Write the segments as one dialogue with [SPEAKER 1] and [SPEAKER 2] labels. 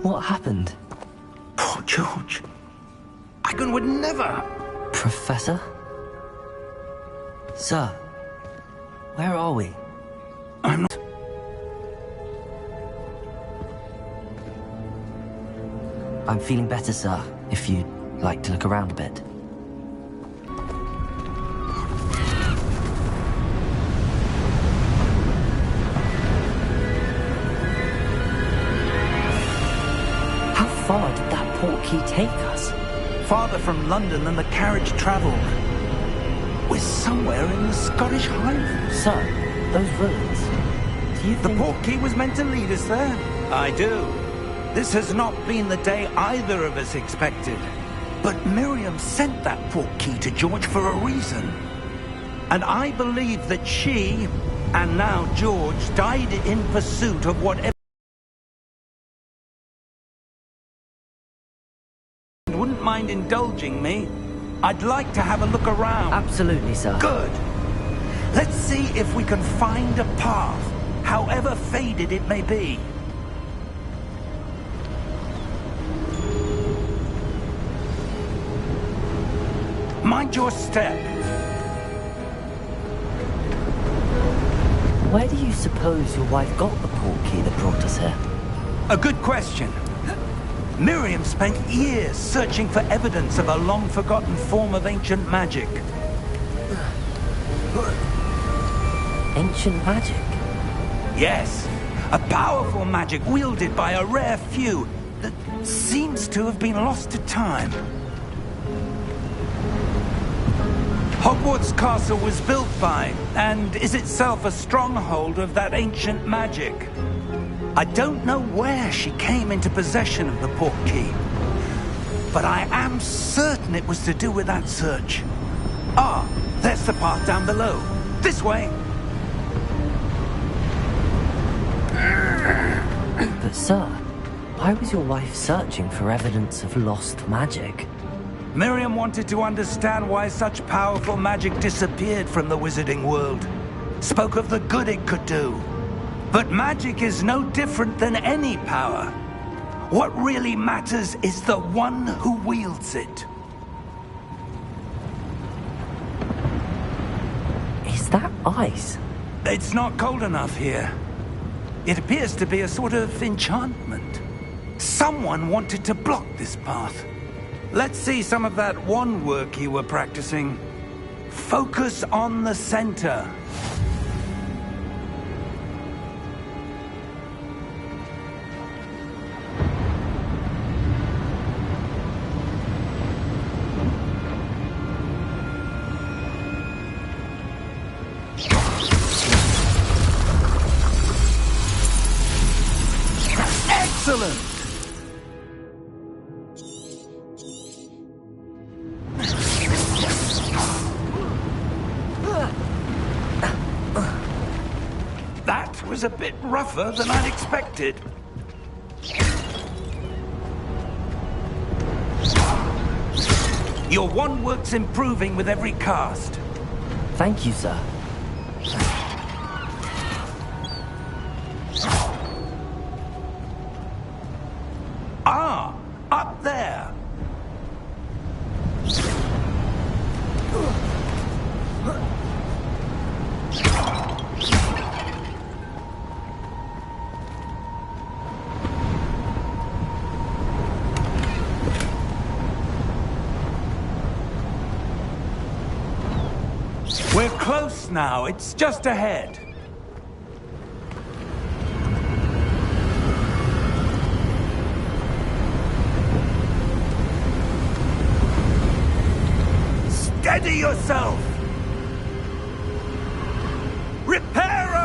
[SPEAKER 1] What happened?
[SPEAKER 2] Poor George. Agon would never...
[SPEAKER 1] Professor? Sir, where are we?
[SPEAKER 2] I'm not...
[SPEAKER 1] I'm feeling better, sir, if you'd like to look around a bit. How far did that portkey take us?
[SPEAKER 2] Farther from London than the carriage travelled. We're somewhere in the Scottish Highlands.
[SPEAKER 1] Sir, those ruins. Do you think...
[SPEAKER 2] The portkey was meant to lead us there? I do. This has not been the day either of us expected. But Miriam sent that portkey to George for a reason. And I believe that she, and now George, died in pursuit of whatever... Wouldn't mind indulging me? I'd like to have a look around.
[SPEAKER 1] Absolutely, sir.
[SPEAKER 2] Good. Let's see if we can find a path, however faded it may be. Mind your step.
[SPEAKER 1] Where do you suppose your wife got the portkey that brought us here?
[SPEAKER 2] A good question. Miriam spent years searching for evidence of a long-forgotten form of ancient magic.
[SPEAKER 1] Ancient magic?
[SPEAKER 2] Yes, a powerful magic wielded by a rare few that seems to have been lost to time. Hogwarts Castle was built by, and is itself a stronghold of that ancient magic. I don't know where she came into possession of the portkey, but I am certain it was to do with that search. Ah, there's the path down below. This way.
[SPEAKER 1] But sir, why was your wife searching for evidence of lost magic?
[SPEAKER 2] Miriam wanted to understand why such powerful magic disappeared from the wizarding world. Spoke of the good it could do. But magic is no different than any power. What really matters is the one who wields it.
[SPEAKER 1] Is that ice?
[SPEAKER 2] It's not cold enough here. It appears to be a sort of enchantment. Someone wanted to block this path. Let's see some of that wand work you were practicing. Focus on the center. Excellent! That was a bit rougher than I'd expected. Your wand work's improving with every cast.
[SPEAKER 1] Thank you, sir.
[SPEAKER 2] Ah, up there. We're close now. It's just ahead. Steady yourself! Reparo!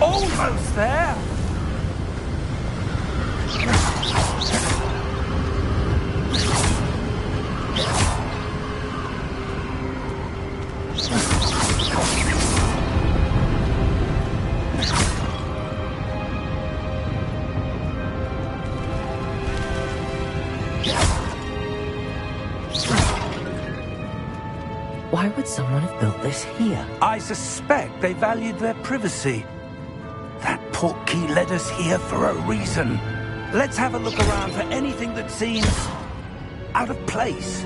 [SPEAKER 2] Almost there!
[SPEAKER 1] Why would someone have built this here?
[SPEAKER 2] I suspect they valued their privacy. That portkey led us here for a reason. Let's have a look around for anything that seems out of place.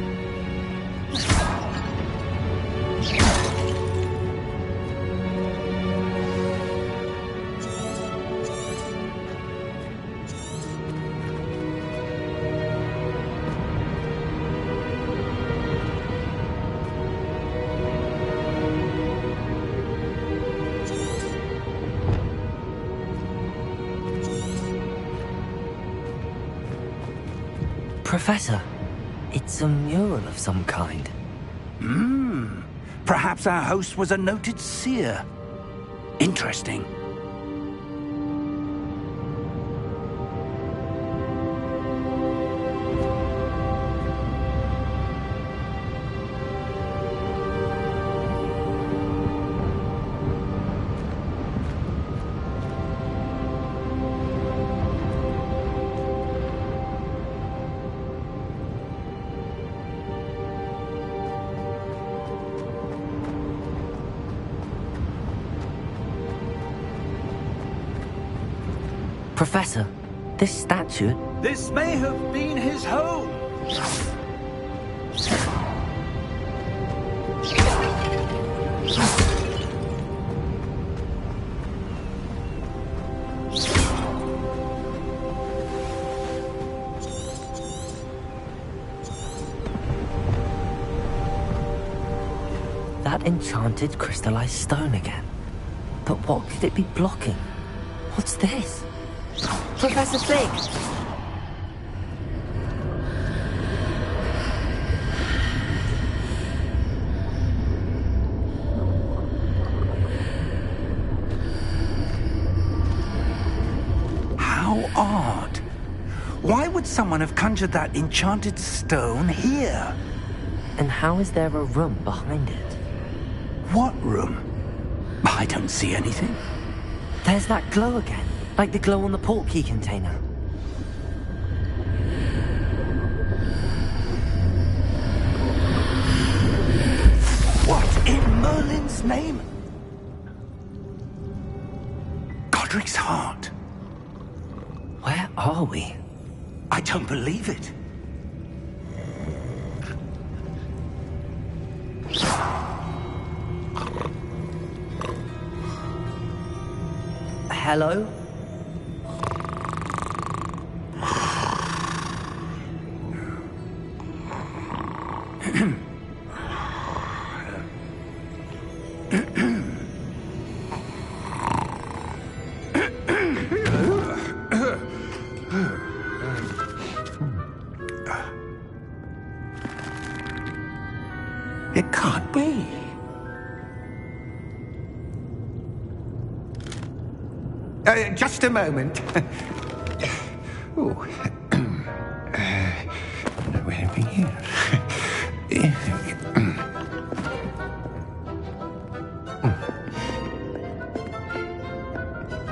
[SPEAKER 1] Professor, it's a mural of some kind.
[SPEAKER 2] Perhaps our host was a noted seer. Interesting.
[SPEAKER 1] Professor, this statue...
[SPEAKER 2] This may have been his home.
[SPEAKER 1] That enchanted crystallized stone again. But what could it be blocking? What's this? Professor Fig!
[SPEAKER 2] How odd. Why would someone have conjured that enchanted stone here?
[SPEAKER 1] And how is there a room behind it?
[SPEAKER 2] What room? I don't see anything.
[SPEAKER 1] There's that glow again, like the glow on the portkey container.
[SPEAKER 2] What in Merlin's name? Godric's heart.
[SPEAKER 1] Where are we?
[SPEAKER 2] I don't believe it.
[SPEAKER 1] Hello?
[SPEAKER 2] It can't be.
[SPEAKER 3] Just a moment. Oh. Where are we here?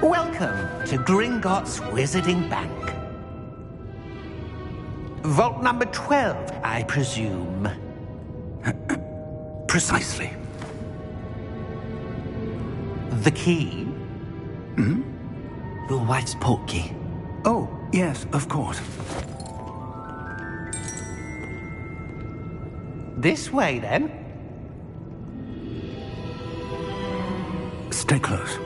[SPEAKER 4] Welcome to Gringotts Wizarding Bank. Vault number 12, I presume.
[SPEAKER 2] Precisely.
[SPEAKER 4] The key?
[SPEAKER 1] Your wife's portkey.
[SPEAKER 2] Oh, yes, of course.
[SPEAKER 4] This way, then.
[SPEAKER 2] Stay close.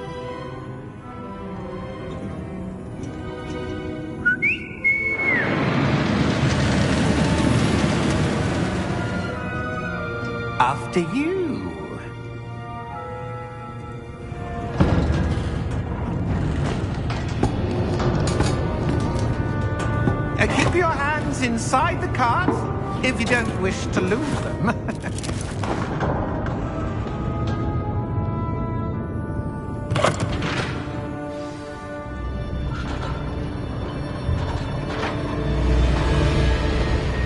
[SPEAKER 4] After you. Keep your hands inside the cart if you don't wish to lose them.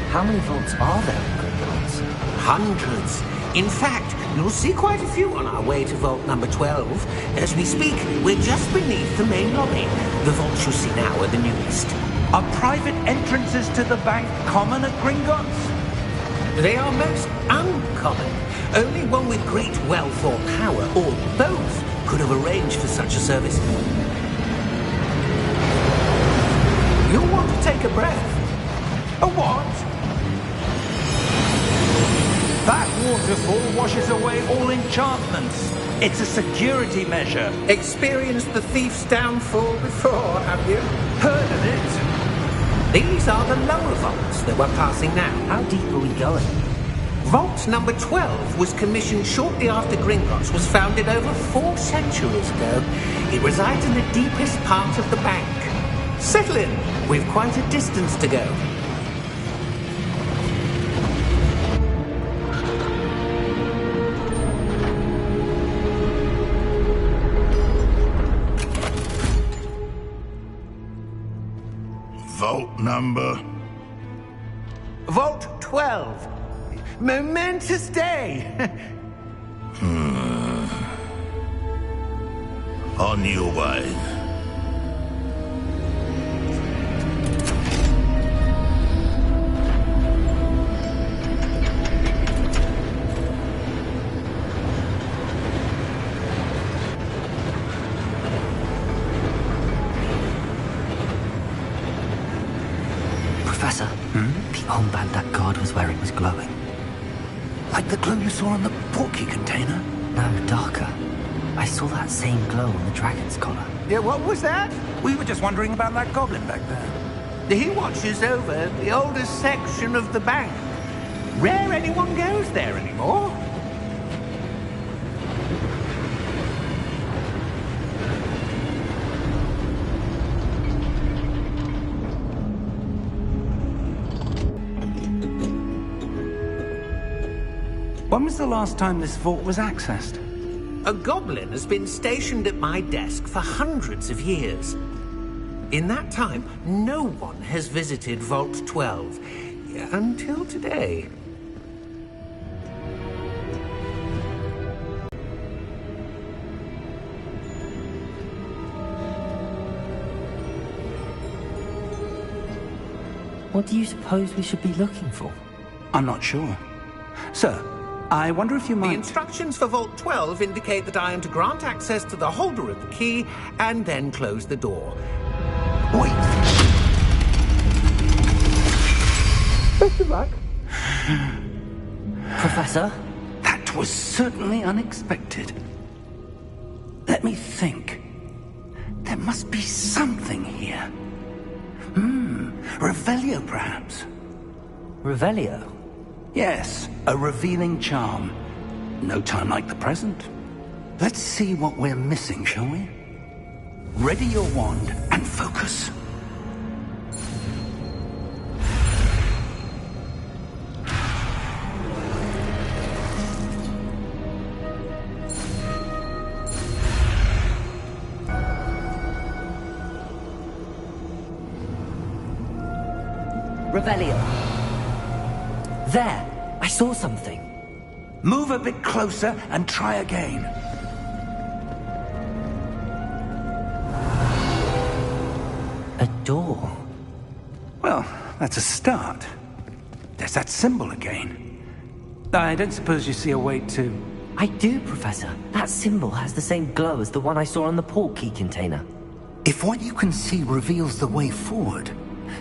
[SPEAKER 1] How many vaults are there in Gringotts?
[SPEAKER 4] Hundreds. In fact, you'll see quite a few on our way to vault number 12. As we speak, we're just beneath the main lobby. The vaults you see now are the newest.
[SPEAKER 2] Are private entrances to the bank common at Gringotts?
[SPEAKER 4] They are most uncommon. Only one with great wealth or power, or both, could have arranged for such a service. You'll want to take a breath.
[SPEAKER 2] A what? That waterfall washes away all enchantments. It's a security measure.
[SPEAKER 4] Experienced the thief's downfall before, have you?
[SPEAKER 2] Heard of it?
[SPEAKER 4] These are the lower vaults that we're passing now.
[SPEAKER 1] How deep are we going?
[SPEAKER 4] Vault number 12 was commissioned shortly after Gringotts was founded over 4 centuries ago. It resides in the deepest part of the bank. Settle in. We've quite a distance to go.
[SPEAKER 5] Vault number?
[SPEAKER 3] Vault 12. Momentous day.
[SPEAKER 5] On your way.
[SPEAKER 1] Professor, the armband that guard was wearing was glowing.
[SPEAKER 2] Like the glow you saw on the portkey container?
[SPEAKER 1] No, darker. I saw that same glow on the dragon's collar.
[SPEAKER 3] Yeah, what was that?
[SPEAKER 2] We were just wondering about that goblin back there.
[SPEAKER 3] He watches over the oldest section of the bank. Rare anyone goes there anymore.
[SPEAKER 2] When was the last time this vault was accessed?
[SPEAKER 4] A goblin has been stationed at my desk for hundreds of years. In that time, no one has visited Vault 12. Until today.
[SPEAKER 1] What do you suppose we should be looking for?
[SPEAKER 2] I'm not sure. Sir, I wonder if you
[SPEAKER 4] The
[SPEAKER 2] might...
[SPEAKER 4] instructions for Vault 12 indicate that I am to grant access to the holder of the key and then close the door.
[SPEAKER 2] Wait!
[SPEAKER 4] Best of luck.
[SPEAKER 1] Professor?
[SPEAKER 2] That was certainly unexpected. Let me think. There must be something here. Revelio, perhaps?
[SPEAKER 1] Revelio?
[SPEAKER 2] Yes, a revealing charm. No time like the present. Let's see what we're missing, shall we? Ready your wand and focus.
[SPEAKER 1] Revelio. There! I saw something.
[SPEAKER 2] Move a bit closer and try again.
[SPEAKER 1] A door.
[SPEAKER 2] Well, that's a start. There's that symbol again. I don't suppose you see a way to...
[SPEAKER 1] I do, Professor. That symbol has the same glow as the one I saw on the portkey container.
[SPEAKER 2] If what you can see reveals the way forward,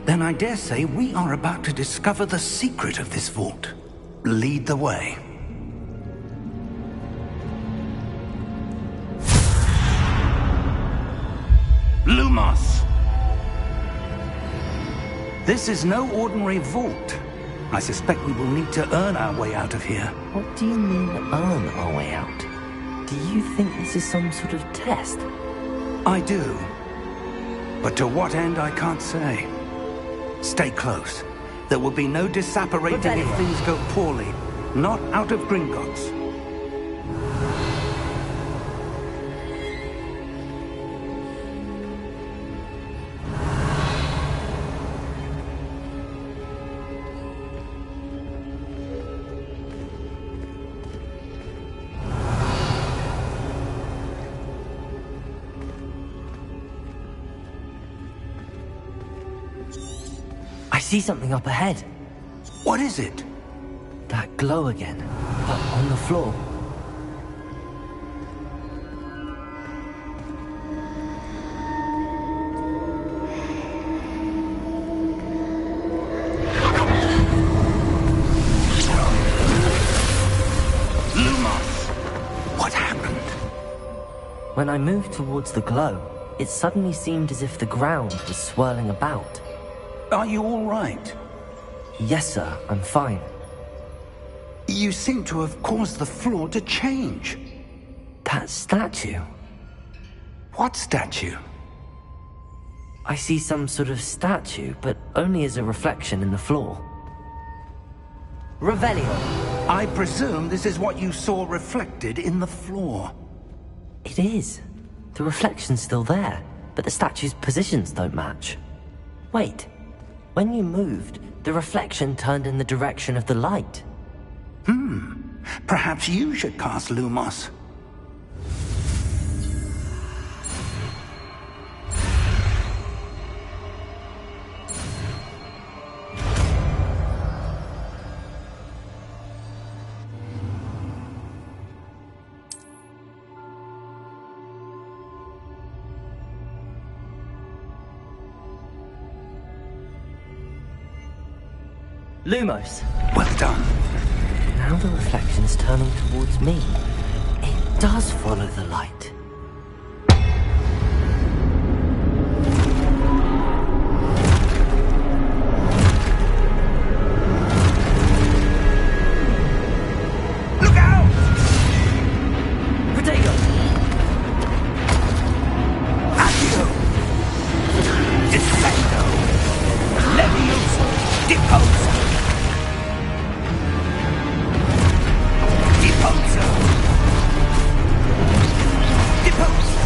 [SPEAKER 2] then I dare say we are about to discover the secret of this vault. Lead the way. Lumos! This is no ordinary vault. I suspect we will need to earn our way out of here.
[SPEAKER 1] What do you mean, earn our way out? Do you think this is some sort of test?
[SPEAKER 2] I do. But to what end, I can't say. Stay close. There will be no disapparating if things go poorly. Not out of Gringotts.
[SPEAKER 1] I see something up ahead.
[SPEAKER 2] What is it?
[SPEAKER 1] That glow again. on the floor.
[SPEAKER 2] What happened?
[SPEAKER 1] When I moved towards the glow, it suddenly seemed as if the ground was swirling about.
[SPEAKER 2] Are you all right?
[SPEAKER 1] Yes, sir, I'm fine.
[SPEAKER 2] You seem to have caused the floor to change.
[SPEAKER 1] That statue?
[SPEAKER 2] What statue?
[SPEAKER 1] I see some sort of statue, but only as a reflection in the floor. Revelio.
[SPEAKER 2] I presume this is what you saw reflected in the floor.
[SPEAKER 1] It is. The reflection's still there, but the statue's positions don't match. Wait. When you moved, the reflection turned in the direction of the light.
[SPEAKER 2] Perhaps you should cast Lumos.
[SPEAKER 1] Lumos.
[SPEAKER 2] Well done.
[SPEAKER 1] Now the reflection's turning towards me. It does follow the light.
[SPEAKER 2] Look out!
[SPEAKER 1] Protego!
[SPEAKER 2] Accio! Descendo! Levioso! Deposo! Deposo! Deposo!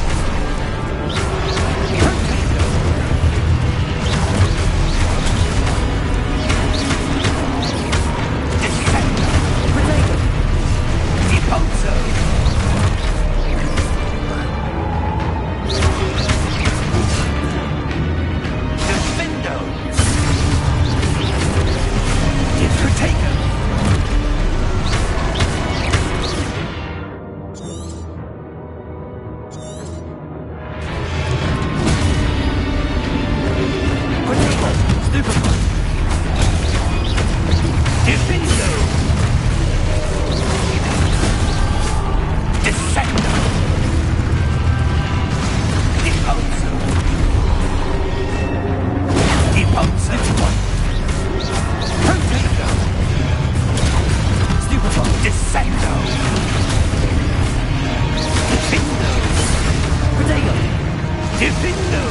[SPEAKER 2] Torpedo! Descendo!
[SPEAKER 1] Protego!
[SPEAKER 2] Deposo! Defendo! Protego!
[SPEAKER 1] Protego! Stupefy!
[SPEAKER 2] Defendo! Descendo! Deposo! Deposo! Protego!
[SPEAKER 1] Stupefy!
[SPEAKER 2] Descendo! Defendo!
[SPEAKER 1] Protego!
[SPEAKER 2] Defendo!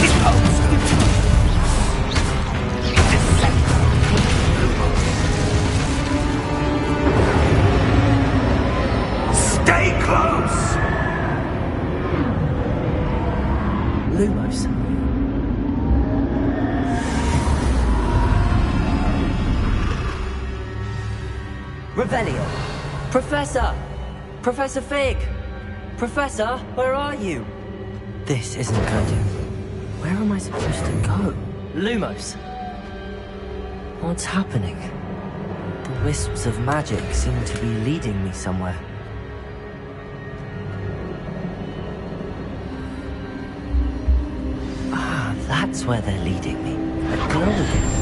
[SPEAKER 2] Deposo! Descendo! Stay close!
[SPEAKER 1] Lumos. Revelio. Professor! Professor Fig! Professor, where are you? This isn't good. Where am I supposed to go? Lumos. What's happening? The wisps of magic seem to be leading me somewhere. Ah, that's where they're leading me. A glow again.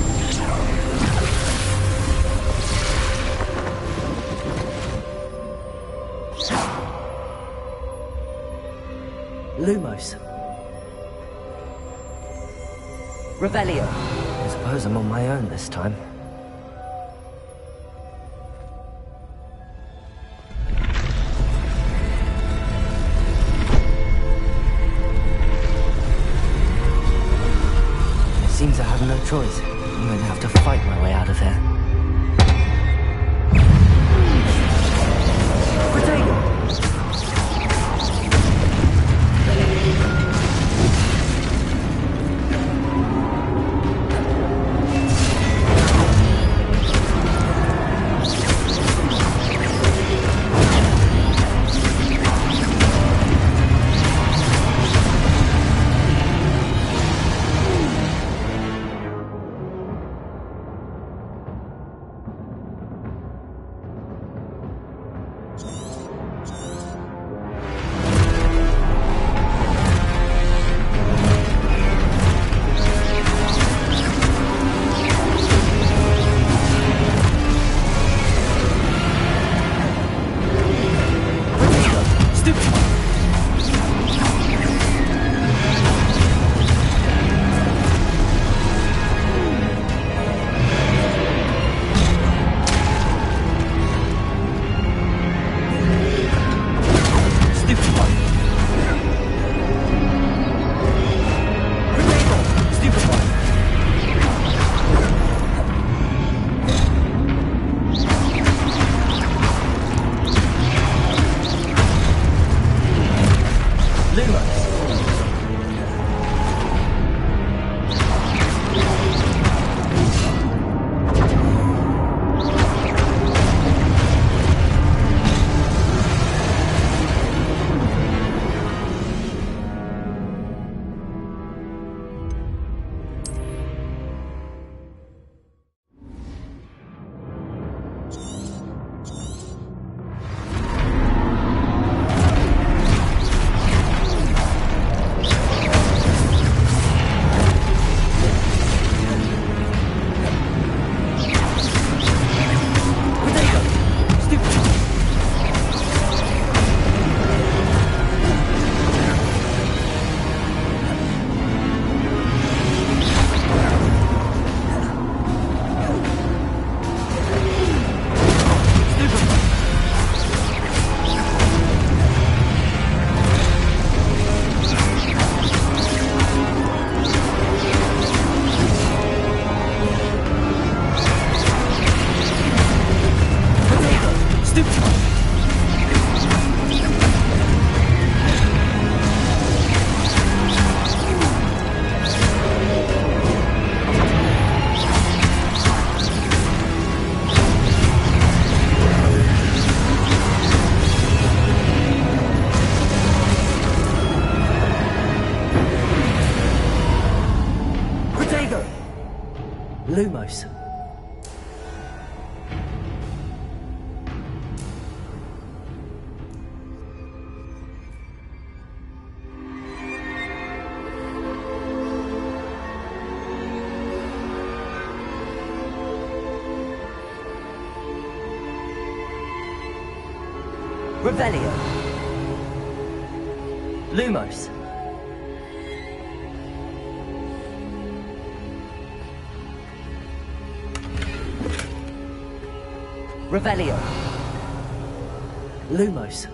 [SPEAKER 1] Lumos. Revelio. I suppose I'm on my own this time. It seems I have no choice. I'm going to have to fight my way out of here. Protego! Lumos. Revelio. Lumos. Revelio. Lumos.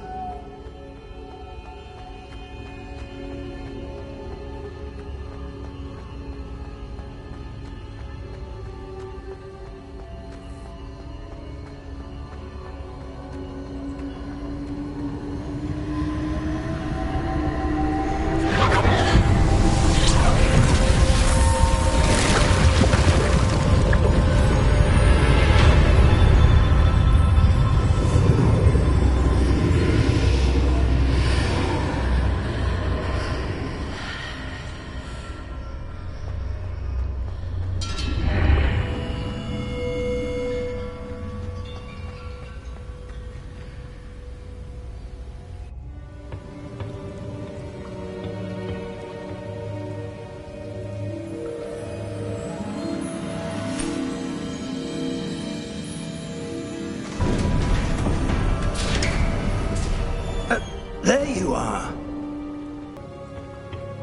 [SPEAKER 2] There you are.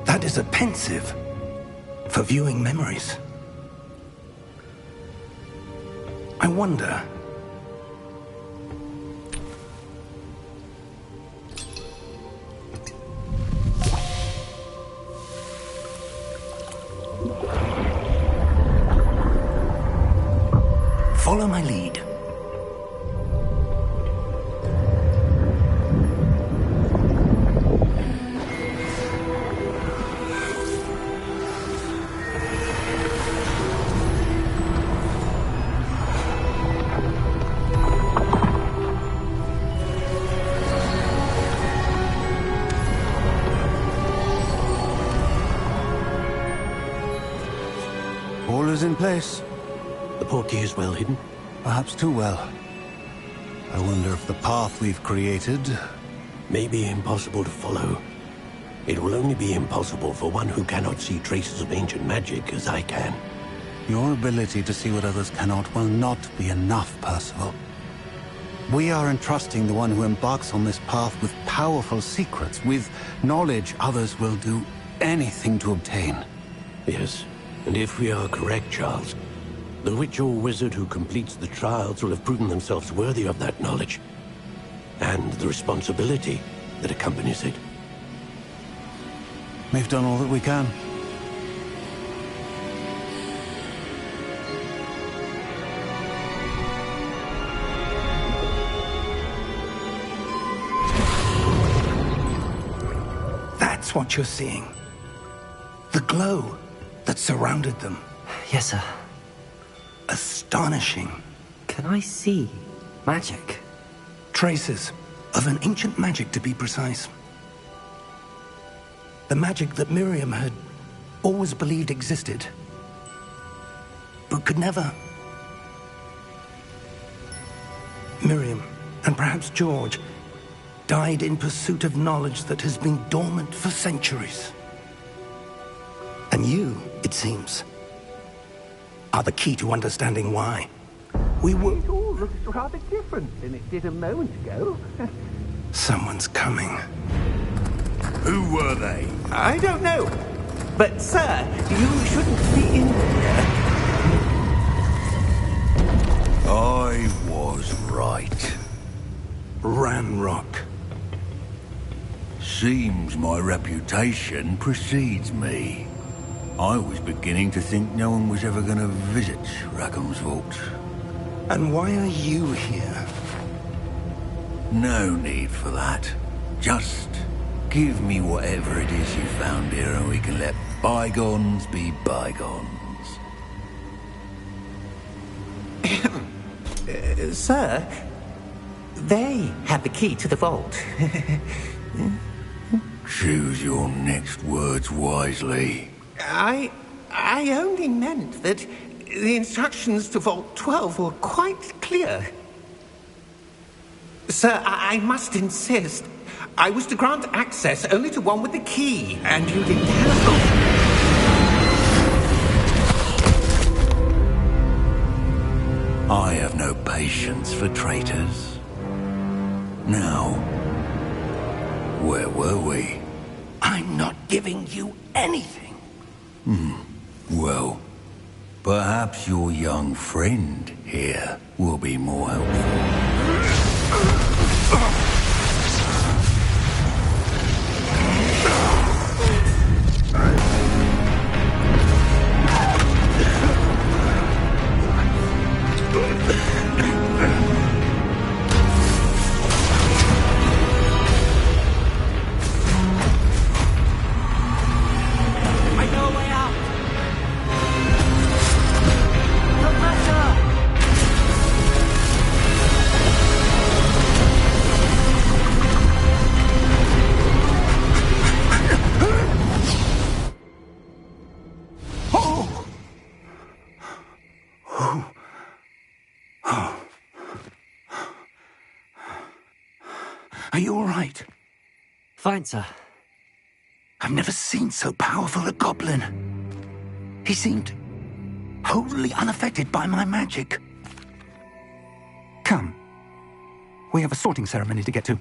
[SPEAKER 2] That is a pensive for viewing memories. I wonder. Follow my lead.
[SPEAKER 6] All is in place.
[SPEAKER 7] The portkey is well hidden.
[SPEAKER 6] Perhaps too well. I wonder if the path we've created...
[SPEAKER 7] May be impossible to follow. It will only be impossible for one who cannot see traces of ancient magic as I can.
[SPEAKER 6] Your ability to see what others cannot will not be enough, Percival. We are entrusting the one who embarks on this path with powerful secrets, with knowledge others will do anything to obtain.
[SPEAKER 7] Yes, and if we are correct, Charles, the witch or wizard who completes the trials will have proven themselves worthy of that knowledge, and the responsibility that accompanies it.
[SPEAKER 6] We've done all that we can.
[SPEAKER 2] That's what you're seeing. The glow that surrounded them.
[SPEAKER 1] Yes, sir.
[SPEAKER 2] Astonishing.
[SPEAKER 1] Can I see magic?
[SPEAKER 2] Traces of an ancient magic, to be precise. The magic that Miriam had always believed existed, but could never. Miriam, and perhaps George, died in pursuit of knowledge that has been dormant for centuries. And you, it seems, are the key to understanding why. We were...
[SPEAKER 3] It all looks rather different than it did a moment ago.
[SPEAKER 2] Someone's coming.
[SPEAKER 5] Who were they?
[SPEAKER 3] I don't know. But, sir, you shouldn't be in here.
[SPEAKER 5] I was right.
[SPEAKER 2] Ranrock.
[SPEAKER 5] Seems my reputation precedes me. I was beginning to think no one was ever going to visit Rackham's vault.
[SPEAKER 2] And why are you here?
[SPEAKER 5] No need for that. Just give me whatever it is you found here and we can let bygones be bygones.
[SPEAKER 4] Sir, they have the key to the vault.
[SPEAKER 5] Choose your next words wisely.
[SPEAKER 4] I only meant that the instructions to Vault 12 were quite clear. Sir, I must insist. I was to grant access only to one with the key, and you didn't have...
[SPEAKER 5] I have no patience for traitors. Now, where were we?
[SPEAKER 2] I'm not giving you anything.
[SPEAKER 5] Well, perhaps your young friend here will be more helpful.
[SPEAKER 2] Are you all right?
[SPEAKER 1] Fine, sir.
[SPEAKER 2] I've never seen so powerful a goblin. He seemed wholly unaffected by my magic. Come. We have a sorting ceremony to get to.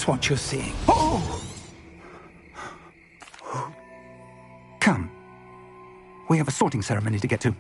[SPEAKER 2] That's what you're seeing. Oh! Come. We have a sorting ceremony to get to.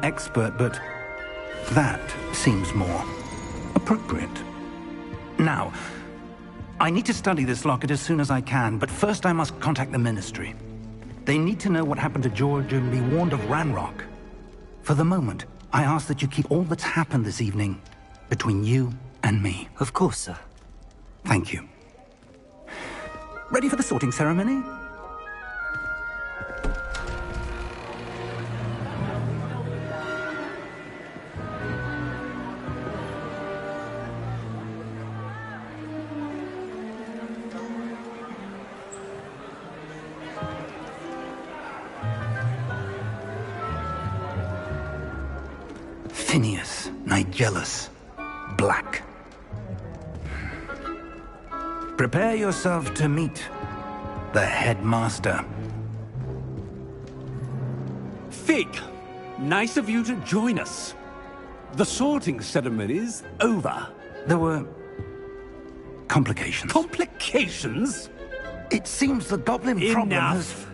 [SPEAKER 2] Expert, but that seems more appropriate. Now, I need to study this locket as soon as I can, but first I must contact the Ministry. They need to know what happened to George and be warned of Ranrock. For the moment, I ask that you keep all that's happened this evening between you and me.
[SPEAKER 1] Of course, sir.
[SPEAKER 2] Thank you. Ready for the sorting ceremony? Phineas, Nigellus, Black. Prepare yourself to meet the headmaster.
[SPEAKER 8] Fig, nice of you to join us. The sorting ceremony's over.
[SPEAKER 2] There were complications.
[SPEAKER 8] Complications?
[SPEAKER 2] It seems the goblin problem has...
[SPEAKER 8] Enough.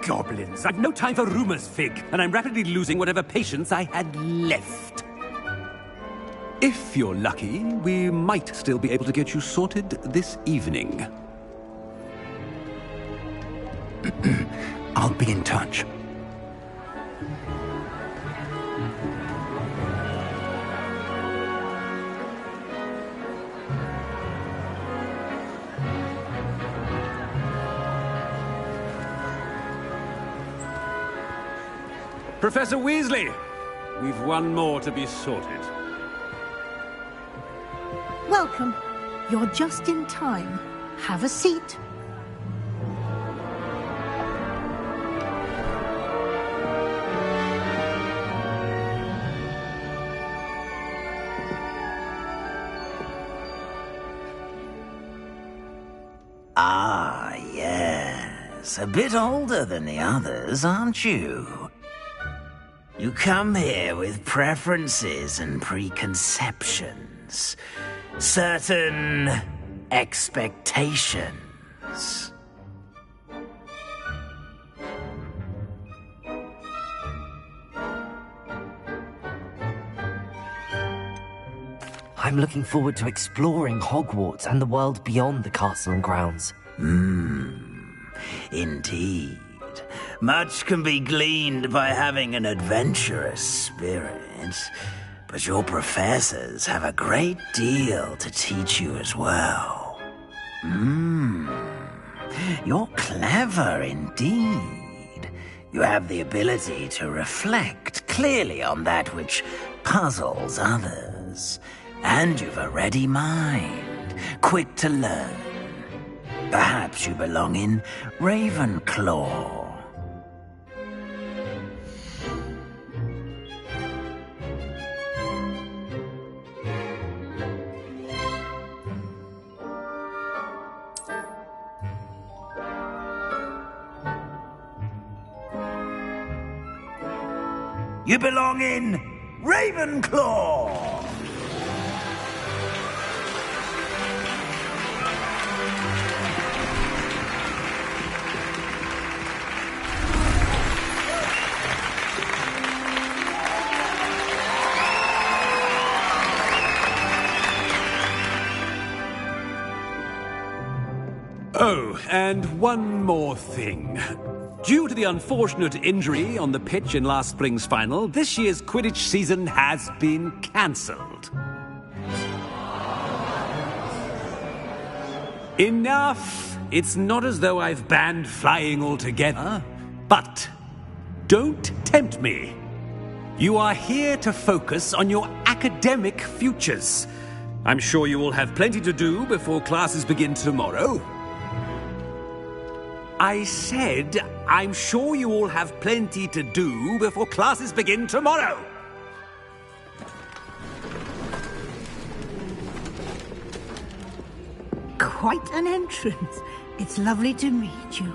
[SPEAKER 8] Goblins. I've no time for rumors, Fig, and I'm rapidly losing whatever patience I had left. If you're lucky, we might still be able to get you sorted this evening.
[SPEAKER 2] I'll be in touch.
[SPEAKER 8] Professor Weasley, we've one more to be sorted.
[SPEAKER 9] Welcome. You're just in time. Have a seat.
[SPEAKER 10] Ah, yes. A bit older than the others, aren't you? You come here with preferences and preconceptions. Certain expectations.
[SPEAKER 1] I'm looking forward to exploring Hogwarts and the world beyond the castle and grounds.
[SPEAKER 10] Indeed. Much can be gleaned by having an adventurous spirit, but your professors have a great deal to teach you as well. You're clever indeed. You have the ability to reflect clearly on that which puzzles others. And you've a ready mind, quick to learn. Perhaps you belong in Ravenclaw. You belong in Ravenclaw!
[SPEAKER 8] Oh, and one more thing. Due to the unfortunate injury on the pitch in last spring's final, this year's Quidditch season has been cancelled. Enough! It's not as though I've banned flying altogether. But don't tempt me. You are here to focus on your academic futures. I'm sure you will have plenty to do before classes begin tomorrow. I said, I'm sure you all have plenty to do before classes begin tomorrow.
[SPEAKER 9] Quite an entrance. It's lovely to meet you.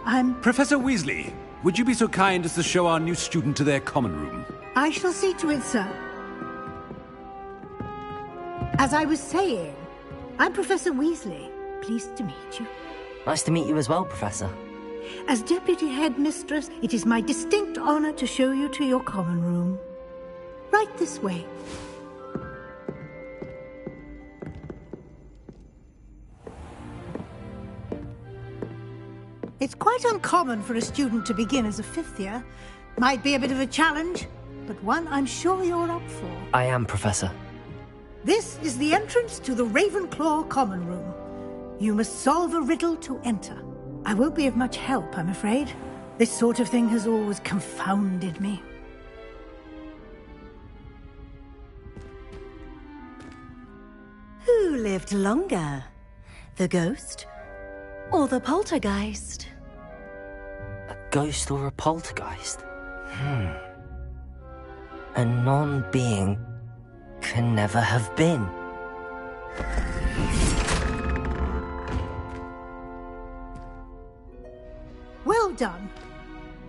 [SPEAKER 9] I'm...
[SPEAKER 8] Professor Weasley, would you be so kind as to show our new student to their common room?
[SPEAKER 9] I shall see to it, sir. As I was saying, I'm Professor Weasley. Pleased to meet you.
[SPEAKER 1] Nice to meet you as well, Professor.
[SPEAKER 9] As Deputy Headmistress, it is my distinct honor to show you to your common room. Right this way. It's quite uncommon for a student to begin as a fifth year. Might be a bit of a challenge, but one I'm sure you're up for.
[SPEAKER 1] I am, Professor.
[SPEAKER 9] This is the entrance to the Ravenclaw common room. You must solve a riddle to enter. I won't be of much help, I'm afraid. This sort of thing has always confounded me.
[SPEAKER 11] Who lived longer? The ghost or the poltergeist?
[SPEAKER 1] A ghost or a poltergeist? A non-being can never have been.
[SPEAKER 9] Well done.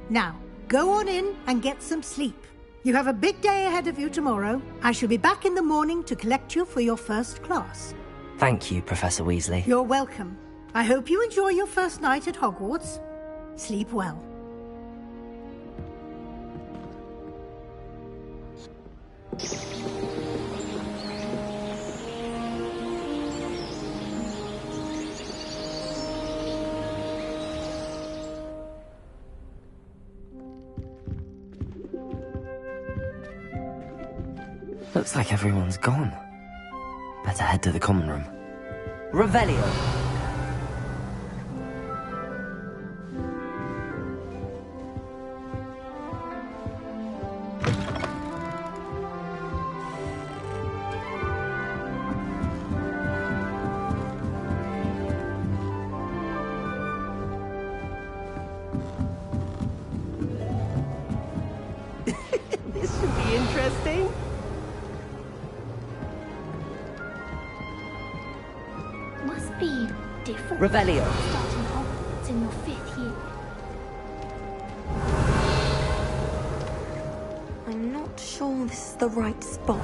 [SPEAKER 9] Now, go on in and get some sleep. You have a big day ahead of you tomorrow. I shall be back in the morning to collect you for your first class.
[SPEAKER 1] Thank you, Professor Weasley.
[SPEAKER 9] You're welcome. I hope you enjoy your first night at Hogwarts. Sleep well.
[SPEAKER 1] Looks like everyone's gone. Better head to the common room. Revelio.
[SPEAKER 12] interesting.
[SPEAKER 13] Must be different.
[SPEAKER 1] Revelio.
[SPEAKER 13] Starting Hogwarts in your 5th year.
[SPEAKER 11] I'm not sure this is the right spot.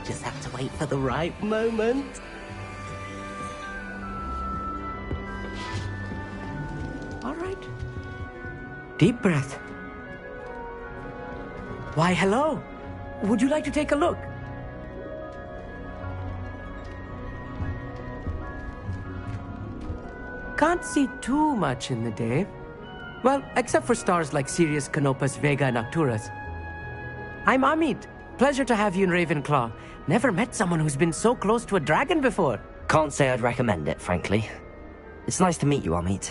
[SPEAKER 12] Just have to wait for the right moment. All right. Deep breath. Why, hello. Would you like to take a look? Can't see too much in the day. Well, except for stars like Sirius, Canopus, Vega, and Arcturus. I'm Amit. Pleasure to have you in Ravenclaw. Never met someone who's been so close to a dragon before.
[SPEAKER 1] Can't say I'd recommend it, frankly. It's nice to meet you, Amit.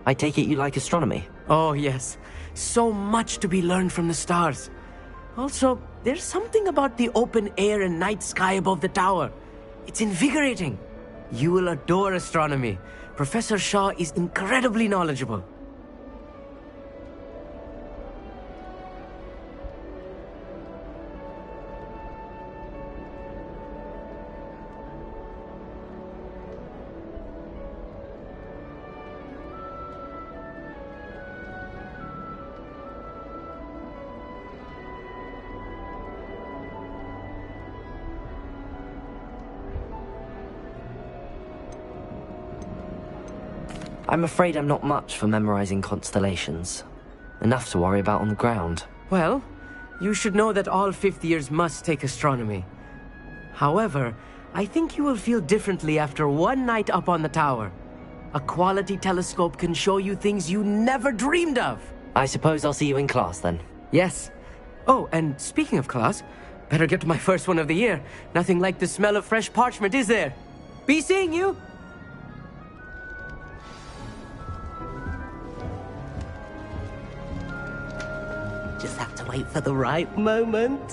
[SPEAKER 1] I take it you like astronomy?
[SPEAKER 12] Oh, yes. So much to be learned from the stars. Also, there's something about the open air and night sky above the tower. It's invigorating. You will adore astronomy. Professor Shaw is incredibly knowledgeable.
[SPEAKER 1] I'm afraid I'm not much for memorizing constellations. Enough to worry about on the ground.
[SPEAKER 12] Well, you should know that all 5th years must take astronomy. However, I think you will feel differently after one night up on the tower. A quality telescope can show you things you never dreamed of.
[SPEAKER 1] I suppose I'll see you in class then.
[SPEAKER 12] Yes. Oh, and speaking of class, better get to my first one of the year. Nothing like the smell of fresh parchment, is there? Be seeing you! Just have to wait for the right moment.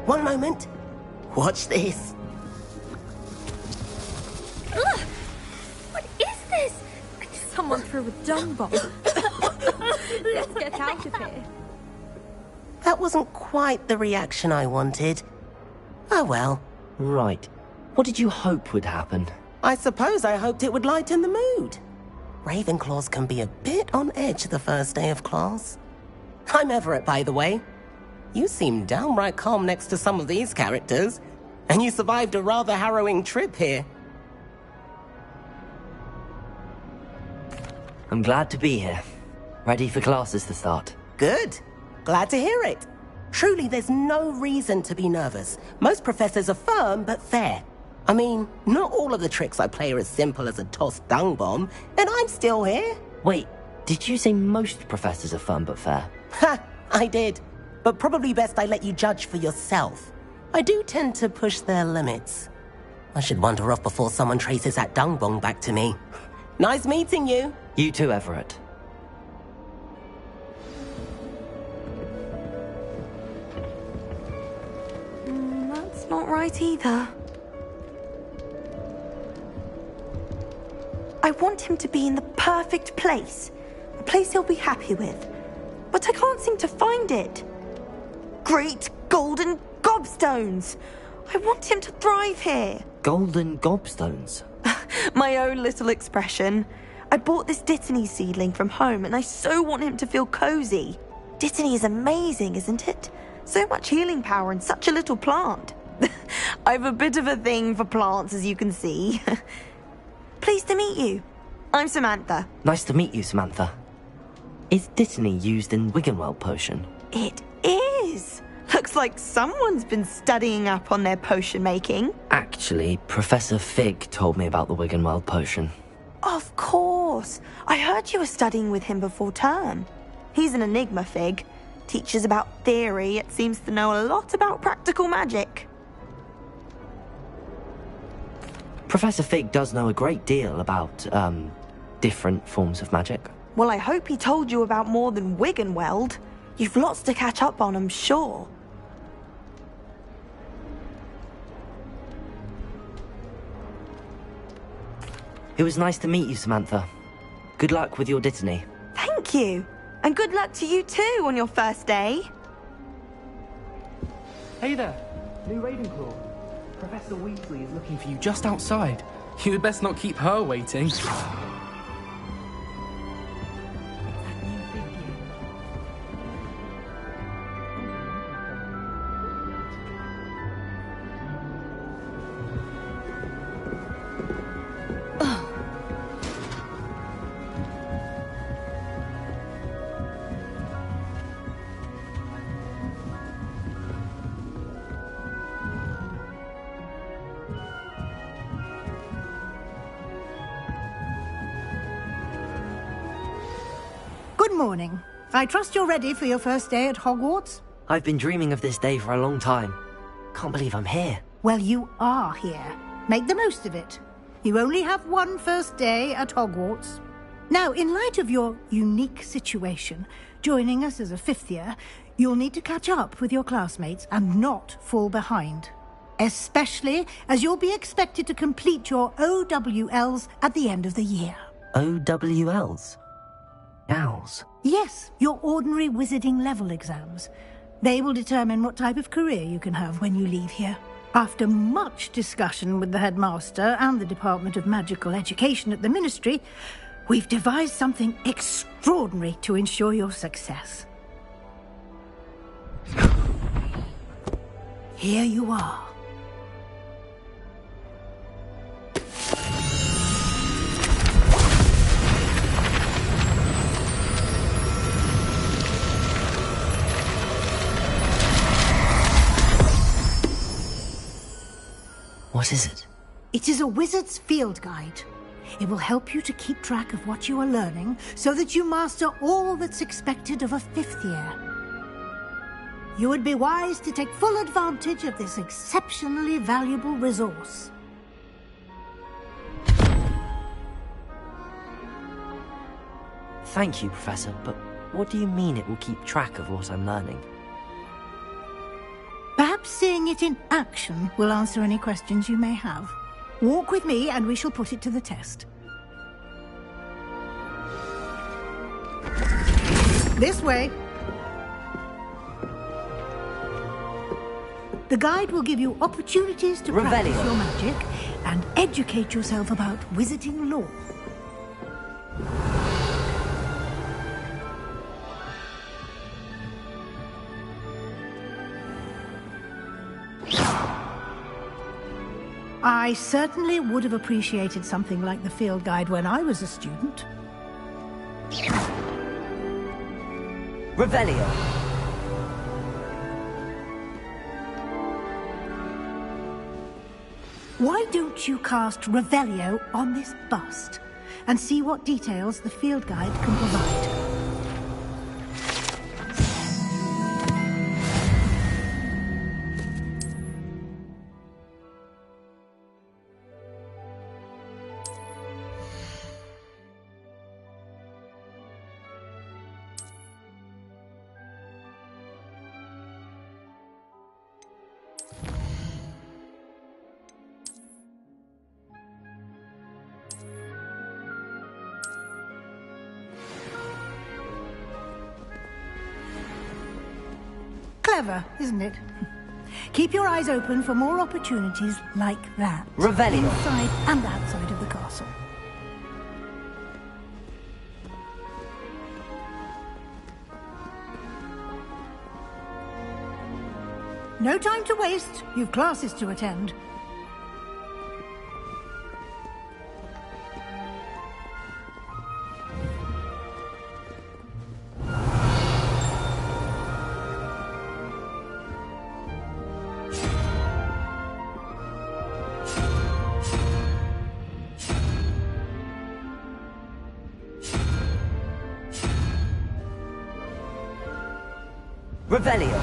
[SPEAKER 12] One moment. Watch this.
[SPEAKER 11] Ugh! What is this? Someone threw a dung bomb. Let's get out of here.
[SPEAKER 12] That wasn't quite the reaction I wanted. Oh well.
[SPEAKER 1] Right. What did you hope would happen?
[SPEAKER 12] I suppose I hoped it would lighten the mood. Ravenclaws can be a bit on edge the first day of class. I'm Everett, by the way. You seem downright calm next to some of these characters, and you survived a rather harrowing trip here.
[SPEAKER 1] I'm glad to be here. Ready for classes to start.
[SPEAKER 12] Good. Glad to hear it. Truly, there's no reason to be nervous. Most professors are firm but fair. I mean, not all of the tricks I play are as simple as a tossed dung bomb, and I'm still here.
[SPEAKER 1] Wait, did you say most professors are firm but fair?
[SPEAKER 12] Ha! I did. But probably best I let you judge for yourself. I do tend to push their limits. I should wander off before someone traces that dung bomb back to me. Nice meeting you.
[SPEAKER 1] You too, Everett.
[SPEAKER 11] That's not right either. I want him to be in the perfect place. A place he'll be happy with. But I can't seem to find it. Great golden gobstones! I want him to thrive here.
[SPEAKER 1] Golden gobstones?
[SPEAKER 11] My own little expression. I bought this Dittany seedling from home and I so want him to feel cozy. Dittany is amazing, isn't it? So much healing power in such a little plant. I have a bit of a thing for plants, as you can see. Pleased to meet you. I'm Samantha.
[SPEAKER 1] Nice to meet you, Samantha. Is Dittany used in Wiggenweld potion?
[SPEAKER 11] It is. Looks like someone's been studying up on their potion making.
[SPEAKER 1] Actually, Professor Fig told me about the Wiggenweld potion.
[SPEAKER 11] Of course. I heard you were studying with him before term. He's an enigma, Fig. Teaches about theory, yet seems to know a lot about practical magic.
[SPEAKER 1] Professor Fig does know a great deal about, different forms of magic.
[SPEAKER 11] Well, I hope he told you about more than Wiggenweld. You've lots to catch up on, I'm sure.
[SPEAKER 1] It was nice to meet you, Samantha. Good luck with your Dittany.
[SPEAKER 11] Thank you. And good luck to you too on your first day.
[SPEAKER 14] Hey there, new Ravenclaw. Professor Weasley is looking for you just outside. You'd best not keep her waiting.
[SPEAKER 9] Good morning. I trust you're ready for your first day at Hogwarts?
[SPEAKER 1] I've been dreaming of this day for a long time. Can't believe I'm here.
[SPEAKER 9] Well, you are here. Make the most of it. You only have one first day at Hogwarts. Now, in light of your unique situation, joining us as a fifth year, you'll need to catch up with your classmates and not fall behind. Especially as you'll be expected to complete your OWLs at the end of the year.
[SPEAKER 1] OWLs? Owls?
[SPEAKER 9] Yes, your ordinary wizarding level exams. They will determine what type of career you can have when you leave here. After much discussion with the headmaster and the Department of Magical Education at the Ministry, we've devised something extraordinary to ensure your success. Here you are.
[SPEAKER 1] What is it?
[SPEAKER 9] It is a wizard's field guide. It will help you to keep track of what you are learning so that you master all that's expected of a fifth year. You would be wise to take full advantage of this exceptionally valuable resource.
[SPEAKER 1] Thank you, Professor, but what do you mean it will keep track of what I'm learning?
[SPEAKER 9] Perhaps seeing it in action will answer any questions you may have. Walk with me and we shall put it to the test. This way. The guide will give you opportunities to practice your magic and educate yourself about wizarding lore. I certainly would have appreciated something like the field guide when I was a student.
[SPEAKER 1] Revelio.
[SPEAKER 9] Why don't you cast Revelio on this bust and see what details the field guide can provide? Clever, isn't it? Keep your eyes open for more opportunities like that.
[SPEAKER 1] Revelio.
[SPEAKER 9] Inside and outside of the castle. No time to waste. You've classes to attend.
[SPEAKER 1] Revelio.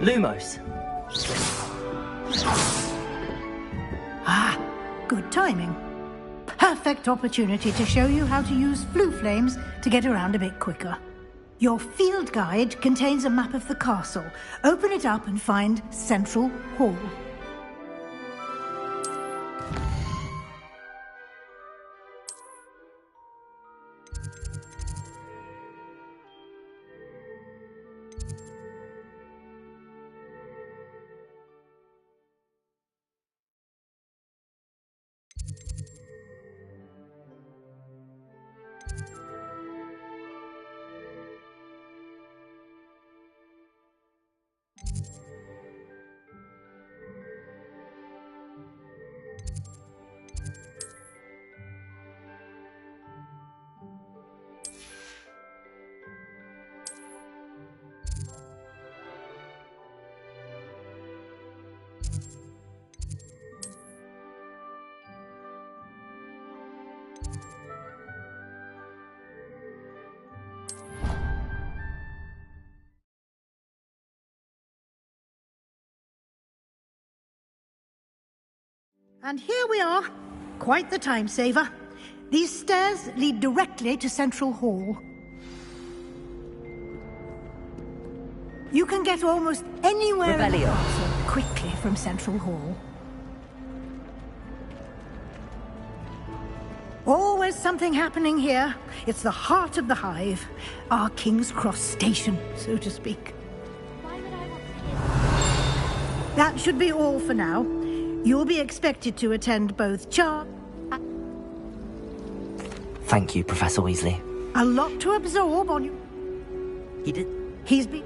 [SPEAKER 1] Lumos.
[SPEAKER 9] Ah, good timing. perfect opportunity to show you how to use flue flames to get around a bit quicker. Your field guide contains a map of the castle. Open it up and find Central Hall. And here we are. Quite the time saver. These stairs lead directly to Central Hall. You can get almost anywhere in the castle quickly from Central Hall. Always something happening here. It's the heart of the hive. Our King's Cross station, so to speak. That should be all for now. You'll be expected to attend both
[SPEAKER 1] Thank you, Professor Weasley.
[SPEAKER 9] A lot to absorb on you. He's been...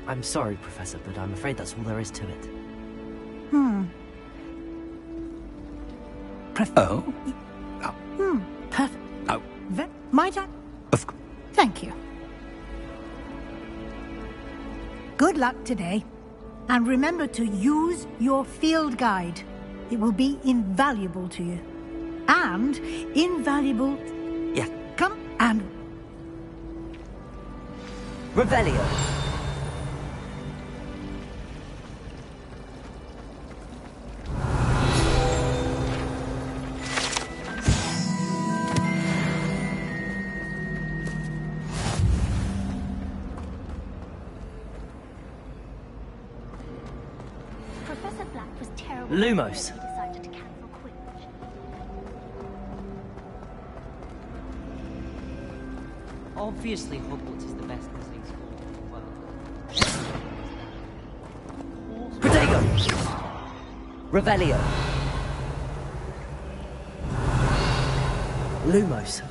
[SPEAKER 1] I'm sorry, Professor, but I'm afraid that's all there is to it.
[SPEAKER 9] Perfect.
[SPEAKER 2] Oh.
[SPEAKER 9] Might I?
[SPEAKER 2] Of course.
[SPEAKER 9] Thank you. Good luck today. And remember to use your field guide. It will be invaluable to you. And invaluable...
[SPEAKER 1] Yeah.
[SPEAKER 9] Come and...
[SPEAKER 1] Revelio.
[SPEAKER 13] Professor Black was terrible.
[SPEAKER 1] Lumos.
[SPEAKER 13] He decided to cancel Quidditch.
[SPEAKER 1] Obviously, Hogwarts is the best listening school in the world. Protego! Revelio. Lumos.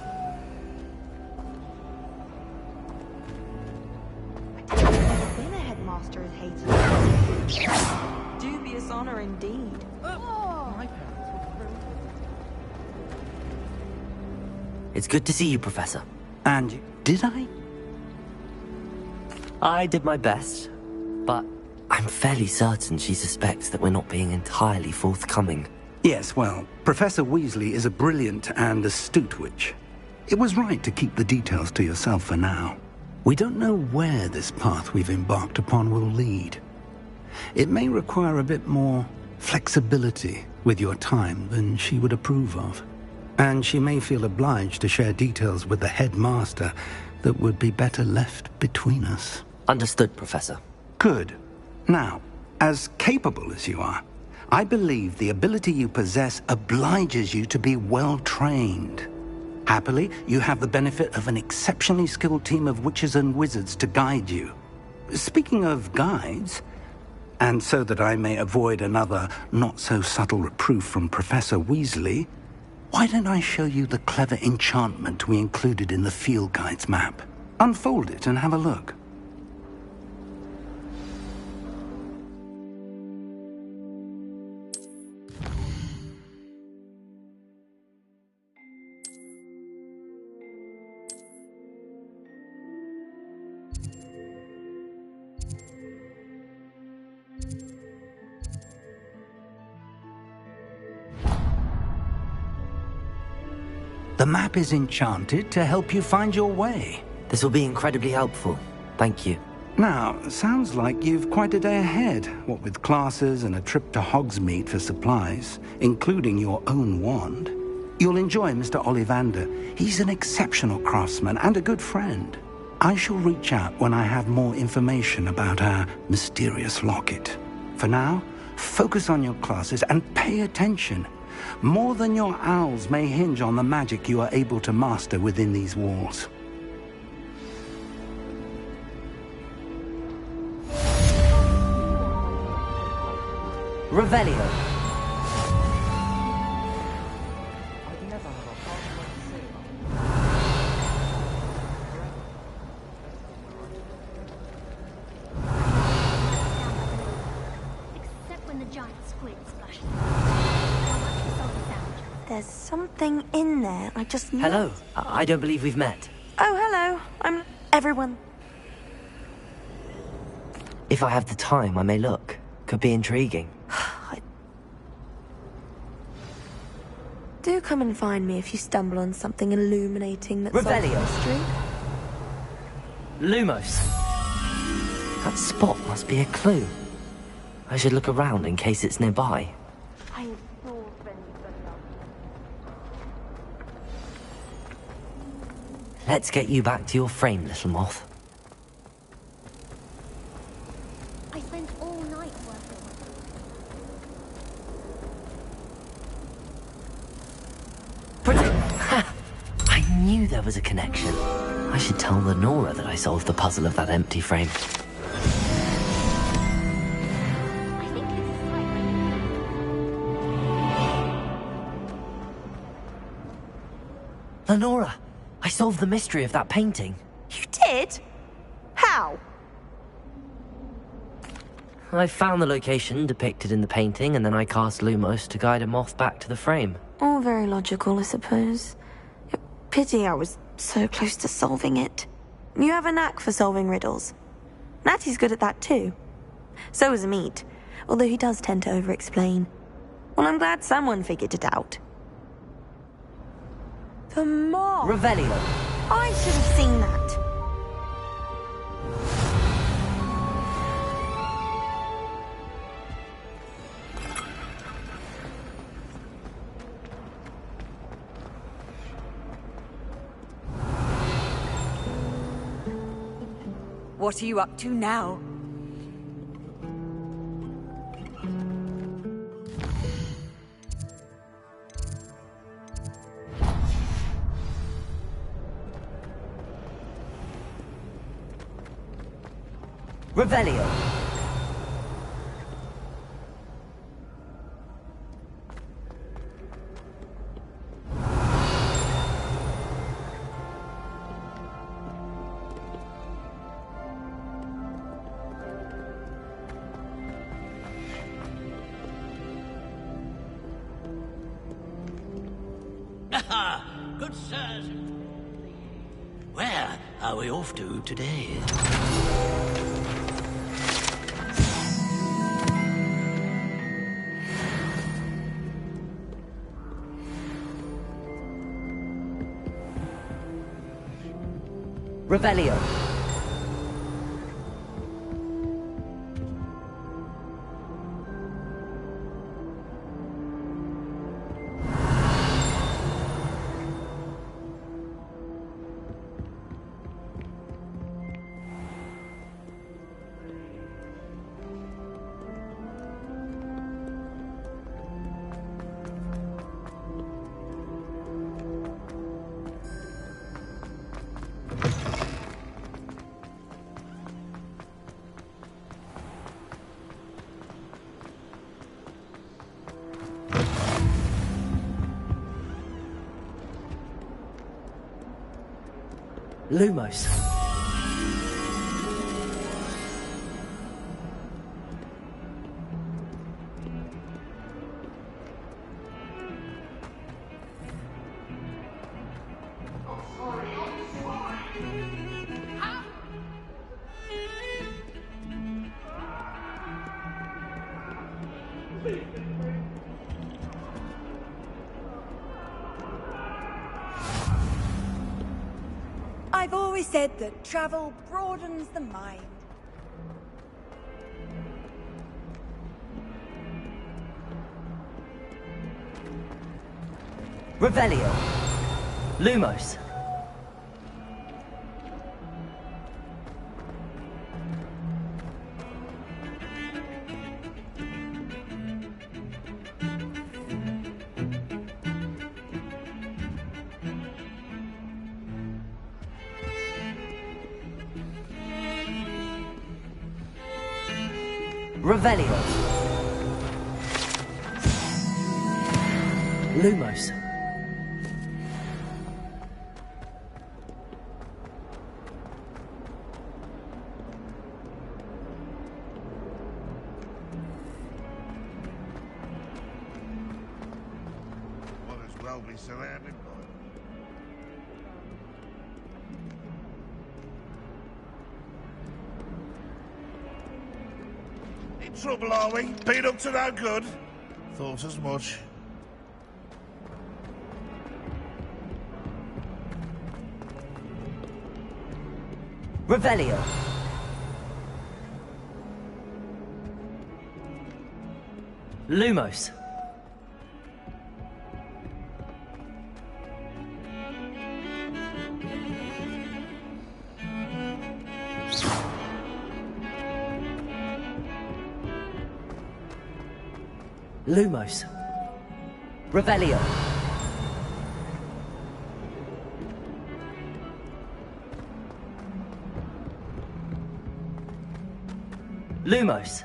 [SPEAKER 11] Been a headmaster as hated. Dubious honor indeed.
[SPEAKER 1] It's good to see you, Professor.
[SPEAKER 2] And did I?
[SPEAKER 1] I did my best, but I'm fairly certain she suspects that we're not being entirely forthcoming.
[SPEAKER 2] Yes, well, Professor Weasley is a brilliant and astute witch. It was right to keep the details to yourself for now. We don't know where this path we've embarked upon will lead. It may require a bit more flexibility with your time than she would approve of. And she may feel obliged to share details with the headmaster that would be better left between us.
[SPEAKER 1] Understood, Professor.
[SPEAKER 2] Good. Now, as capable as you are, I believe the ability you possess obliges you to be well-trained. Happily, you have the benefit of an exceptionally skilled team of witches and wizards to guide you. Speaking of guides, and so that I may avoid another not-so-subtle reproof from Professor Weasley, why don't I show you the clever enchantment we included in the field guide's map? Unfold it and have a look. The map is enchanted to help you find your way.
[SPEAKER 1] This will be incredibly helpful. Thank you.
[SPEAKER 2] Now, sounds like you've quite a day ahead, what with classes and a trip to Hogsmeade for supplies, including your own wand. You'll enjoy Mr. Ollivander. He's an exceptional craftsman and a good friend. I shall reach out when I have more information about our mysterious locket. For now, focus on your classes and pay attention. More than your owls may hinge on the magic you are able to master within these walls.
[SPEAKER 1] Revelio.
[SPEAKER 13] Except when the giant squid splashes.
[SPEAKER 11] There's something in there. I just know.
[SPEAKER 1] Hello. I don't believe we've met.
[SPEAKER 11] Oh, hello. I'm everyone.
[SPEAKER 1] If I have the time, I may look. Could be intriguing.
[SPEAKER 11] Do come and find me if you stumble on something illuminating that solves
[SPEAKER 1] Revelio.
[SPEAKER 11] mystery.
[SPEAKER 1] Lumos. That spot must be a clue. I should look around in case it's nearby.
[SPEAKER 11] I adore
[SPEAKER 1] Let's get you back to your frame, little moth.
[SPEAKER 13] I spent all night working.
[SPEAKER 1] I knew there was a connection. I should tell Lenora that I solved the puzzle of that empty frame. Lenora, I solved the mystery of that painting.
[SPEAKER 11] You did? How?
[SPEAKER 1] I found the location depicted in the painting, and then I cast Lumos to guide a moth back to the frame.
[SPEAKER 11] All very logical, I suppose. Pity I was so close to solving it. You have a knack for solving riddles. Natty's good at that too. So is Amit, although he does tend to over-explain. Well, I'm glad someone figured it out. The moth!
[SPEAKER 1] Revelio.
[SPEAKER 11] I should have seen that.
[SPEAKER 15] What are you up to now?
[SPEAKER 1] Revelio.
[SPEAKER 7] Good sirs. Where are we off to today?
[SPEAKER 1] Revelio. Lumos.
[SPEAKER 15] I've always said that travel broadens the mind.
[SPEAKER 1] Revelio. Lumos. Revelio. Lumos.
[SPEAKER 16] Might as well be surrounded by them. In trouble, are we? Been up to no good? Thought as much.
[SPEAKER 1] Revelio. Lumos. Lumos. Revelio. Lumos.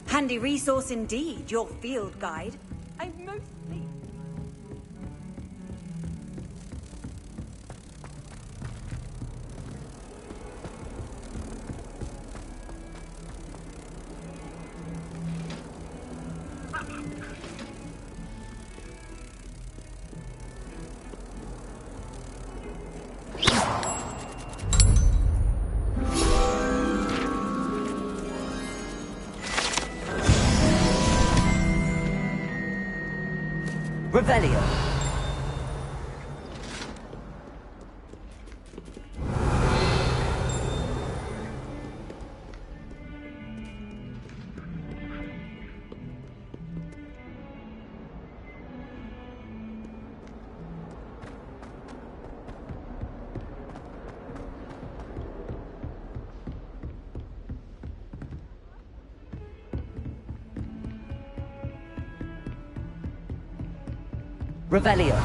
[SPEAKER 15] Handy resource indeed, your field guide. I'm most pleased. Revelio. Revelio.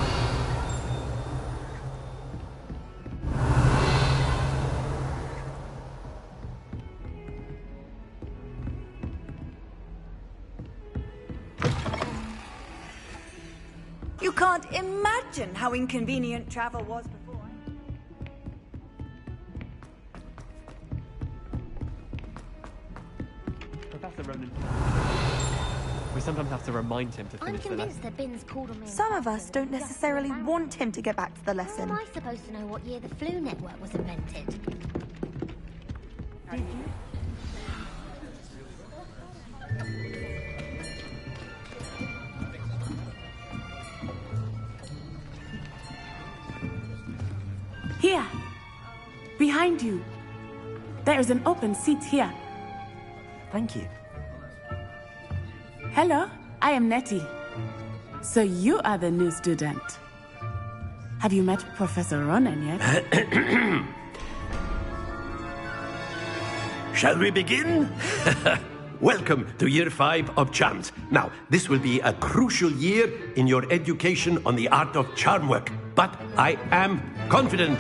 [SPEAKER 15] You can't imagine how inconvenient travel was before.
[SPEAKER 14] Professor Ronan. We sometimes have to remind him to
[SPEAKER 13] I'm
[SPEAKER 14] finish the
[SPEAKER 13] convinced
[SPEAKER 14] lesson.
[SPEAKER 13] the Bins called on me.
[SPEAKER 11] Some of us don't necessarily want him to get back to the
[SPEAKER 13] How
[SPEAKER 11] lesson.
[SPEAKER 13] am I supposed to know what year the flu network was invented?
[SPEAKER 17] Here. Behind you. There is an open seat here.
[SPEAKER 1] Thank you.
[SPEAKER 17] Hello, I am Nettie. So you are the new student. Have you met Professor Ronan yet?
[SPEAKER 7] Shall we begin? Welcome to Year 5 of Charms. Now, this will be a crucial year in your education on the art of charm work. But I am confident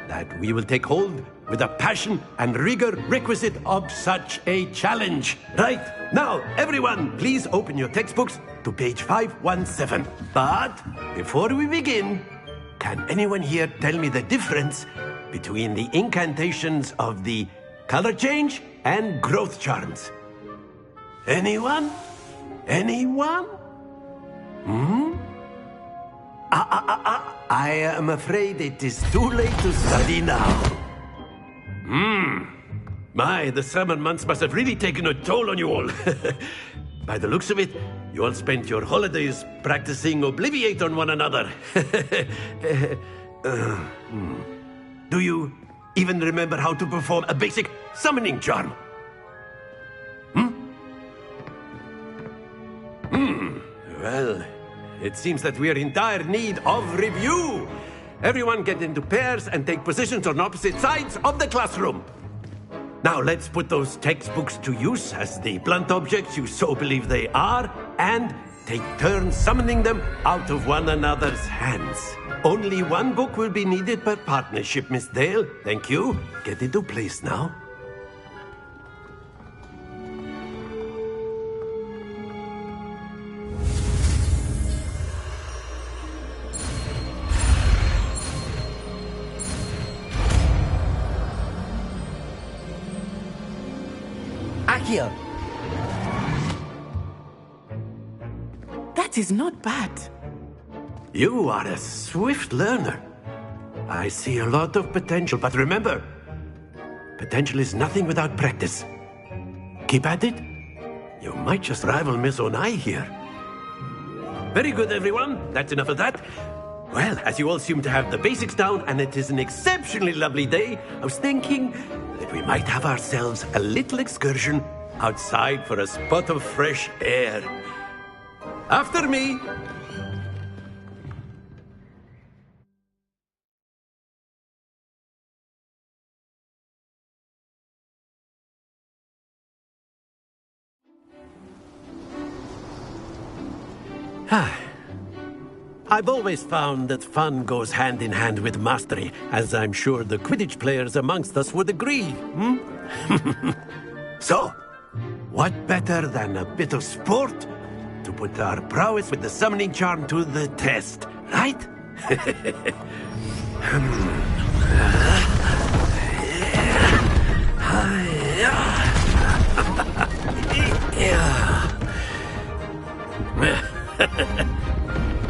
[SPEAKER 7] that we will take hold with the passion and rigor requisite of such a challenge. Right, now, everyone, please open your textbooks to page 517. But before we begin, can anyone here tell me the difference between the incantations of the color change and growth charms? Anyone? Anyone? I am afraid it is too late to study now. My, the summer months must have really taken a toll on you all. By the looks of it, you all spent your holidays practicing Obliviate on one another. Do you even remember how to perform a basic summoning charm? Well, it seems that we are in dire need of review. Everyone get into pairs and take positions on opposite sides of the classroom. Now let's put those textbooks to use as the blunt objects you so believe they are, and take turns summoning them out of one another's hands. Only one book will be needed per partnership, Miss Dale. Thank you. Get into place now.
[SPEAKER 1] Accio!
[SPEAKER 17] That is not bad.
[SPEAKER 7] You are a swift learner. I see a lot of potential, but remember, potential is nothing without practice. Keep at it. You might just rival Miss Onai here. Very good, everyone. That's enough of that. Well, as you all seem to have the basics down, and it is an exceptionally lovely day, I was thinking that we might have ourselves a little excursion outside for a spot of fresh air. After me. I've always found that fun goes hand in hand with mastery, as I'm sure the Quidditch players amongst us would agree. So, what better than a bit of sport to put our prowess with the summoning charm to the test, right?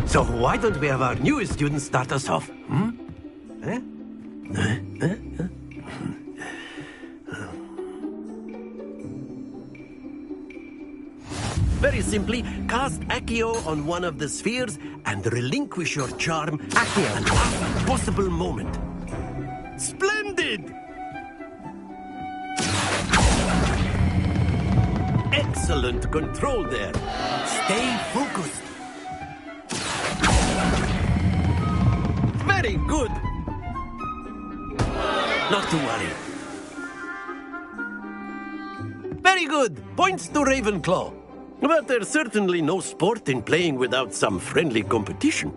[SPEAKER 7] So why don't we have our newest student start us off? Very simply, cast Accio on one of the spheres and relinquish your charm at the last possible moment. Splendid! Excellent control there. Stay focused. Very good. Not to worry. Very good. Points to Ravenclaw. But there's certainly no sport in playing without some friendly competition.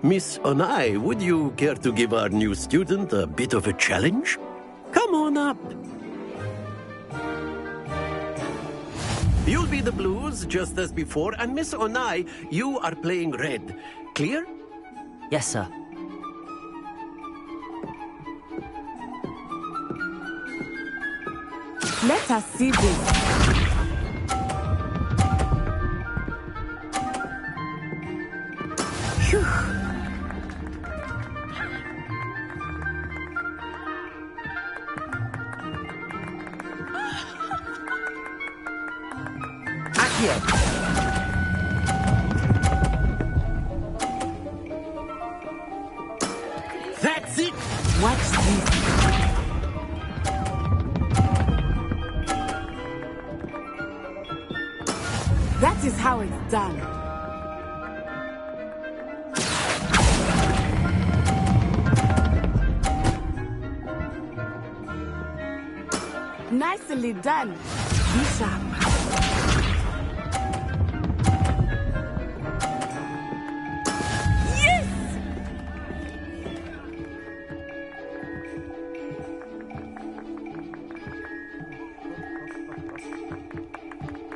[SPEAKER 7] Miss Onai, would you care to give our new student a bit of a challenge? Come on up. You'll be the blues, just as before, and Miss Onai, you are playing red. Clear?
[SPEAKER 1] Yes, sir.
[SPEAKER 17] Let us see this. Phew.
[SPEAKER 1] Accio!
[SPEAKER 7] That's it!
[SPEAKER 17] Watch this. That is how it's done. Nicely done. Be sharp. Yes!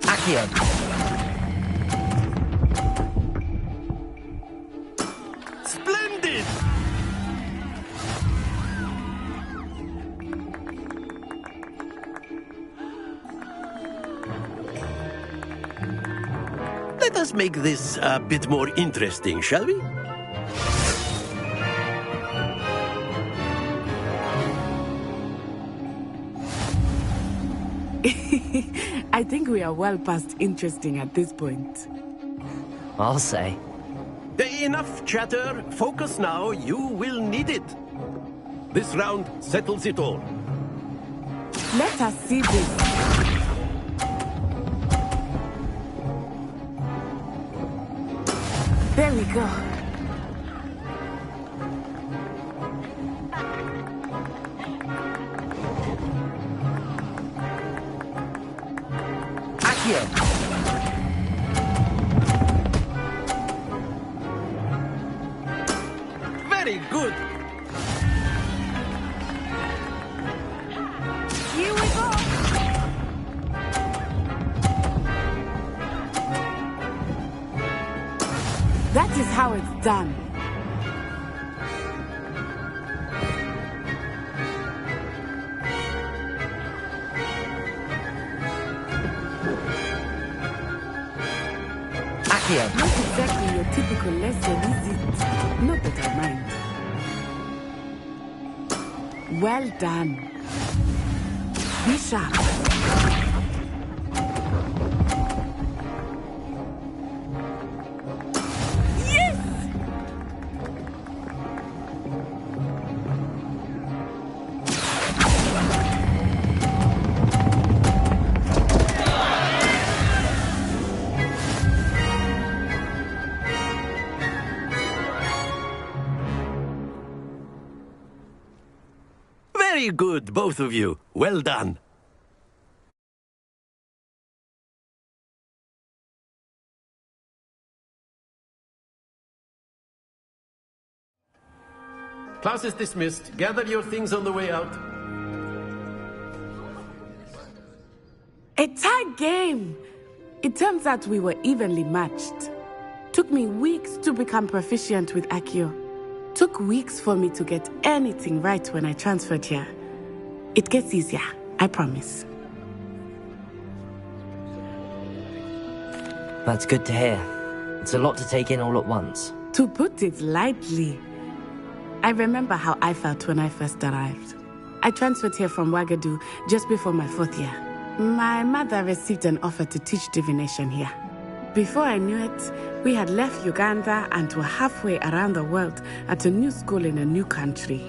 [SPEAKER 1] Accio!
[SPEAKER 7] Splendid! Let us make this a bit more interesting, shall we?
[SPEAKER 17] I think we are well past interesting at this point.
[SPEAKER 1] I'll say.
[SPEAKER 7] Enough chatter. Focus now. You will need it. This round settles it all.
[SPEAKER 17] Let us see this. There we go.
[SPEAKER 1] Accio!
[SPEAKER 7] Very good.
[SPEAKER 17] Here we go. That is how it's done.
[SPEAKER 1] Accio!
[SPEAKER 17] Not exactly your typical lesson, is it? Not that I mind. Well done. Be sharp. Yes!
[SPEAKER 7] Very good, both of you. Well done. Class is dismissed. Gather your things on the way out.
[SPEAKER 17] A tight game. It turns out we were evenly matched. Took me weeks to become proficient with Accio. Took weeks for me to get anything right when I transferred here. It gets easier, I promise.
[SPEAKER 1] That's good to hear. It's a lot to take in all at once.
[SPEAKER 17] To put it lightly, I remember how I felt when I first arrived. I transferred here from Wagadu just before my 4th year. My mother received an offer to teach divination here. Before I knew it, we had left Uganda and were halfway around the world at a new school in a new country.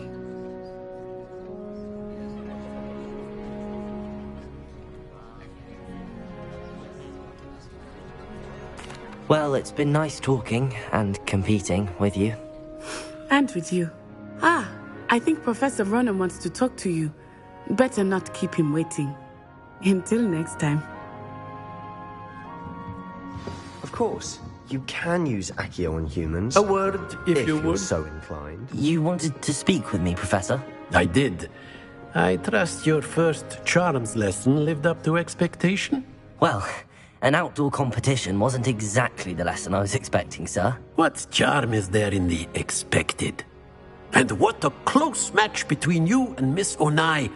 [SPEAKER 1] Well, it's been nice talking and competing with you.
[SPEAKER 17] And with you. Ah, I think Professor Ronan wants to talk to you. Better not keep him waiting. Until next time.
[SPEAKER 18] Of course, you can use Accio on humans.
[SPEAKER 7] A word, if you
[SPEAKER 18] you're
[SPEAKER 7] would.
[SPEAKER 18] so inclined.
[SPEAKER 1] You wanted to speak with me, Professor?
[SPEAKER 7] I did. I trust your first charms lesson lived up to expectation?
[SPEAKER 1] Well, an outdoor competition wasn't exactly the lesson I was expecting, sir.
[SPEAKER 7] What charm is there in the expected? And what a close match between you and Miss Onai.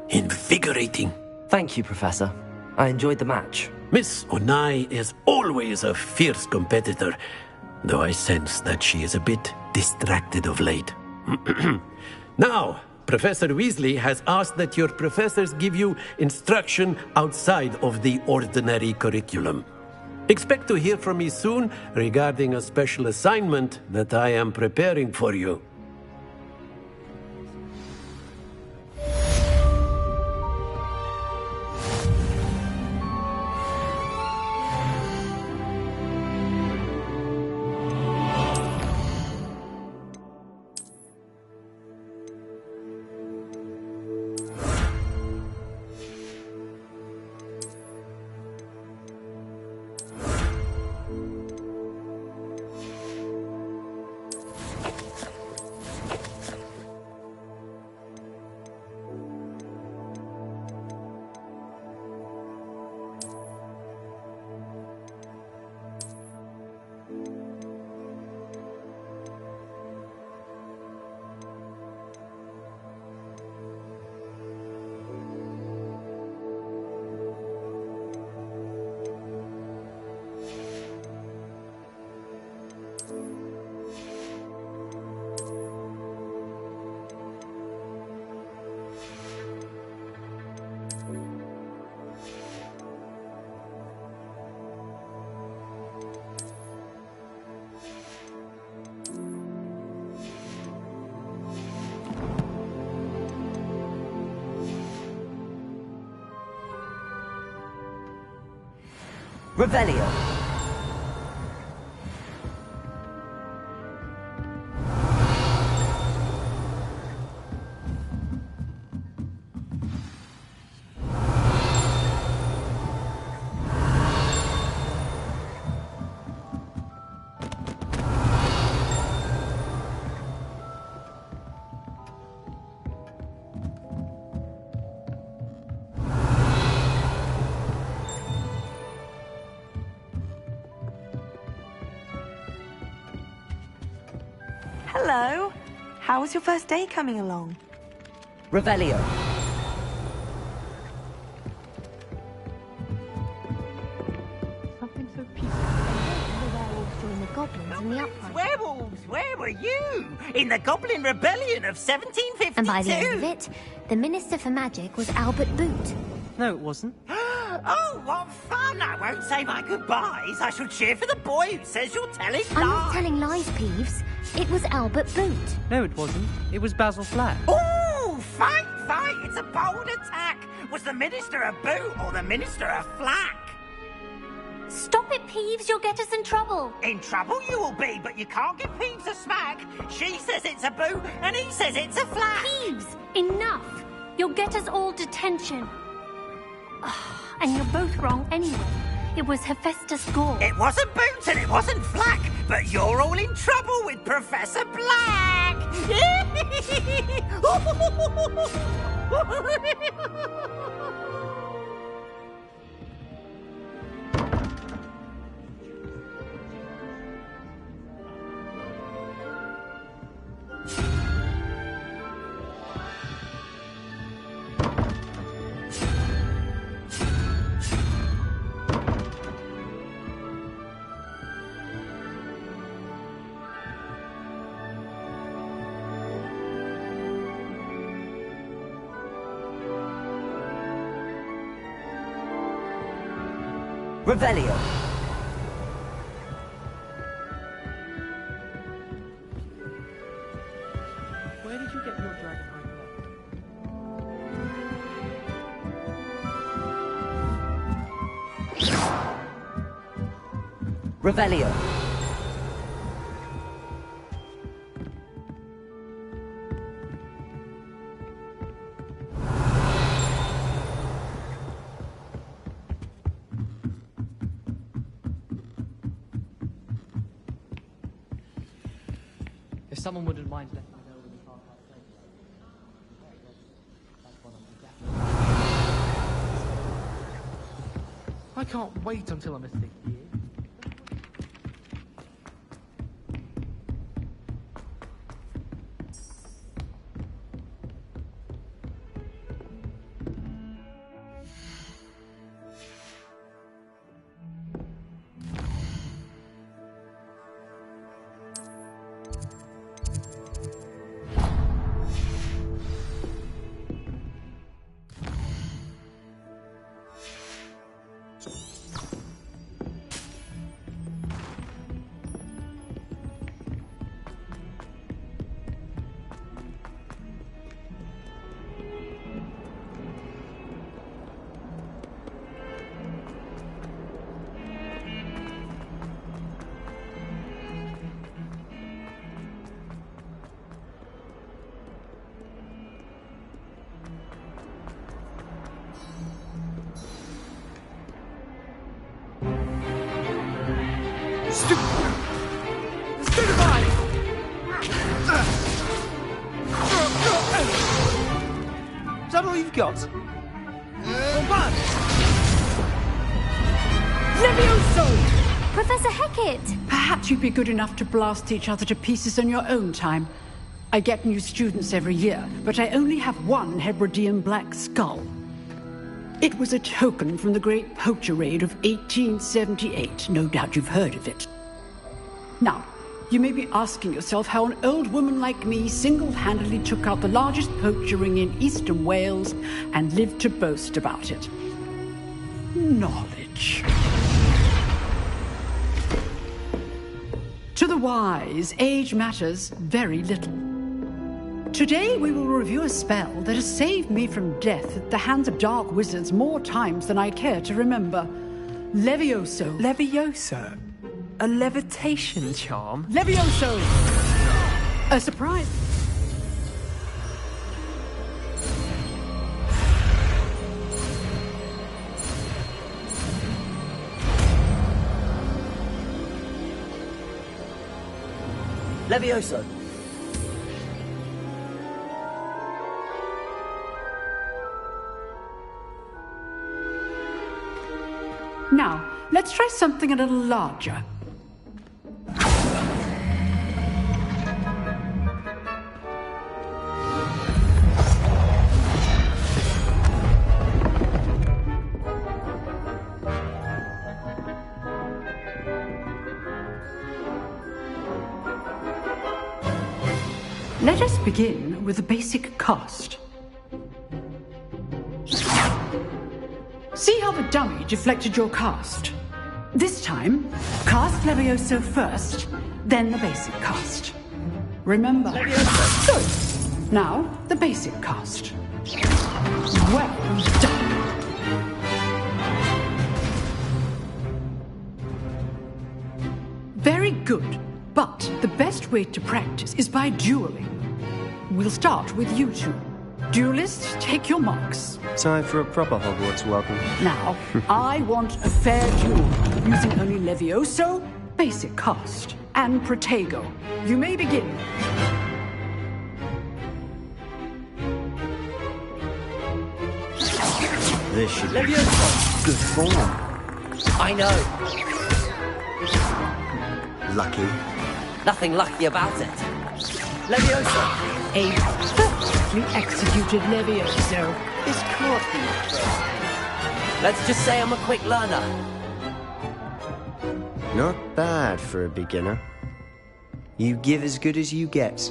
[SPEAKER 7] Invigorating.
[SPEAKER 1] Thank you, Professor. I enjoyed the match.
[SPEAKER 7] Miss Onai is always a fierce competitor, though I sense that she is a bit distracted of late. Now, Professor Weasley has asked that your professors give you instruction outside of the ordinary curriculum. Expect to hear from me soon regarding a special assignment that I am preparing for you.
[SPEAKER 1] Revelio.
[SPEAKER 11] Hello. How was your first day coming along?
[SPEAKER 1] Revelio.
[SPEAKER 13] Something so peaceful. The werewolves joined the goblins in the uprising.
[SPEAKER 19] Werewolves, where were you? In the Goblin Rebellion of 1752.
[SPEAKER 13] And by the end of it, the Minister for Magic was Albert Boot.
[SPEAKER 14] No, it wasn't.
[SPEAKER 19] Oh, what fun! I won't say my goodbyes. I shall cheer for the boy who says you're telling lies.
[SPEAKER 13] I'm not telling lies, Peeves. It was Albert Boot.
[SPEAKER 14] No, it wasn't. It was Basil Flack.
[SPEAKER 19] Oh, fight, fight! It's a bold attack. Was the Minister a Boot or the Minister a Flack?
[SPEAKER 13] Stop it, Peeves. You'll get us in trouble.
[SPEAKER 19] In trouble you will be, but you can't give Peeves a smack. She says it's a Boot and he says it's a Flack.
[SPEAKER 13] Peeves, enough. You'll get us all detention. And you're both wrong anyway. It was Hephaestus Gore.
[SPEAKER 19] It wasn't Boot and it wasn't Flack, but you're all in trouble with Professor Black.
[SPEAKER 1] Revelio.
[SPEAKER 14] Where did you get your dragon eye?
[SPEAKER 1] Revelio.
[SPEAKER 14] If someone wouldn't mind letting me know when the car passed. I can't wait until I'm a thick year. Is that all you've got?
[SPEAKER 20] Levioso!
[SPEAKER 13] Professor Hecat!
[SPEAKER 20] Perhaps you'd be good enough to blast each other to pieces in your own time. I get new students every year, but I only have one Hebridean black skull. It was a token from the Great Poacher Raid of 1878. No doubt you've heard of it. Now, you may be asking yourself how an old woman like me single-handedly took out the largest poacher ring in eastern Wales and lived to boast about it. Knowledge. To the wise, age matters very little. Today we will review a spell that has saved me from death at the hands of dark wizards more times than I care to remember. Levioso.
[SPEAKER 14] Levioso? A levitation charm?
[SPEAKER 20] Levioso! A surprise.
[SPEAKER 1] Levioso.
[SPEAKER 20] Now, let's try something a little larger. Let us begin with the basic cast. See how the dummy deflected your cast? This time, cast Levioso first, then the basic cast. Remember? Levioso. Good. Now, the basic cast. Well done. Very good. But the best way to practice is by dueling. We'll start with you two. Duelists, take your marks.
[SPEAKER 18] Time for a proper Hogwarts welcome.
[SPEAKER 20] Now, I want a fair duel, using only Levioso, basic cast, and Protego. You may begin.
[SPEAKER 18] This should be
[SPEAKER 1] Levioso.
[SPEAKER 18] good form.
[SPEAKER 1] I know.
[SPEAKER 18] Lucky.
[SPEAKER 1] Nothing lucky about it. Levioso.
[SPEAKER 20] A perfectly executed Levioso.
[SPEAKER 1] This can't be my first time. Let's just say I'm a quick learner.
[SPEAKER 18] Not bad for a beginner. You give as good as you get.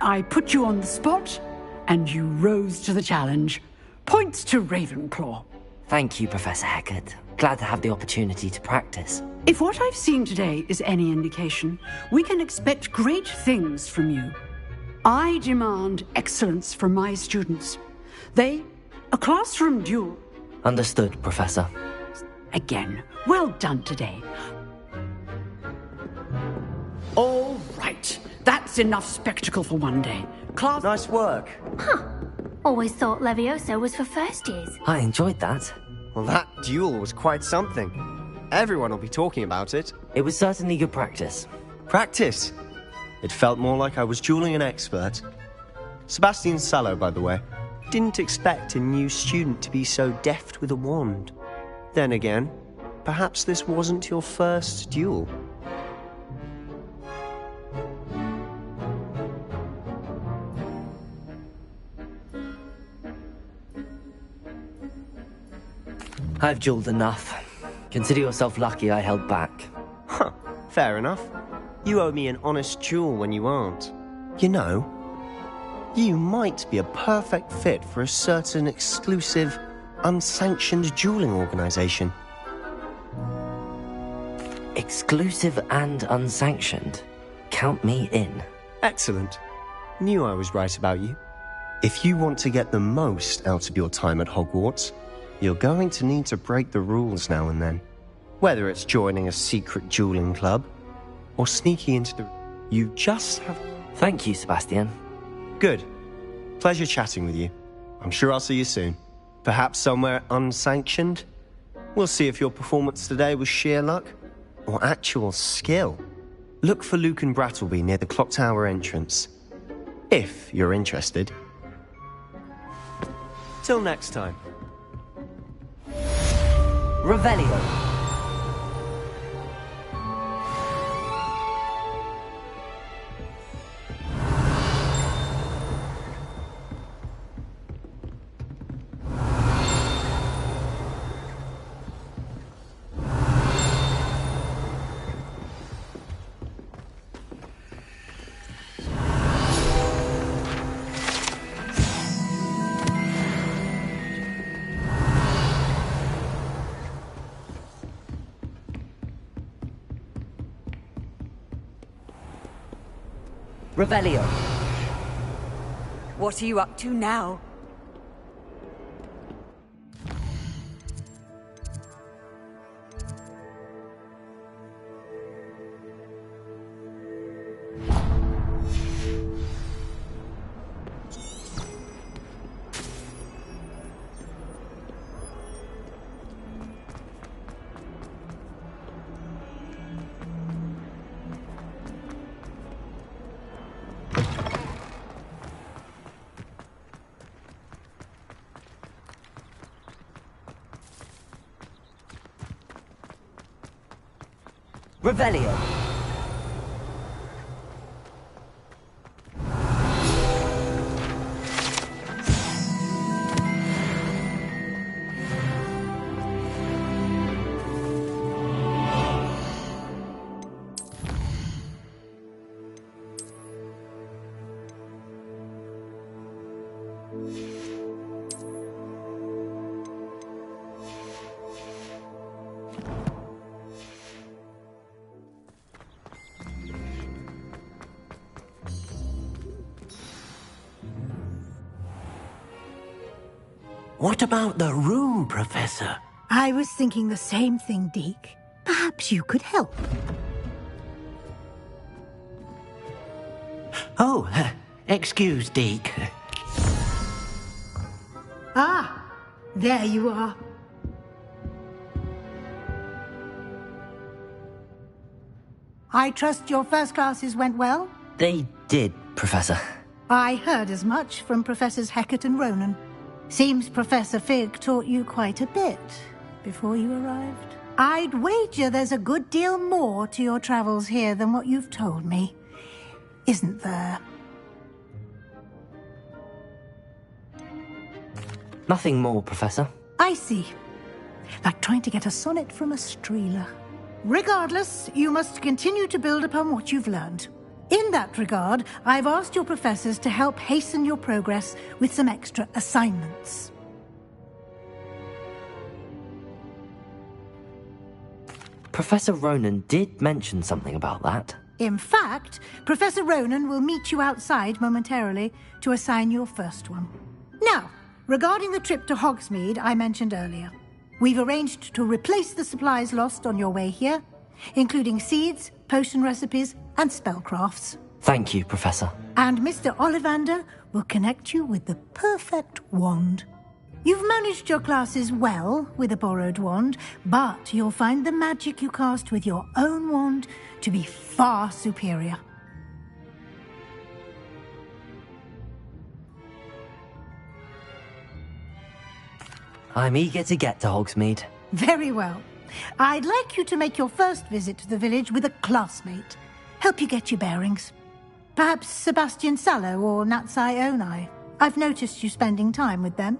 [SPEAKER 20] I put you on the spot, and you rose to the challenge. Points to Ravenclaw.
[SPEAKER 1] Thank you, Professor Hecat. Glad to have the opportunity to practice.
[SPEAKER 20] If what I've seen today is any indication, we can expect great things from you. I demand excellence from my students. A classroom duel.
[SPEAKER 1] Understood, Professor.
[SPEAKER 20] Again, well done today. All right, that's enough spectacle for one day. Class...
[SPEAKER 18] Nice work.
[SPEAKER 13] Huh. Always thought Levioso was for first years.
[SPEAKER 1] I enjoyed that.
[SPEAKER 18] Well, that duel was quite something. Everyone will be talking about it.
[SPEAKER 1] It was certainly good practice.
[SPEAKER 18] Practice? It felt more like I was dueling an expert. Sebastian Sallow, by the way. Didn't expect a new student to be so deft with a wand. Then again, perhaps this wasn't your first duel.
[SPEAKER 1] I've dueled enough. Consider yourself lucky I held back.
[SPEAKER 18] Huh, fair enough. You owe me an honest duel when you aren't. You know, you might be a perfect fit for a certain exclusive, unsanctioned dueling organization.
[SPEAKER 1] Exclusive and unsanctioned? Count me in.
[SPEAKER 18] Excellent. Knew I was right about you. If you want to get the most out of your time at Hogwarts, you're going to need to break the rules now and then. Whether it's joining a secret dueling club, or sneaking into the... You just have...
[SPEAKER 1] Thank you, Sebastian.
[SPEAKER 18] Good. Pleasure chatting with you. I'm sure I'll see you soon. Perhaps somewhere unsanctioned? We'll see if your performance today was sheer luck, or actual skill. Look for Luke and Brattleby near the Clock Tower entrance. If you're interested. Till next time.
[SPEAKER 1] Revelio. Revelio.
[SPEAKER 15] What are you up to now?
[SPEAKER 1] Revelio.
[SPEAKER 12] What about the room, Professor?
[SPEAKER 9] I was thinking the same thing, Deke. Perhaps you could help.
[SPEAKER 12] Oh, excuse, Deke.
[SPEAKER 9] Ah, there you are. I trust your first classes went well?
[SPEAKER 1] They did, Professor.
[SPEAKER 9] I heard as much from Professors Hecat and Ronan. Seems Professor Fig taught you quite a bit before you arrived. I'd wager there's a good deal more to your travels here than what you've told me. Isn't there?
[SPEAKER 1] Nothing more, Professor.
[SPEAKER 9] I see. Like trying to get a sonnet from a streeler. Regardless, you must continue to build upon what you've learned. In that regard, I've asked your professors to help hasten your progress with some extra assignments.
[SPEAKER 1] Professor Ronan did mention something about that.
[SPEAKER 9] In fact, Professor Ronan will meet you outside momentarily to assign your first one. Now, regarding the trip to Hogsmeade I mentioned earlier, we've arranged to replace the supplies lost on your way here, including seeds, potion recipes, and spellcrafts.
[SPEAKER 1] Thank you, Professor.
[SPEAKER 9] And Mr. Ollivander will connect you with the perfect wand. You've managed your classes well with a borrowed wand, but you'll find the magic you cast with your own wand to be far superior.
[SPEAKER 1] I'm eager to get to Hogsmeade.
[SPEAKER 9] Very well. I'd like you to make your first visit to the village with a classmate. Help you get your bearings. Perhaps Sebastian Sallow or Natsai Onai. I've noticed you spending time with them.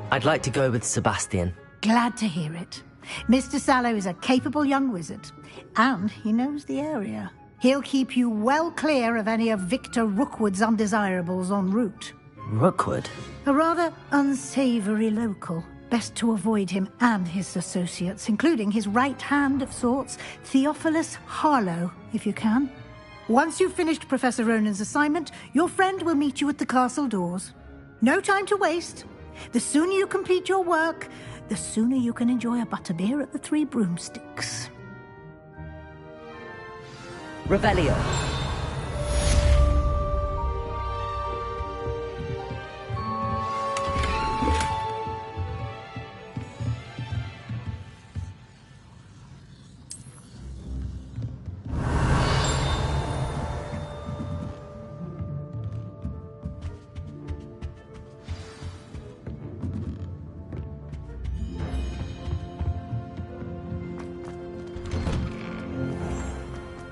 [SPEAKER 1] I'd like to go with Sebastian.
[SPEAKER 9] Glad to hear it. Mr. Sallow is a capable young wizard, and he knows the area. He'll keep you well clear of any of Victor Rookwood's undesirables en route.
[SPEAKER 1] Rookwood?
[SPEAKER 9] A rather unsavory local. Best to avoid him and his associates, including his right hand of sorts, Theophilus Harlow, if you can. Once you've finished Professor Ronan's assignment, your friend will meet you at the castle doors. No time to waste. The sooner you complete your work, the sooner you can enjoy a butterbeer at the Three Broomsticks.
[SPEAKER 1] Revelio.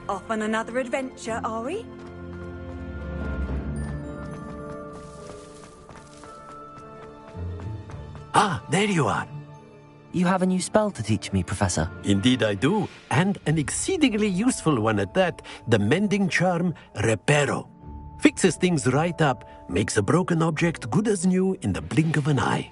[SPEAKER 15] Off on another adventure, are we?
[SPEAKER 7] Ah, there you are.
[SPEAKER 1] You have a new spell to teach me, Professor.
[SPEAKER 7] Indeed I do, and an exceedingly useful one at that, the mending charm Reparo. Fixes things right up, makes a broken object good as new in the blink of an eye.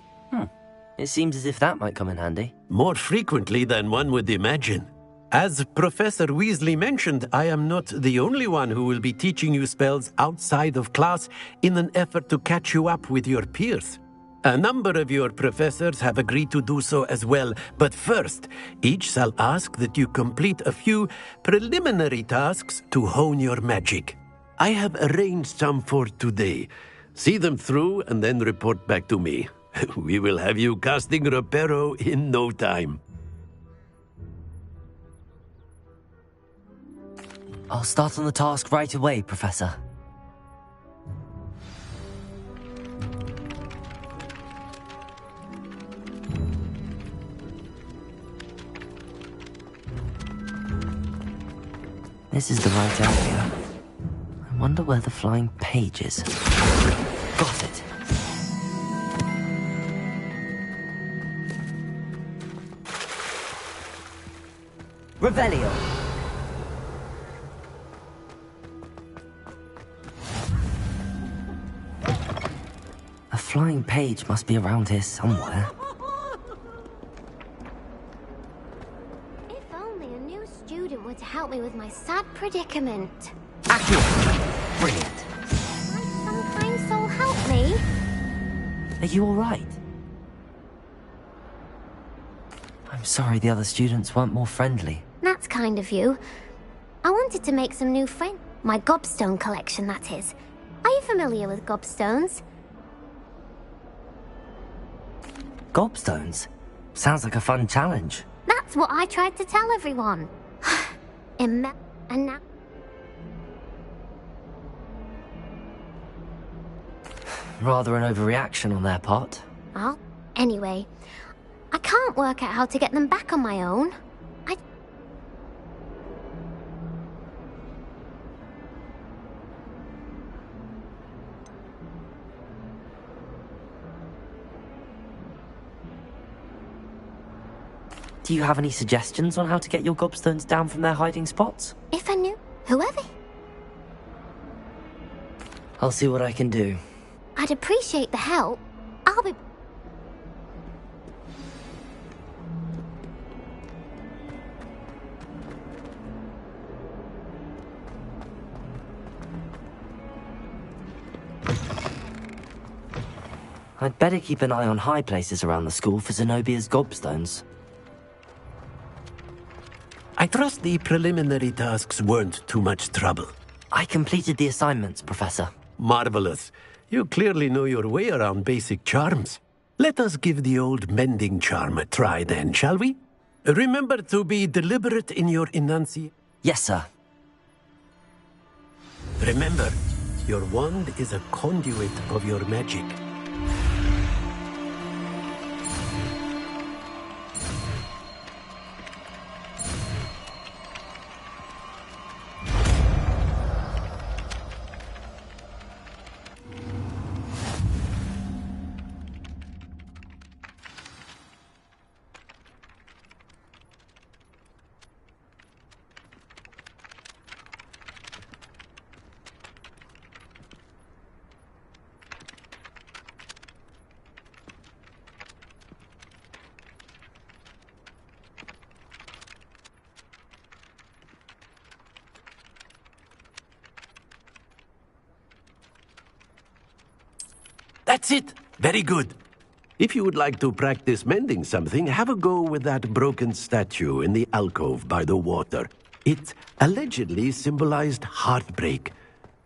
[SPEAKER 1] It seems as if that might come in handy.
[SPEAKER 7] More frequently than one would imagine. As Professor Weasley mentioned, I am not the only one who will be teaching you spells outside of class in an effort to catch you up with your peers. A number of your professors have agreed to do so as well, but first, each shall ask that you complete a few preliminary tasks to hone your magic. I have arranged some for today. See them through and then report back to me. We will have you casting Reparo in no time.
[SPEAKER 1] I'll start on the task right away, Professor. This is the right area. I wonder where the flying page is. Got it. Revelio. A flying page must be around here somewhere.
[SPEAKER 21] To help me with my sad predicament.
[SPEAKER 1] Accurate! Brilliant.
[SPEAKER 21] Might some kind soul help me?
[SPEAKER 1] Are you alright? I'm sorry the other students weren't more friendly.
[SPEAKER 21] That's kind of you. I wanted to make some new friends. My gobstone collection, that is. Are you familiar with gobstones?
[SPEAKER 1] Gobstones? Sounds like a fun challenge.
[SPEAKER 21] That's what I tried to tell everyone. And now...
[SPEAKER 1] Rather an overreaction on their part.
[SPEAKER 21] Oh, anyway, I can't work out how to get them back on my own.
[SPEAKER 1] Do you have any suggestions on how to get your gobstones down from their hiding spots?
[SPEAKER 21] If I knew, whoever...
[SPEAKER 1] I'll see what I can do.
[SPEAKER 21] I'd appreciate the help. I'll be...
[SPEAKER 1] I'd better keep an eye on high places around the school for Zenobia's gobstones.
[SPEAKER 7] I trust the preliminary tasks weren't too much trouble.
[SPEAKER 1] I completed the assignments, Professor.
[SPEAKER 7] Marvelous. You clearly know your way around basic charms. Let us give the old mending charm a try then, shall we? Remember to be deliberate in your enunciation.
[SPEAKER 1] Yes, sir.
[SPEAKER 7] Remember, your wand is a conduit of your magic. That's it! Very good. If you would like to practice mending something, have a go with that broken statue in the alcove by the water. It allegedly symbolized heartbreak.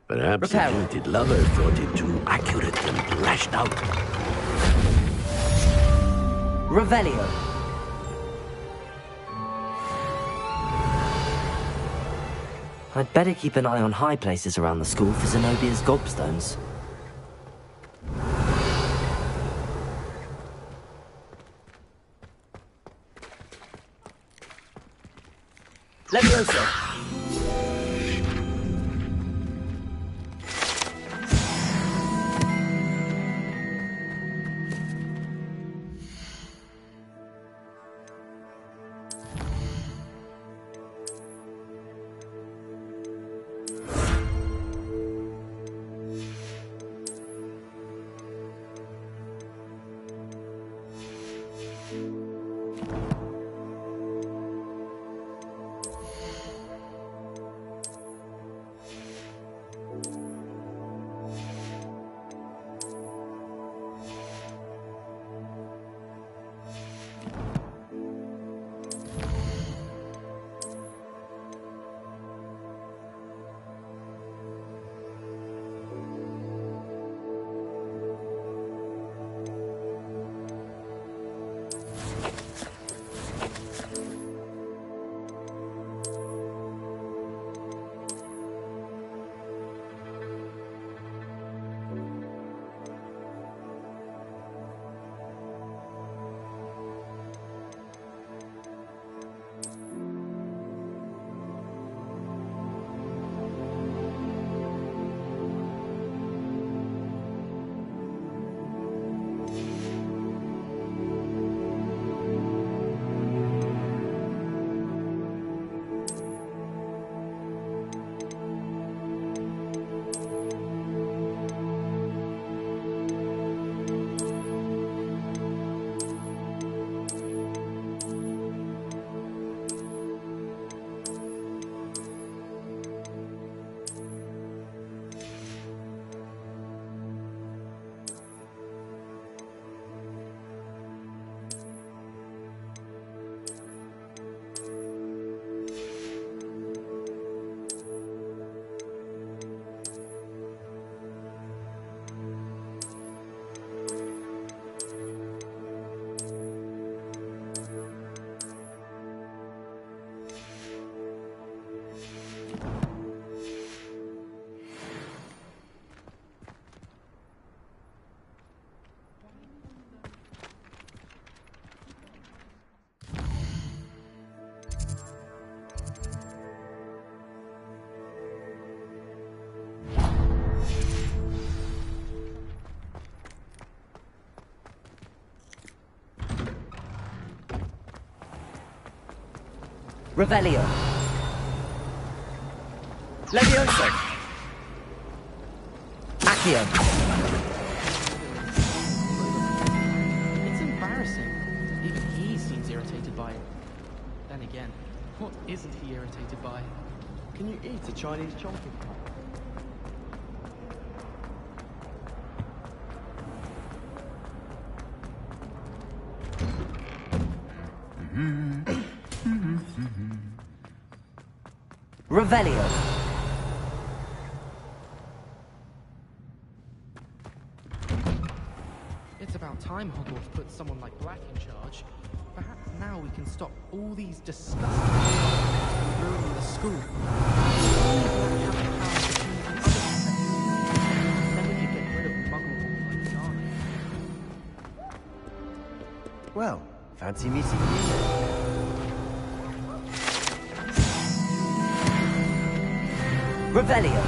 [SPEAKER 7] Perhaps a jilted lover thought it too accurate and lashed out.
[SPEAKER 1] Revelio. I'd better keep an eye on high places around the school for Zenobia's gobstones. Leviosa! Revelio. Levioso. Accio.
[SPEAKER 14] It's embarrassing. Even he seems irritated by it. Then again, what isn't he irritated by?
[SPEAKER 18] Can you eat a Chinese chonky?
[SPEAKER 1] Revelio.
[SPEAKER 14] It's about time Hogwarts put someone like Black in charge. Perhaps now we can stop all these disgusting from ruining the school. Then we could get rid of Muggle like Johnny.
[SPEAKER 18] Well, fancy meeting you.
[SPEAKER 1] Revelio.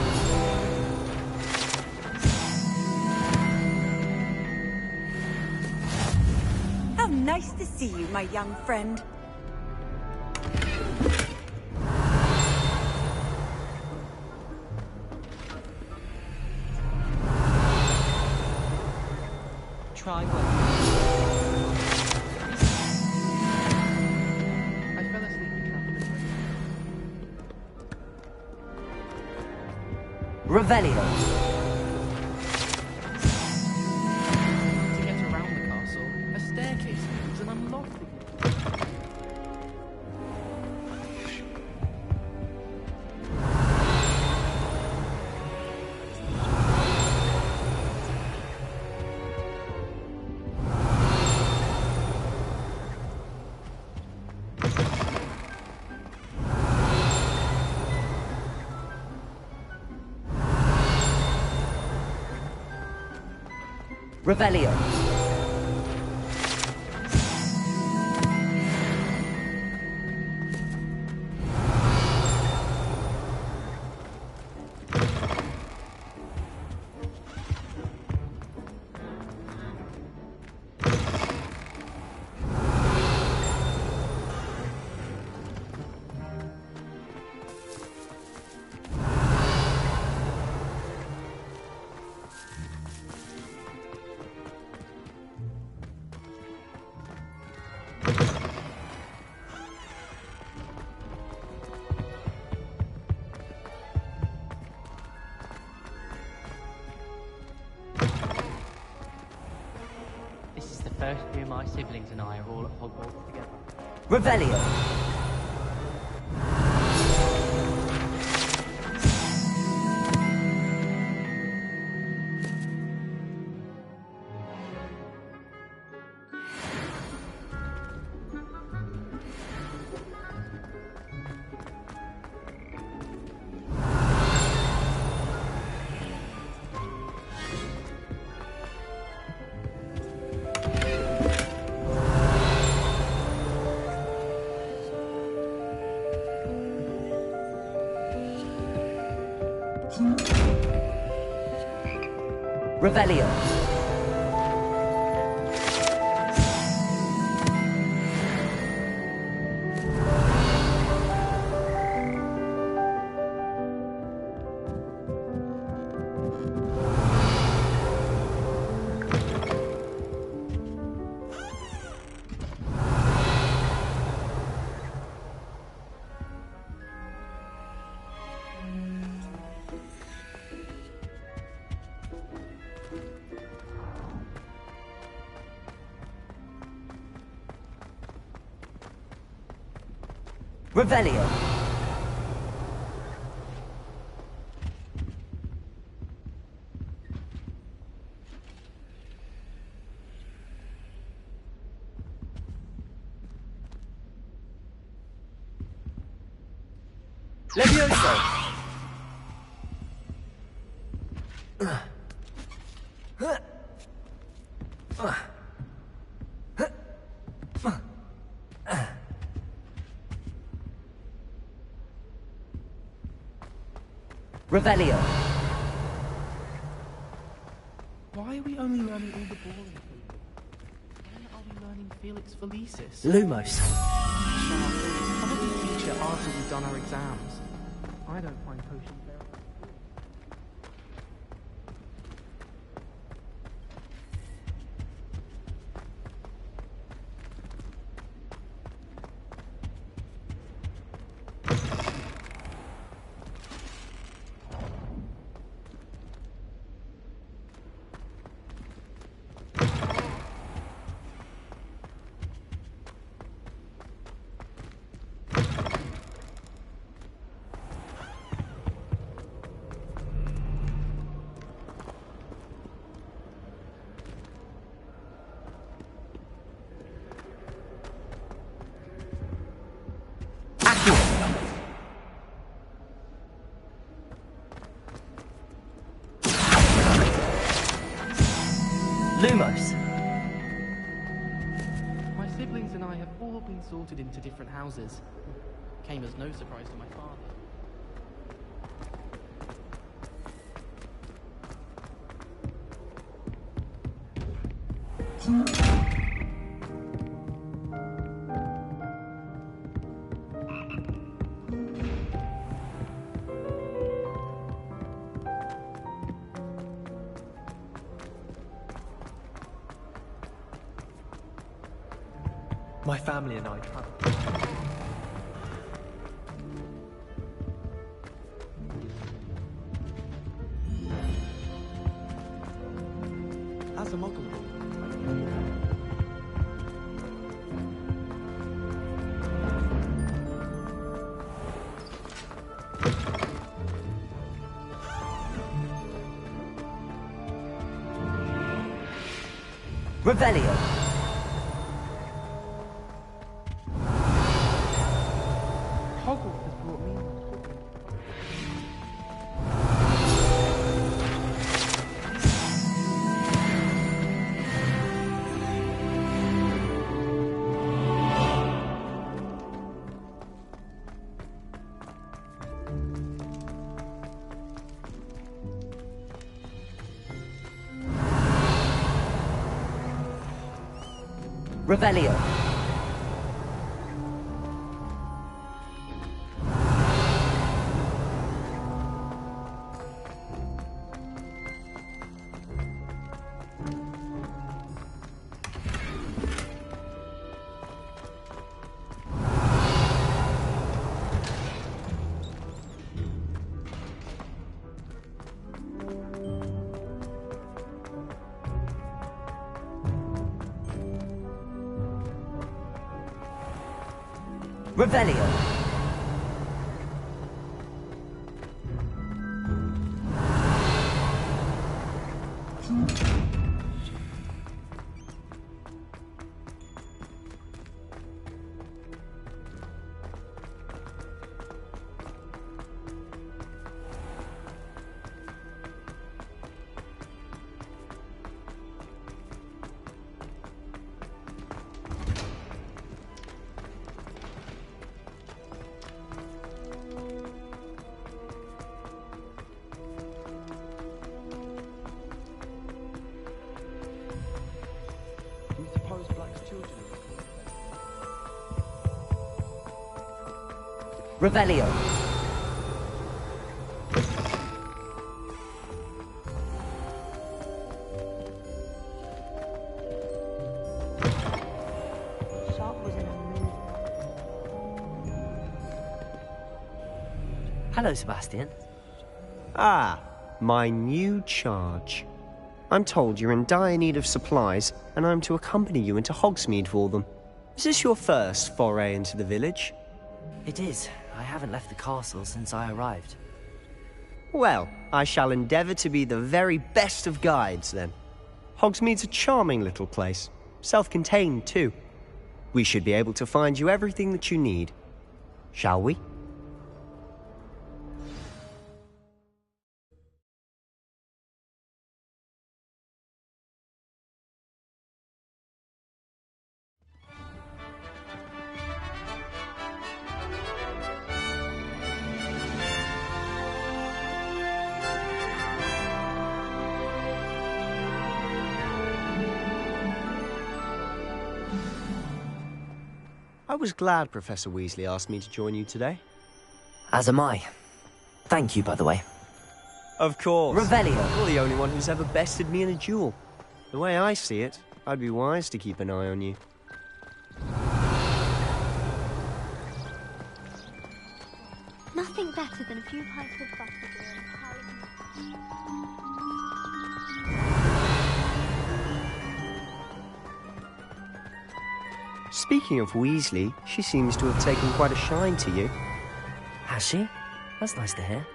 [SPEAKER 15] How nice to see you, my young friend.
[SPEAKER 14] Try well. I fell asleep in traffic.
[SPEAKER 1] Revelio.
[SPEAKER 14] To get around the castle, a staircase moves and unlocks it.
[SPEAKER 1] Revelio.
[SPEAKER 6] This is the first year my siblings and I are all at Hogwarts together.
[SPEAKER 1] Revelio. Revelio. Revelio. Levioso. Revelio.
[SPEAKER 14] Why are we only learning all the boring things? When are we learning Felix Felicis?
[SPEAKER 1] Lumos.
[SPEAKER 14] Probably teacher after we've done our exams. I don't find potions very...
[SPEAKER 1] Lumos.
[SPEAKER 14] My siblings and I have all been sorted into different houses. Came as no surprise to my father.
[SPEAKER 3] My family and I traveled. As a Muggle boy,
[SPEAKER 1] Revelio.
[SPEAKER 14] Hogwarts has brought me.
[SPEAKER 1] Revelio. Revelio.
[SPEAKER 3] do you suppose Black's children are
[SPEAKER 1] Revelio.
[SPEAKER 11] Shark was in a movie.
[SPEAKER 1] Hello, Sebastian.
[SPEAKER 18] Ah, my new charge. I'm told you're in dire need of supplies, and I'm to accompany you into Hogsmeade for them. Is this your first foray into the village?
[SPEAKER 1] It is. I haven't left the castle since I arrived.
[SPEAKER 18] Well, I shall endeavour to be the very best of guides, then. Hogsmeade's a charming little place. Self-contained, too. We should be able to find you everything that you need. Shall we? I was glad Professor Weasley asked me to join you today.
[SPEAKER 1] As am I. Thank you, by the way.
[SPEAKER 18] Of course.
[SPEAKER 1] Revelio.
[SPEAKER 18] You're the only one who's ever bested me in a duel. The way I see it, I'd be wise to keep an eye on you.
[SPEAKER 21] Nothing better than a few pints of butterbeer and
[SPEAKER 18] Speaking of Weasley, she seems to have taken quite a shine to you.
[SPEAKER 1] Has she? That's nice to hear.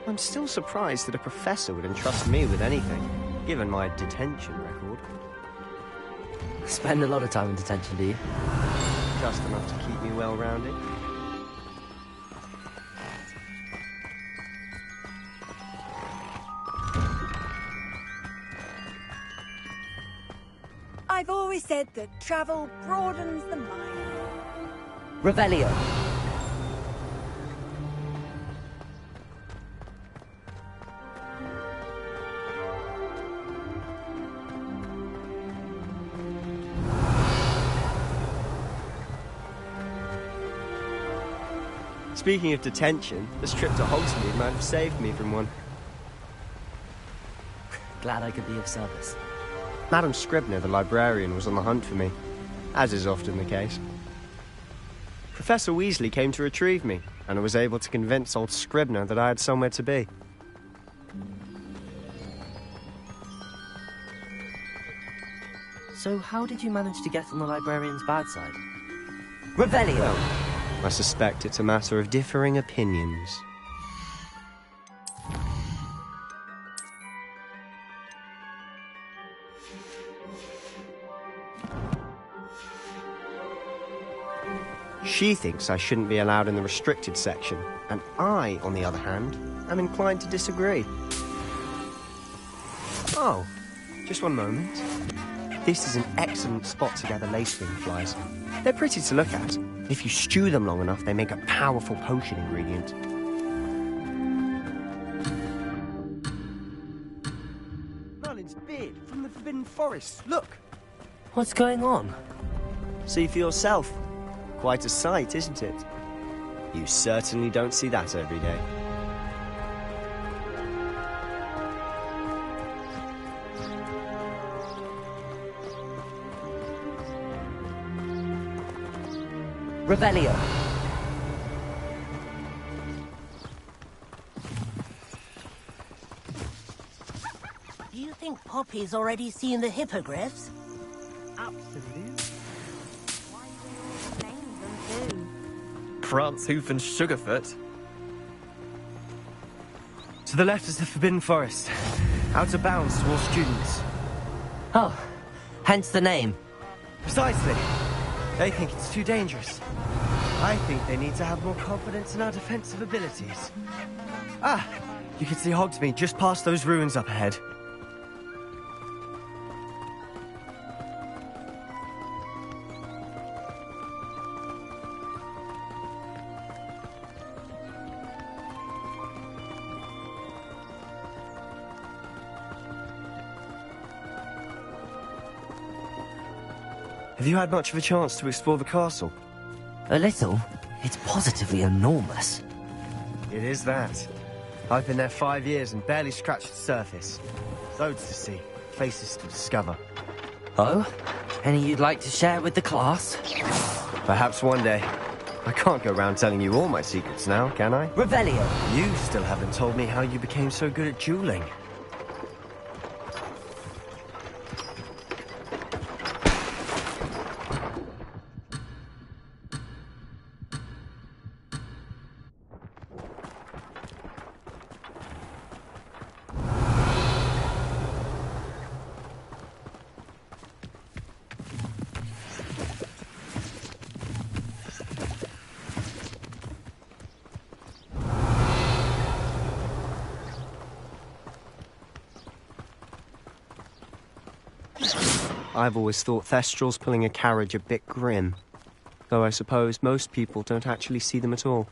[SPEAKER 18] I'm still surprised that a professor would entrust me with anything, given my detention record.
[SPEAKER 1] Spend a lot of time in detention, do you?
[SPEAKER 18] Just enough to keep me well-rounded.
[SPEAKER 15] I've always said that travel broadens the mind.
[SPEAKER 1] Revelio.
[SPEAKER 18] Speaking of detention, this trip to Hogsmeade might have saved me from one.
[SPEAKER 1] Glad I could be of service.
[SPEAKER 18] Madam Scribner, the librarian, was on the hunt for me, as is often the case. Professor Weasley came to retrieve me, and I was able to convince old Scribner that I had somewhere to be.
[SPEAKER 1] So how did you manage to get on the librarian's bad side? Revelio!
[SPEAKER 18] Well, I suspect it's a matter of differing opinions. She thinks I shouldn't be allowed in the restricted section, and I, on the other hand, am inclined to disagree. Oh, just one moment. This is an excellent spot to gather lacewing flies. They're pretty to look at. If you stew them long enough, they make a powerful potion ingredient. Merlin's beard from the Forbidden Forest. Look!
[SPEAKER 1] What's going on?
[SPEAKER 18] See for yourself. Quite a sight, isn't it? You certainly don't see that every day.
[SPEAKER 1] Revelio.
[SPEAKER 12] Do you think Poppy's already seen the hippogriffs?
[SPEAKER 3] Absolutely.
[SPEAKER 4] Prance, Hoof, and Sugarfoot.
[SPEAKER 18] To the left is the Forbidden Forest. Out of bounds to all students.
[SPEAKER 1] Oh, hence the name.
[SPEAKER 18] Precisely. They think it's too dangerous. I think they need to have more confidence in our defensive abilities. Ah, you can see Hogsmeade just past those ruins up ahead. Have you had much of a chance to explore the castle?
[SPEAKER 1] A little. It's positively enormous.
[SPEAKER 18] It is that. I've been there 5 years and barely scratched the surface. Loads to see, places to discover.
[SPEAKER 1] Oh? Any you'd like to share with the class?
[SPEAKER 18] Perhaps one day. I can't go around telling you all my secrets now, can I?
[SPEAKER 1] Revelio!
[SPEAKER 18] You still haven't told me how you became so good at dueling. I've always thought Thestrals pulling a carriage a bit grim. Though I suppose most people don't actually see them at all.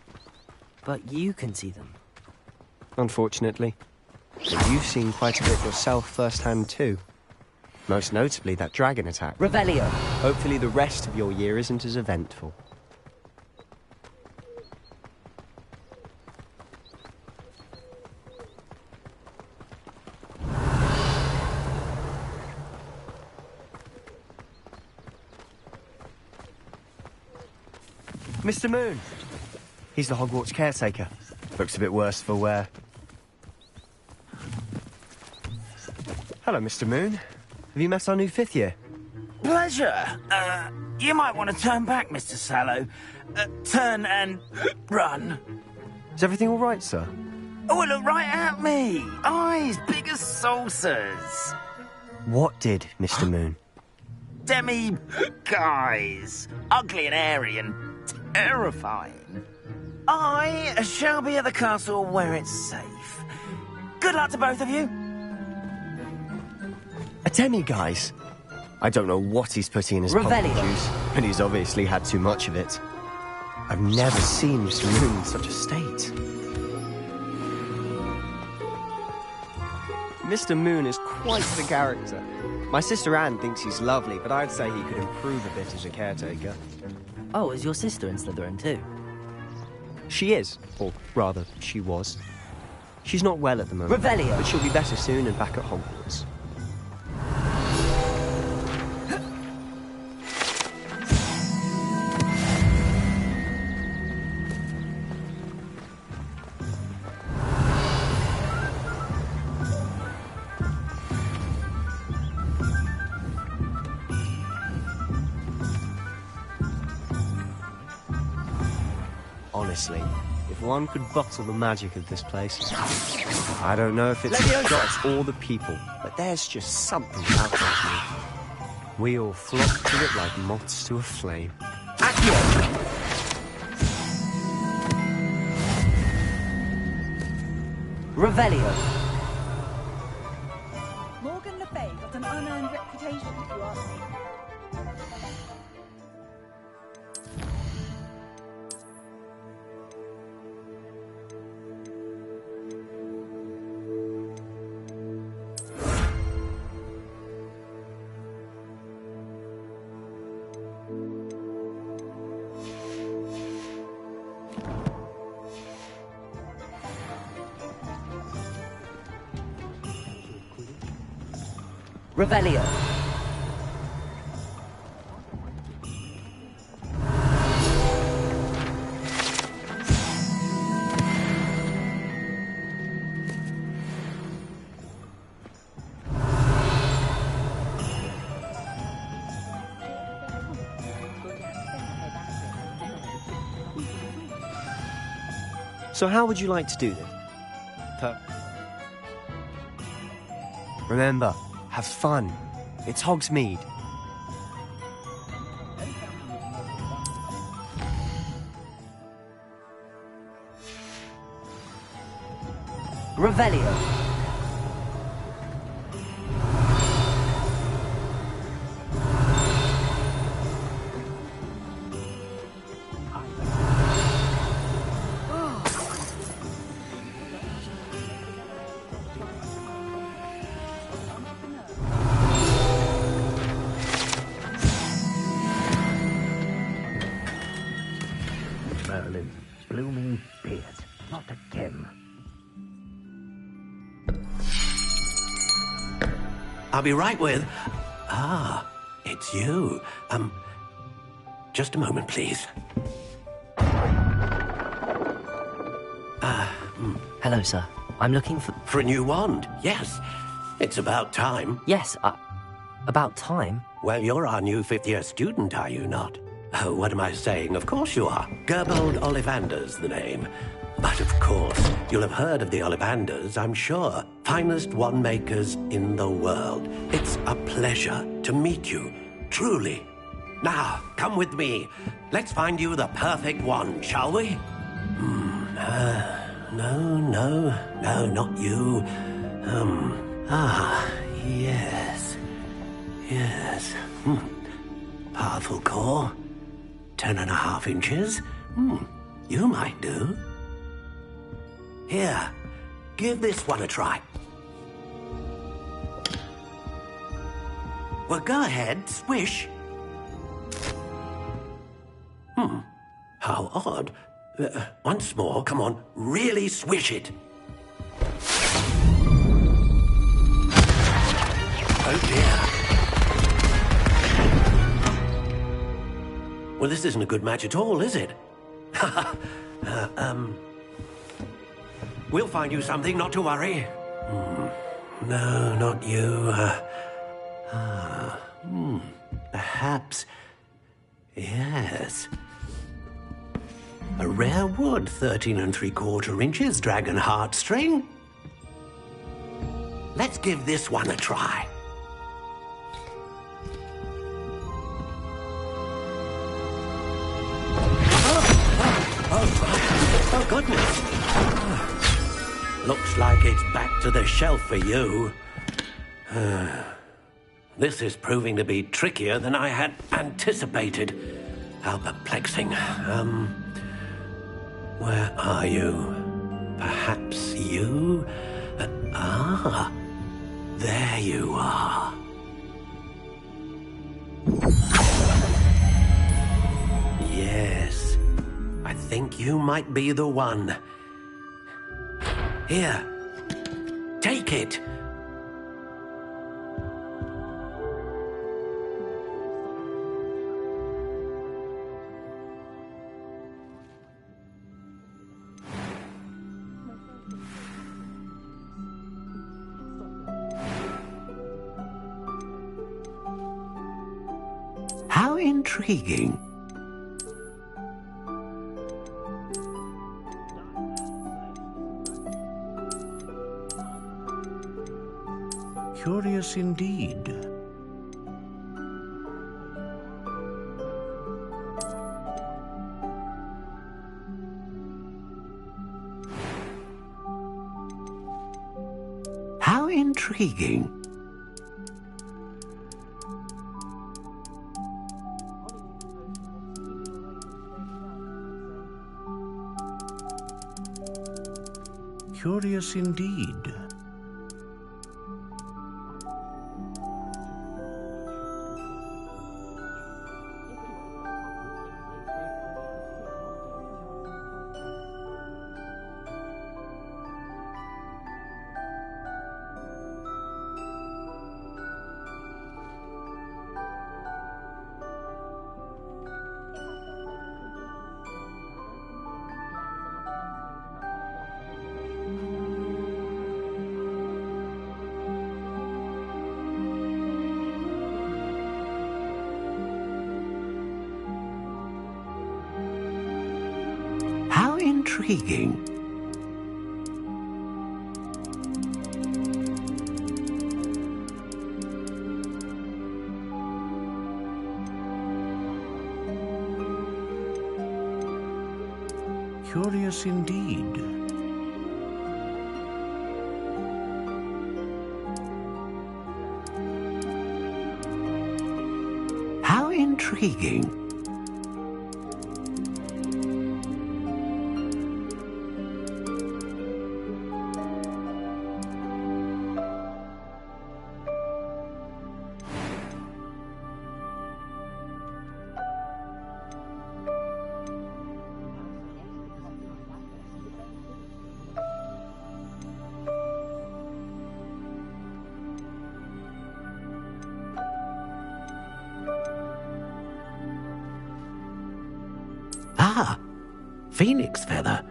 [SPEAKER 1] But you can see them.
[SPEAKER 18] Unfortunately. But you've seen quite a bit yourself firsthand too. Most notably that dragon attack.
[SPEAKER 1] Revelio.
[SPEAKER 18] Hopefully the rest of your year isn't as eventful. Mr. Moon. He's the Hogwarts caretaker. Looks a bit worse for wear. Hello, Mr. Moon. Have you met our new 5th year?
[SPEAKER 10] Pleasure. You might want to turn back, Mr. Sallow. Turn and run.
[SPEAKER 18] Is everything all right, sir?
[SPEAKER 10] Oh, look right at me. Eyes big as saucers.
[SPEAKER 18] What did, Mr. Moon?
[SPEAKER 10] Guys. Ugly and airy and terrifying. I shall be at the castle where it's safe. Good luck to both of you.
[SPEAKER 18] A demi-guise? I don't know what he's putting in his pumpkin juice, and he's obviously had too much of it. I've never seen Mr. Moon in such a state. Mr. Moon is quite the character. My sister Anne thinks he's lovely, but I'd say he could improve a bit as a caretaker.
[SPEAKER 1] Oh, is your sister in Slytherin too?
[SPEAKER 18] She is, or rather, she was. She's not well at the moment,
[SPEAKER 1] Revelio.
[SPEAKER 18] But she'll be better soon and back at Hogwarts. Honestly, if one could bottle the magic of this place, I don't know if it's the shots or the people, but there's just something about it. We all flock to it like moths to a flame.
[SPEAKER 1] Revelio.
[SPEAKER 15] Morgan Le Fay got an unearned reputation, if you ask me.
[SPEAKER 1] Revelio.
[SPEAKER 18] So how would you like to do this? Remember, have fun. It's Hogsmeade.
[SPEAKER 1] Revelio.
[SPEAKER 19] Merlin's blooming beard. Not again.
[SPEAKER 7] I'll be right with... Ah, it's you. Just a moment, please.
[SPEAKER 1] Hello, sir. I'm looking for...
[SPEAKER 7] For a new wand, yes. It's about time.
[SPEAKER 1] Yes, about time?
[SPEAKER 7] Well, you're our new 5th-year student, are you not? Oh, what am I saying? Of course you are. Gerbold Ollivander's the name. But of course, you'll have heard of the Ollivanders, I'm sure. Finest wand makers in the world. It's a pleasure to meet you, truly. Now, come with me. Let's find you the perfect wand, shall we? No, not you. Yes. Powerful core. 10.5 inches. You might do. Here, give this one a try. Well, go ahead, swish. How odd. Once more, come on, really swish it. Oh dear. Well, this isn't a good match at all, is it? We'll find you something, not to worry. No, not you. Perhaps. Yes. A rare wood, 13 3/4 inches, dragon heartstring. Let's give this one a try. Oh, goodness. Looks like it's back to the shelf for you. This is proving to be trickier than I had anticipated. How perplexing. Where are you? Perhaps you? There you are. Yes, I think you might be the one. Here, take it. How intriguing. Curious indeed. How intriguing. Curious indeed. How intriguing. Curious indeed. How intriguing. Ah, phoenix feather.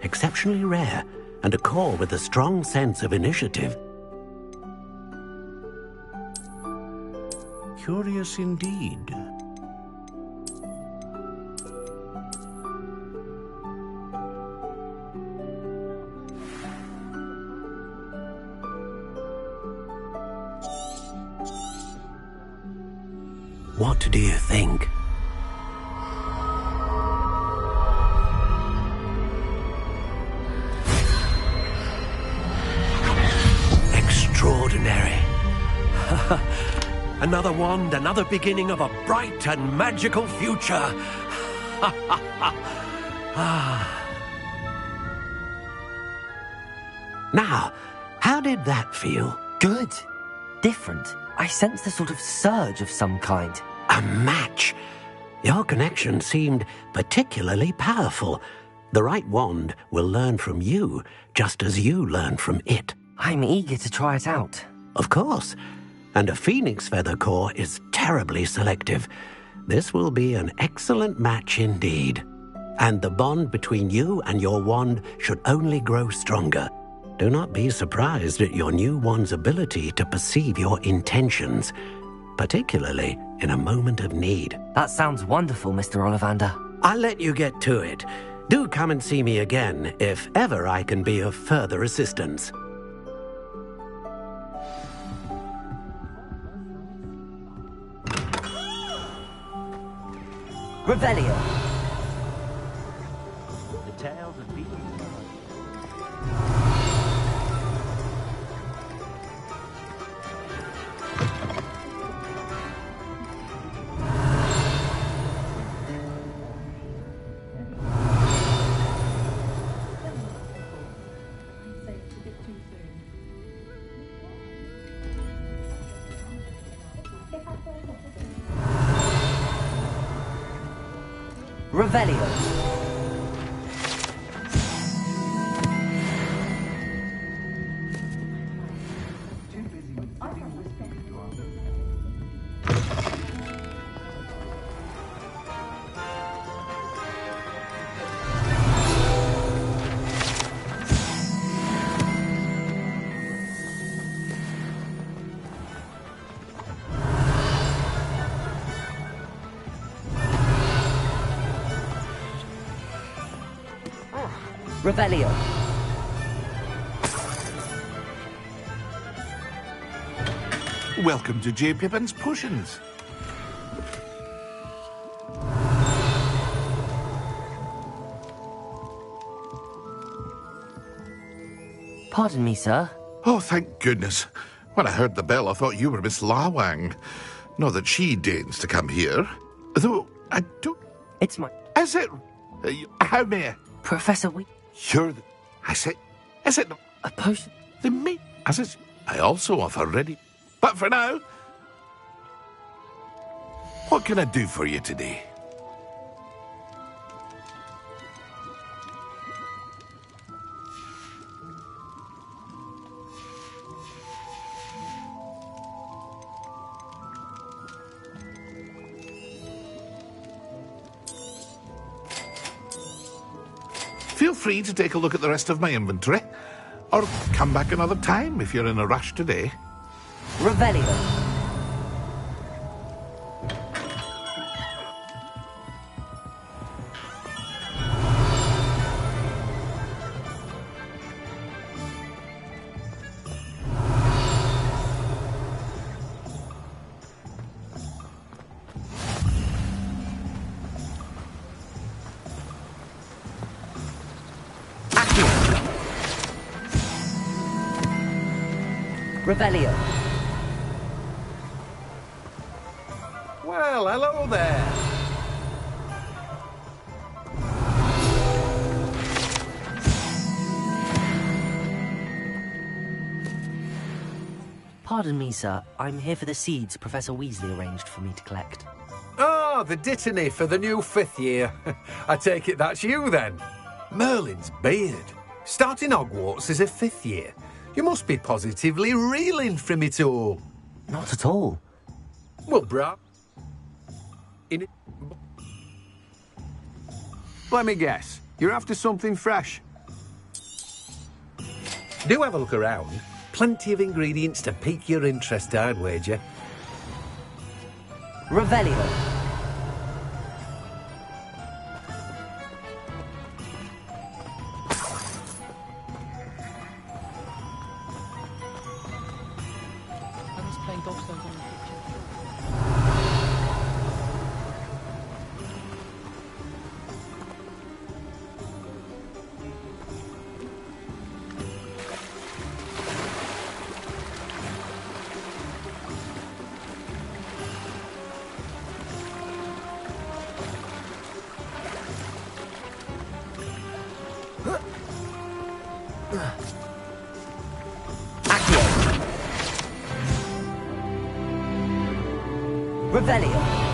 [SPEAKER 7] Exceptionally rare, and a core with a strong sense of initiative. Curious indeed. What do you think? Extraordinary. Another wand, another beginning of a bright and magical future. Now, how did that feel?
[SPEAKER 1] Good. Different. I sensed a sort of surge of some kind.
[SPEAKER 7] A match? Your connection seemed particularly powerful. The right wand will learn from you, just as you learn from it.
[SPEAKER 1] I'm eager to try it out.
[SPEAKER 7] Of course. And a phoenix feather core is terribly selective. This will be an excellent match indeed. And the bond between you and your wand should only grow stronger. Do not be surprised at your new wand's ability to perceive your intentions, particularly in a moment of need.
[SPEAKER 1] That sounds wonderful, Mr. Ollivander.
[SPEAKER 7] I'll let you get to it. Do come and see me again if ever I can be of further assistance.
[SPEAKER 1] Revelio.
[SPEAKER 6] The tales of beasts.
[SPEAKER 1] Revelio. Revelio.
[SPEAKER 16] Welcome to J. Pippin's Potions.
[SPEAKER 1] Pardon me, sir.
[SPEAKER 16] Oh, thank goodness. When I heard the bell, I thought you were Miss Lawang. Not that she deigns to come here. Though, I don't...
[SPEAKER 1] It's my...
[SPEAKER 16] Is it? How may I?
[SPEAKER 1] Professor We...
[SPEAKER 16] You're the... I say... Is it...
[SPEAKER 1] A potion?
[SPEAKER 16] The me... As it's... I also offer ready... But for now... What can I do for you today? Feel free to take a look at the rest of my inventory, or come back another time if you're in a rush today.
[SPEAKER 1] Revelio. Revelio.
[SPEAKER 4] Well, hello there.
[SPEAKER 1] Pardon me, sir. I'm here for the seeds Professor Weasley arranged for me to collect.
[SPEAKER 4] Oh, the dittany for the new 5th year. I take it that's you, then. Merlin's beard. Starting Hogwarts as a 5th year. You must be positively reeling from it all.
[SPEAKER 1] Not at all.
[SPEAKER 4] Well, bruh. Let me guess. You're after something fresh. Do have a look around. Plenty of ingredients to pique your interest, I'd wager.
[SPEAKER 1] Revelio. Revelio.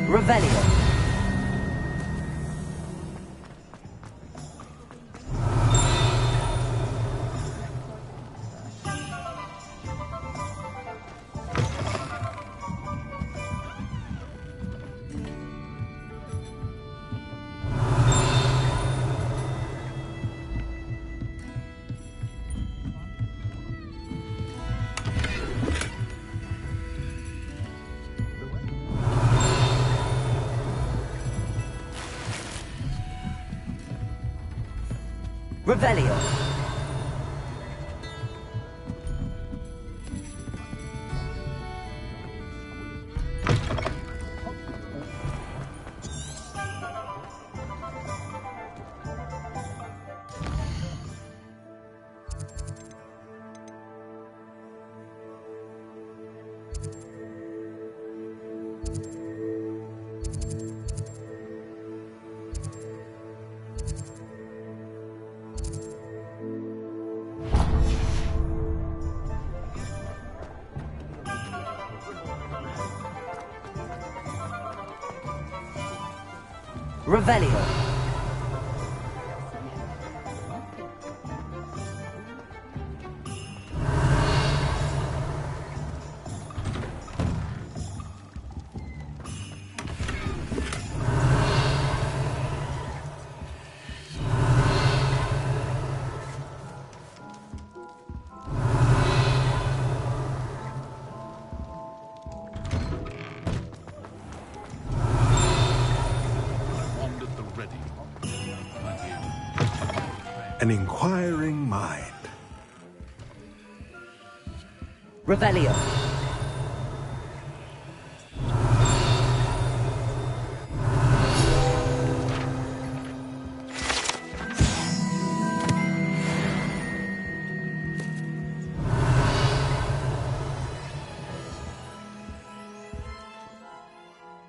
[SPEAKER 1] Revelio. Revelio. Revelio.
[SPEAKER 5] An inquiring mind.
[SPEAKER 1] Revelio.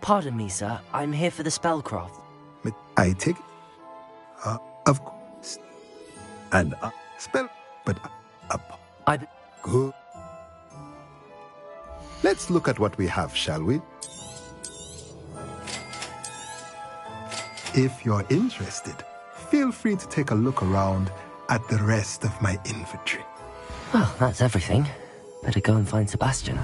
[SPEAKER 1] Pardon me, sir. I'm here for the spellcraft.
[SPEAKER 5] But I take it. Of course. And spell, but good. Let's look at what we have, shall we? If you're interested, feel free to take a look around at the rest of my inventory.
[SPEAKER 1] Well, that's everything. Better go and find Sebastian.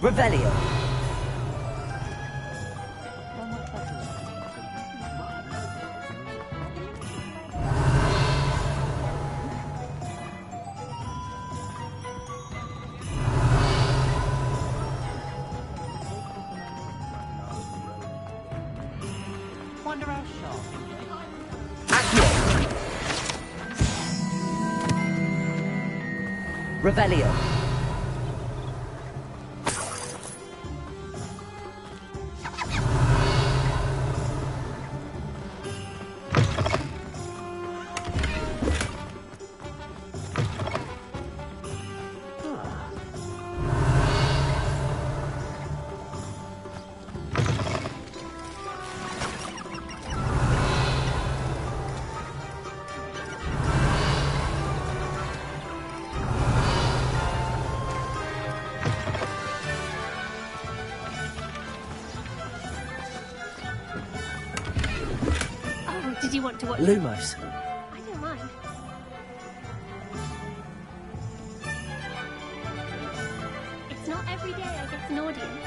[SPEAKER 1] Revelio.
[SPEAKER 6] Wonder how sharp.
[SPEAKER 1] Revelio.
[SPEAKER 13] Did you want to watch
[SPEAKER 1] Lumos.
[SPEAKER 13] I don't mind. It's not every day I get an audience.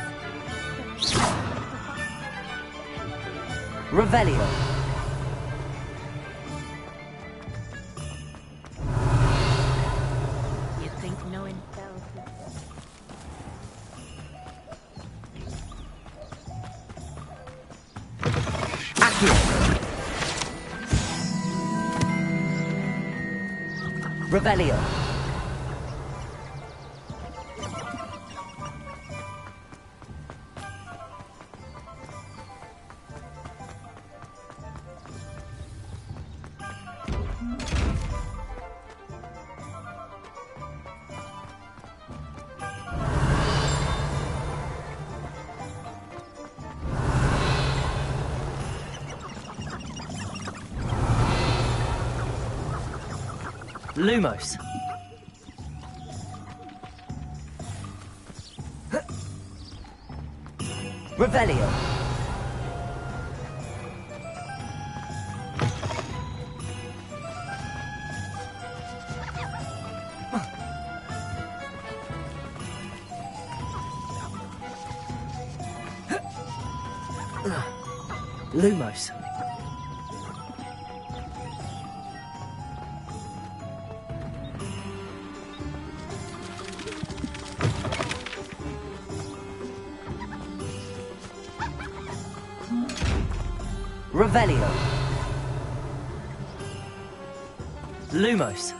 [SPEAKER 1] Revelio.
[SPEAKER 13] You think knowing bells
[SPEAKER 1] Revelio. Lumos. Revelio. Lumos. Revelio. Lumos.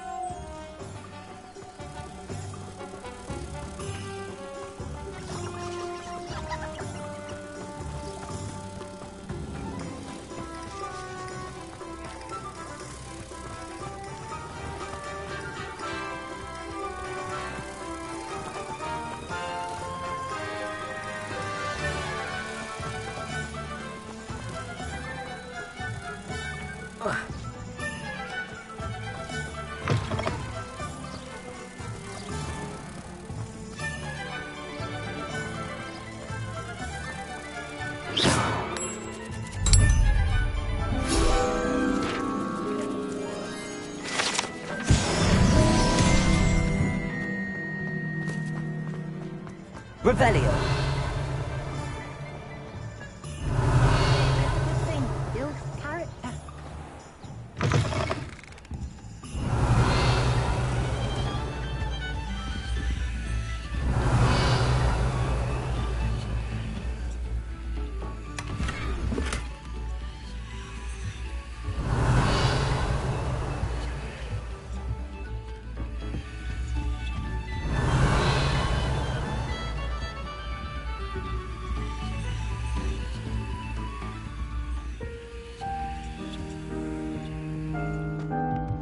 [SPEAKER 1] Revelio.
[SPEAKER 21] Builds character.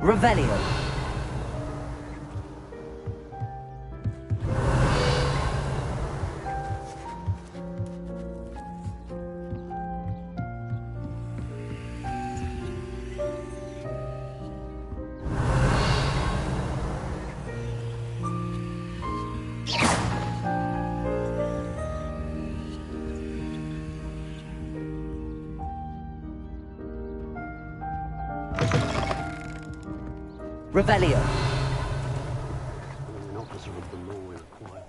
[SPEAKER 1] Revelio. Revelio.
[SPEAKER 7] An officer of the law in a quiet.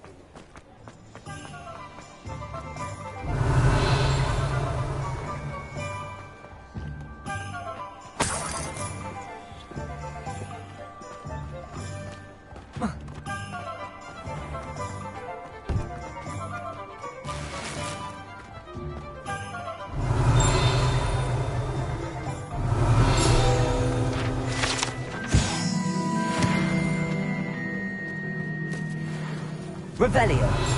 [SPEAKER 1] Revelio.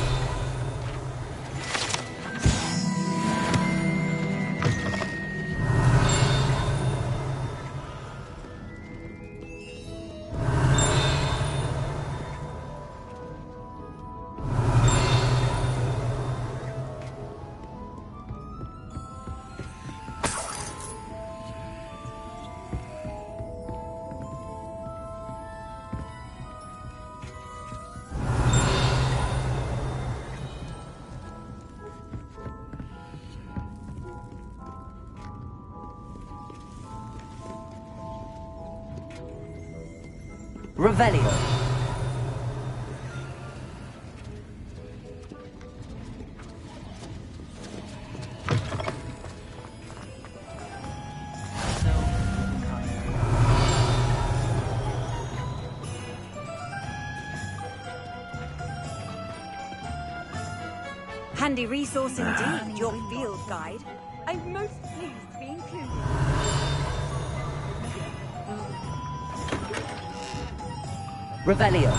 [SPEAKER 1] Revelio.
[SPEAKER 15] Handy resource indeed, your field guide. I'm most pleased to be included.
[SPEAKER 1] Revelio.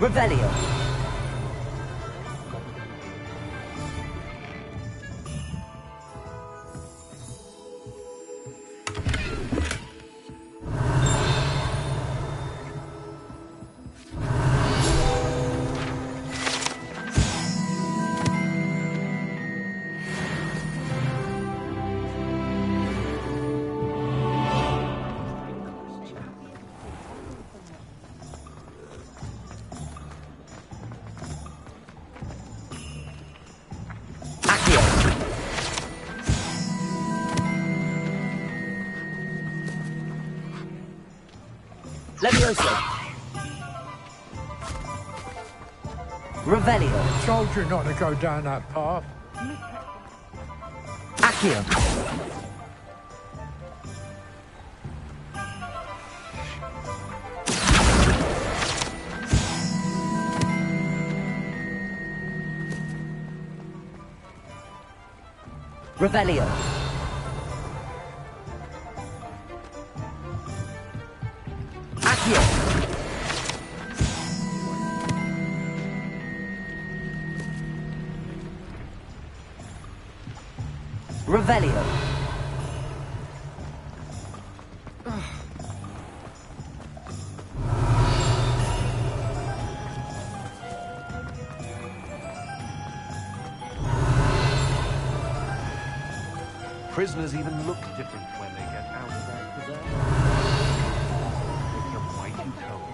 [SPEAKER 1] Revelio. Levioso. Revelio.
[SPEAKER 3] I told you not to go down that path.
[SPEAKER 1] Accio. Revelio. Accio. Revelio.
[SPEAKER 8] Prisoners even look different when they get out of that possession. It's a mighty tone.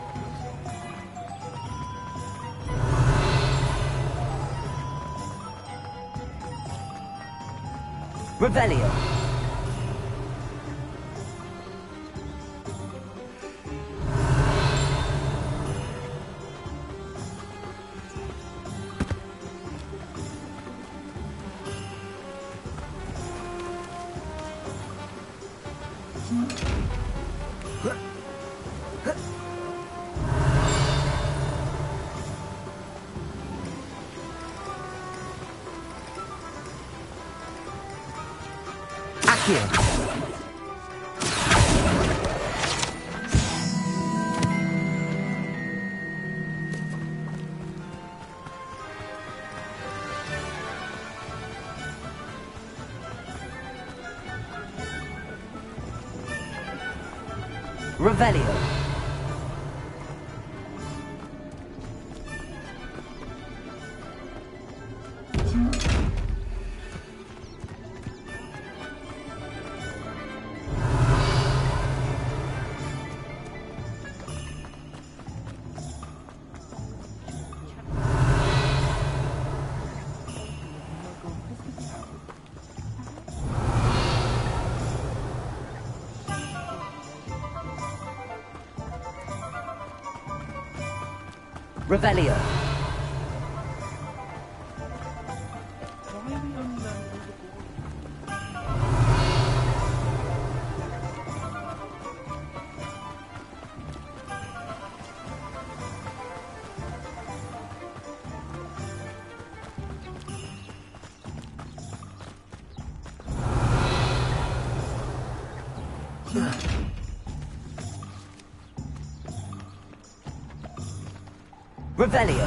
[SPEAKER 1] Revelio. Accio. Revelio. Revelio. Revelio.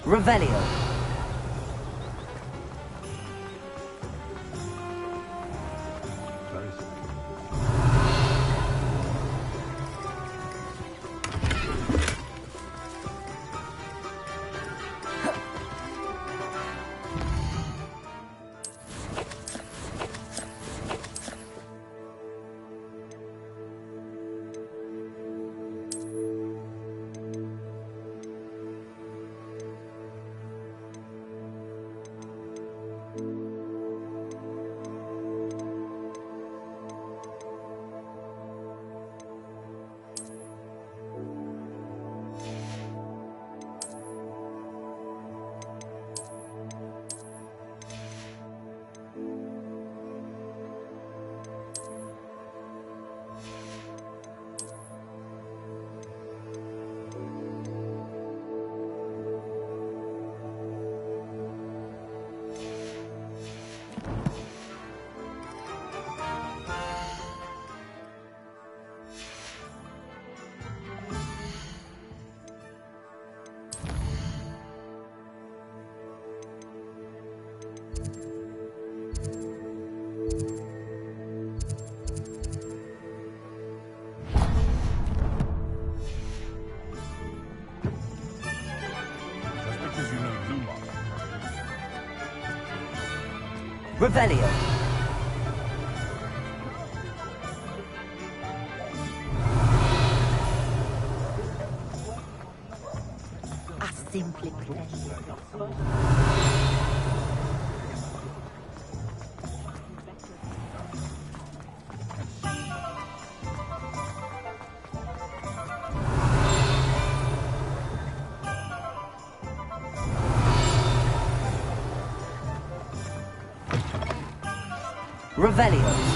[SPEAKER 1] Revelio. Revelio.
[SPEAKER 11] I simply pleasure.
[SPEAKER 1] Revelio.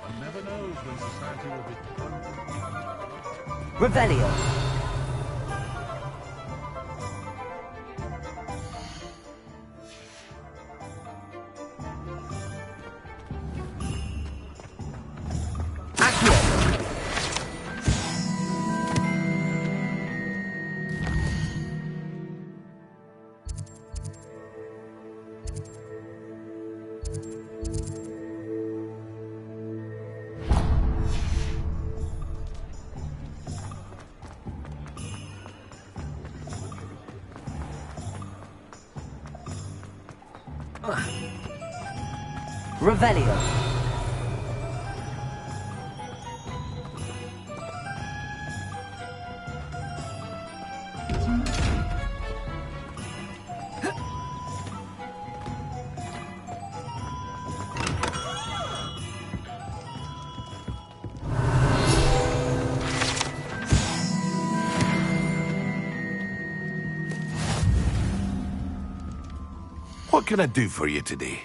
[SPEAKER 8] One never knows when society will be...
[SPEAKER 1] Revelio. Revelio.
[SPEAKER 16] What can I do for you today?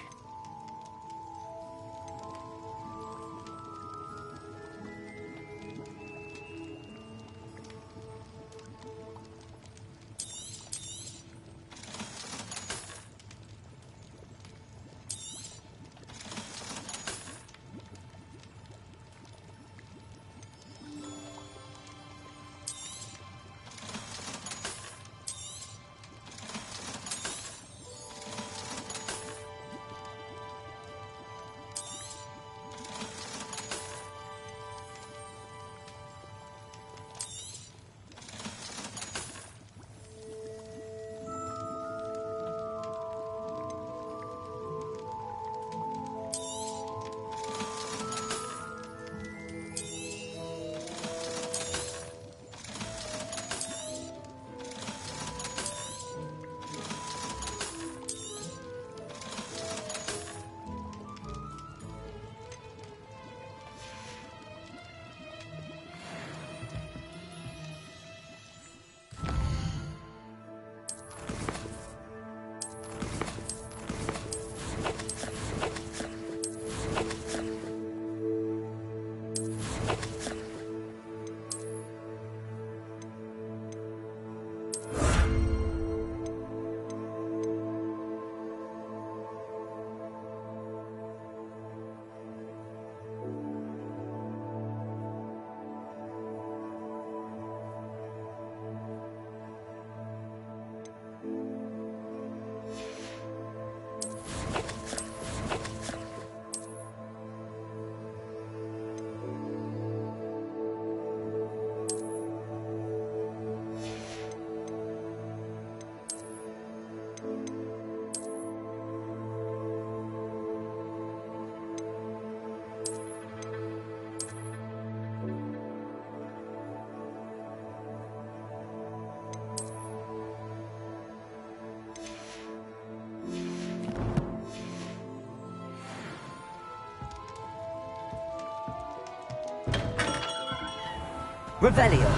[SPEAKER 16] Revelio.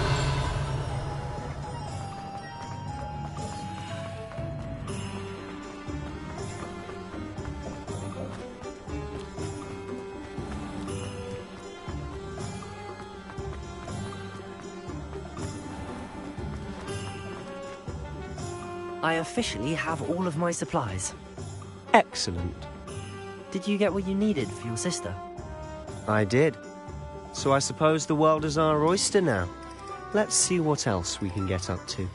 [SPEAKER 1] I officially have all of my supplies.
[SPEAKER 18] Excellent.
[SPEAKER 1] Did you get what you needed for your sister?
[SPEAKER 18] I did. So I suppose the world is our oyster now. Let's see what else we can get up to.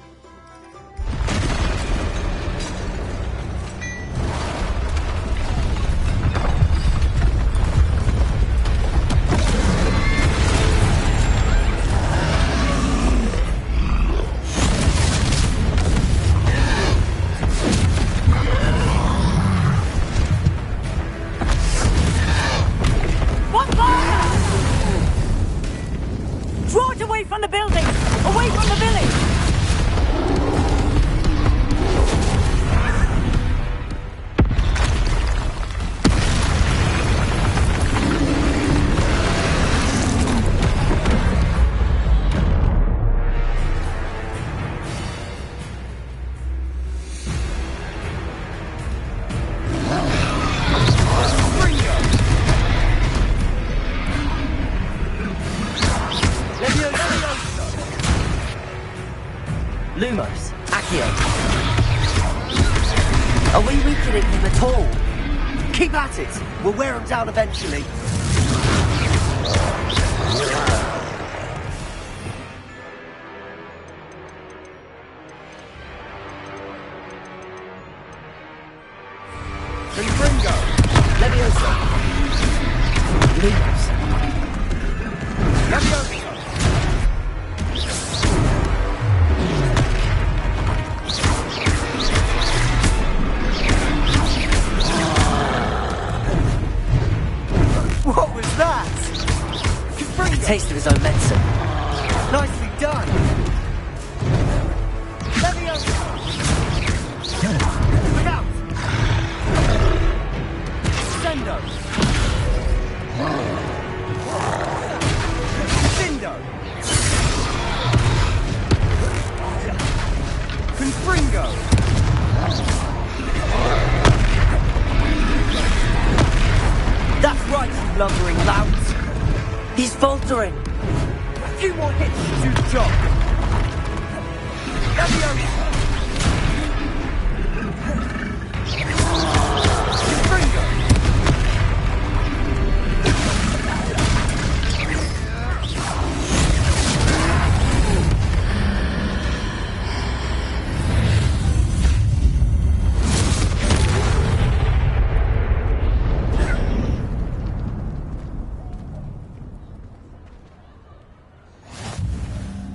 [SPEAKER 15] Draw it away from the building! Away from the village!
[SPEAKER 1] Lumos, Accio. Are we weakening him at all? Keep at it! We'll wear him down eventually.
[SPEAKER 8] Confringo!
[SPEAKER 1] Leviosa! Lumos.
[SPEAKER 8] Leviosa!
[SPEAKER 1] What was that? A taste of his own medicine. Nicely done. Leviosa! Look out! Sendo! Sindo! Confringo! That's right, you lumbering louts! He's faltering! A few more hits should do the job! Leviosa! Confringo!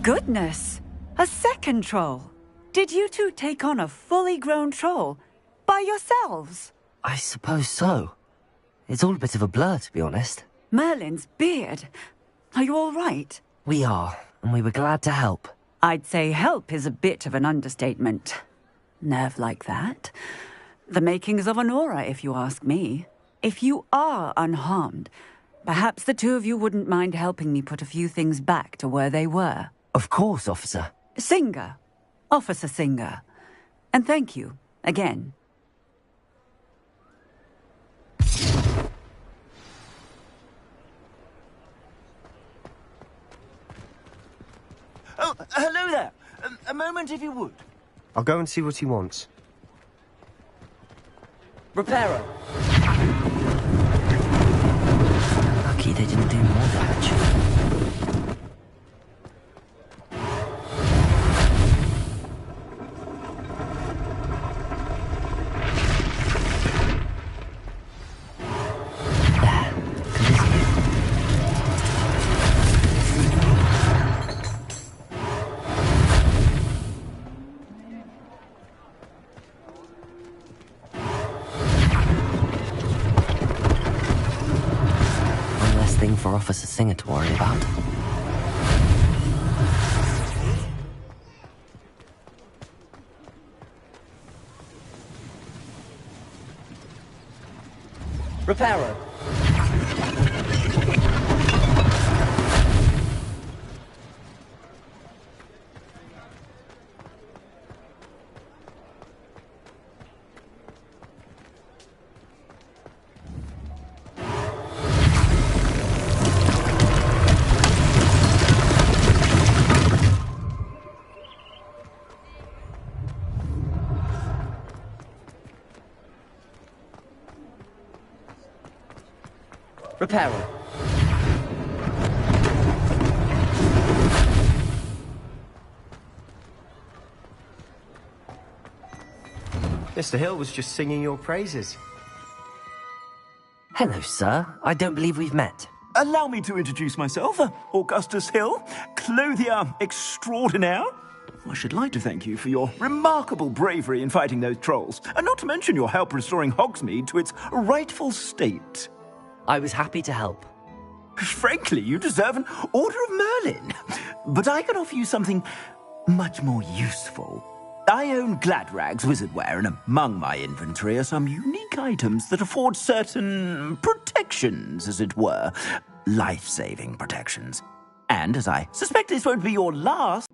[SPEAKER 15] Goodness! A second troll! Did you two take on a fully grown troll? By yourselves?
[SPEAKER 1] I suppose so. It's all a bit of a blur, to be honest.
[SPEAKER 15] Merlin's beard. Are you all right?
[SPEAKER 1] We are, and we were glad to help.
[SPEAKER 15] I'd say help is a bit of an understatement. Nerve like that. The makings of an aura, if you ask me. If you are unharmed, perhaps the two of you wouldn't mind helping me put a few things back to where they were.
[SPEAKER 1] Of course, officer.
[SPEAKER 15] Singer. Officer Singer. And thank you, again.
[SPEAKER 10] Oh, hello there. A moment if you would.
[SPEAKER 18] I'll go and see what he wants.
[SPEAKER 1] Reparo. Lucky they didn't do more damage. For Officer Singer to worry about. Reparo. Repair 'em.
[SPEAKER 18] Mr. Hill was just singing your praises.
[SPEAKER 1] Hello, sir. I don't believe we've met.
[SPEAKER 2] Allow me to introduce myself, Augustus Hill, clothier extraordinaire. I should like to thank you for your remarkable bravery in fighting those trolls, and not to mention your help restoring Hogsmeade to its rightful state.
[SPEAKER 1] I was happy to help.
[SPEAKER 2] Frankly, you deserve an Order of Merlin. But I can offer you something much more useful. I own Gladrag's wizardware, and among my inventory are some unique items that afford certain protections, as it were. Life-saving protections. And as I suspect this won't be your last...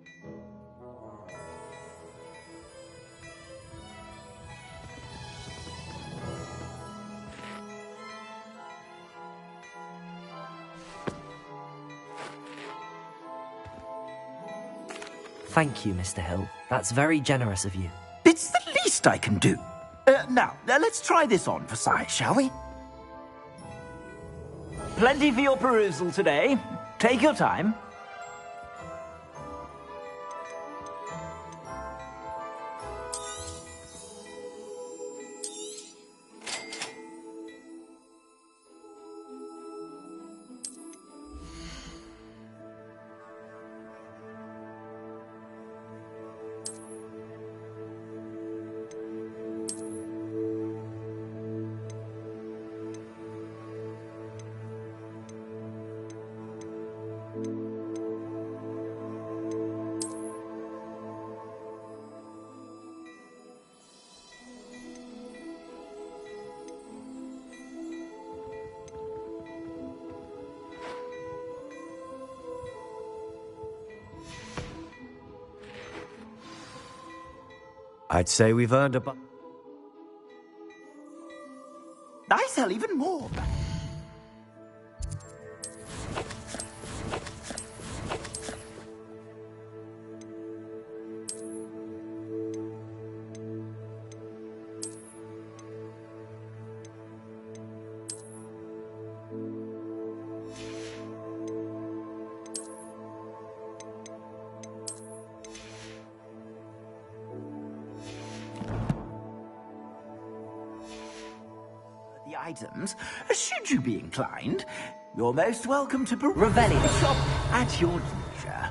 [SPEAKER 1] Thank you, Mr. Hill. That's very generous of you.
[SPEAKER 2] It's the least I can do. Now, let's try this on for size, shall we? Plenty for your perusal today. Take your time.
[SPEAKER 18] I'd say we've earned a...
[SPEAKER 2] I sell even more. Items, should you be inclined, you're most welcome to
[SPEAKER 1] Revelio.
[SPEAKER 2] Shop at your leisure.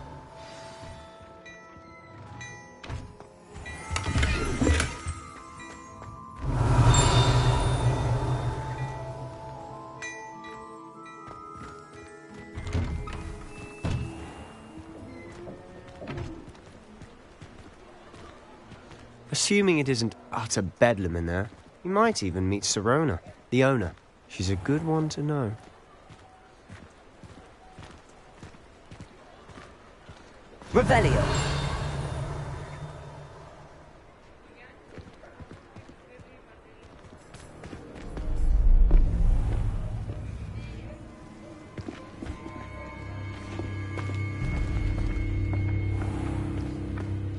[SPEAKER 18] Assuming it isn't utter bedlam in there, you might even meet Sirona, the owner. She's a good one to know.
[SPEAKER 1] Revelio.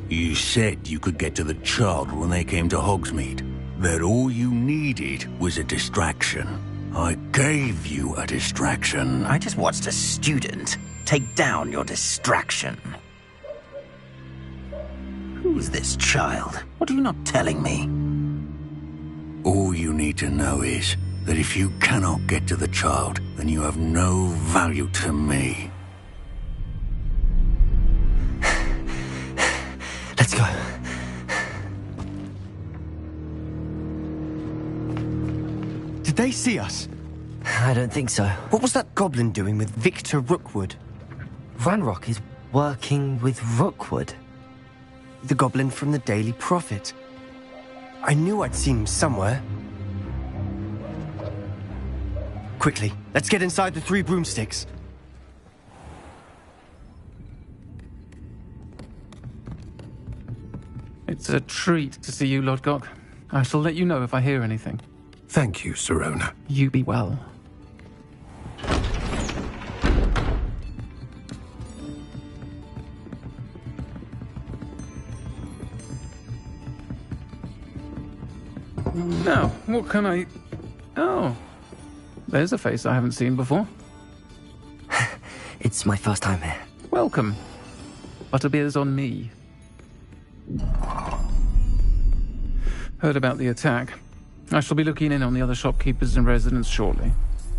[SPEAKER 22] You said you could get to the child when they came to Hogsmeade. That all you needed was a distraction. I gave you a distraction.
[SPEAKER 10] I just watched a student take down your distraction. Who's this child? What are you not telling me?
[SPEAKER 22] All you need to know is that if you cannot get to the child, then you have no value to me.
[SPEAKER 18] Let's go. Did they see us?
[SPEAKER 1] I don't think so.
[SPEAKER 18] What was that goblin doing with Victor Rookwood?
[SPEAKER 1] Ranrock is working with Rookwood.
[SPEAKER 18] The goblin from the Daily Prophet. I knew I'd seen him somewhere. Quickly, let's get inside the 3 broomsticks.
[SPEAKER 14] It's a treat to see you, Lodgok. I shall let you know if I hear anything.
[SPEAKER 4] Thank you, Sirona.
[SPEAKER 14] You be well. Now, what can I... Oh.
[SPEAKER 17] there's a face I haven't seen before.
[SPEAKER 20] It's my first time here.
[SPEAKER 17] Welcome. Butterbeer's on me. Heard about the attack. I shall be looking in on the other shopkeepers and residents shortly.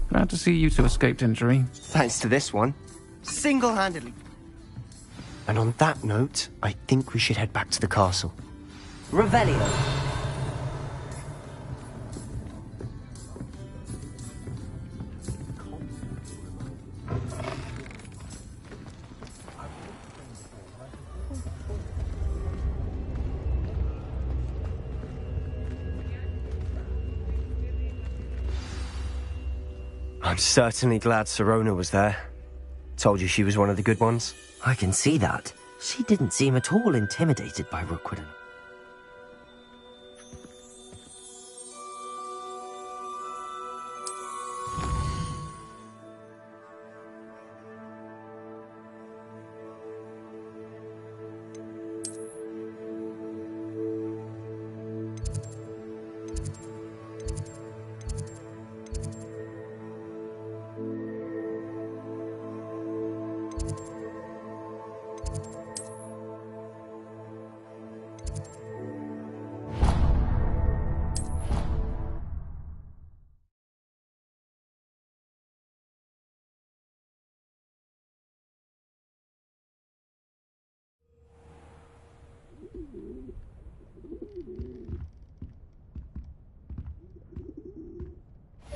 [SPEAKER 17] Glad to see you two escaped injury.
[SPEAKER 18] Thanks to this one. Single-handedly. And on that note, I think we should head back to the castle.
[SPEAKER 1] Revelio.
[SPEAKER 18] I'm certainly glad Sirona was there. Told you she was one of the good ones.
[SPEAKER 20] I can see that. She didn't seem at all intimidated by Rookwood.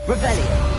[SPEAKER 20] Revelio.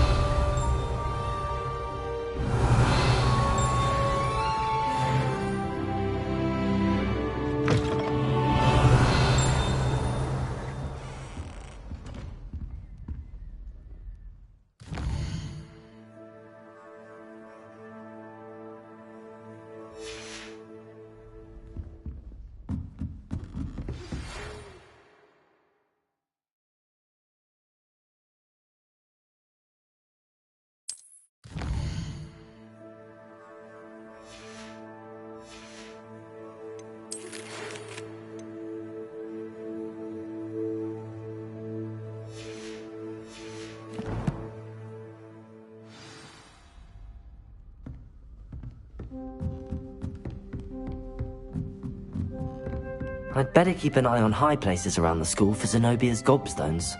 [SPEAKER 20] I'd better keep an eye on high places around the school for Zenobia's gobstones.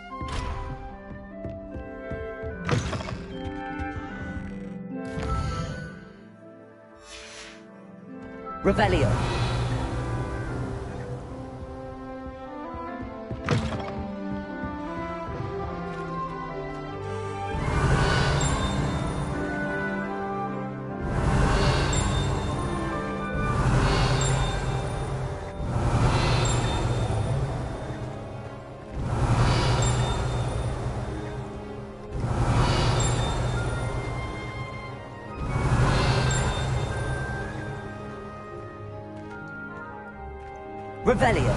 [SPEAKER 20] Revelio. Revelio.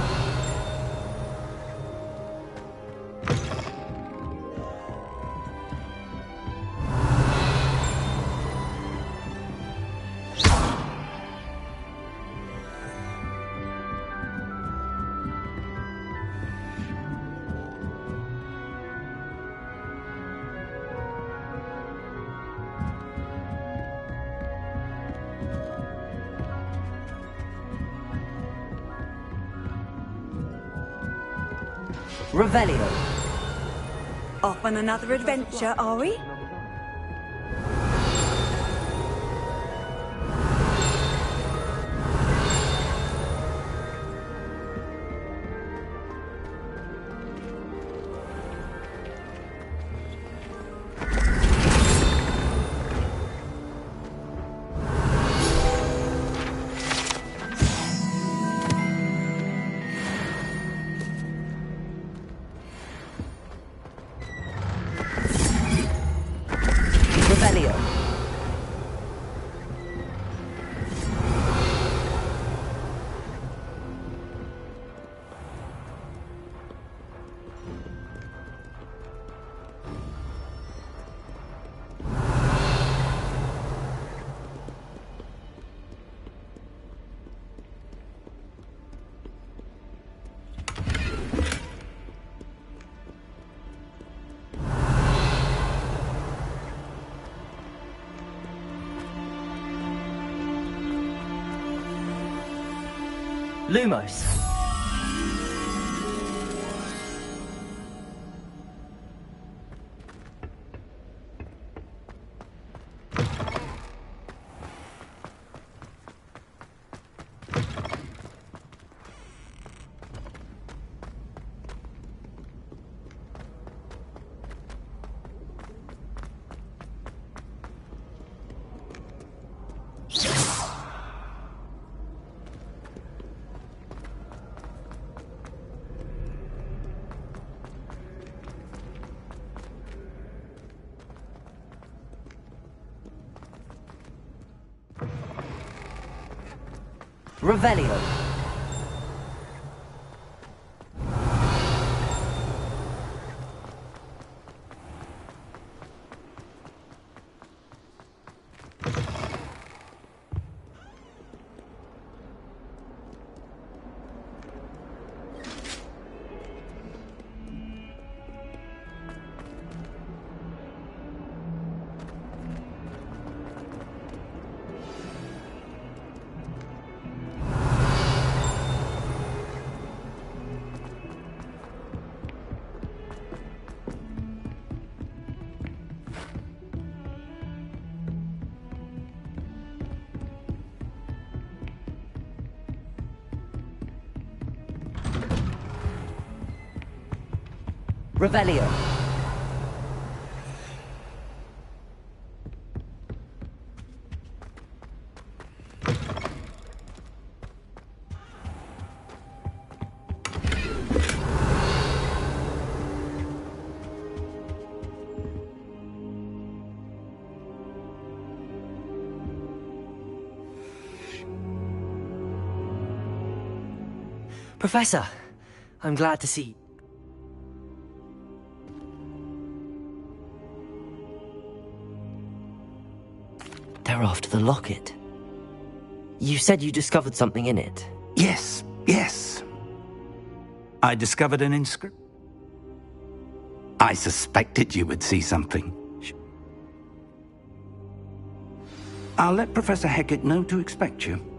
[SPEAKER 20] Revelio.
[SPEAKER 15] Off on another adventure, are we? Revelio.
[SPEAKER 1] Lumos. Revelio. Revelio. Professor, I'm glad to see... They're after the locket. You said you discovered something in it.
[SPEAKER 9] Yes, yes. I discovered an inscription. I suspected you would see something. I'll let Professor Hecat know to expect you.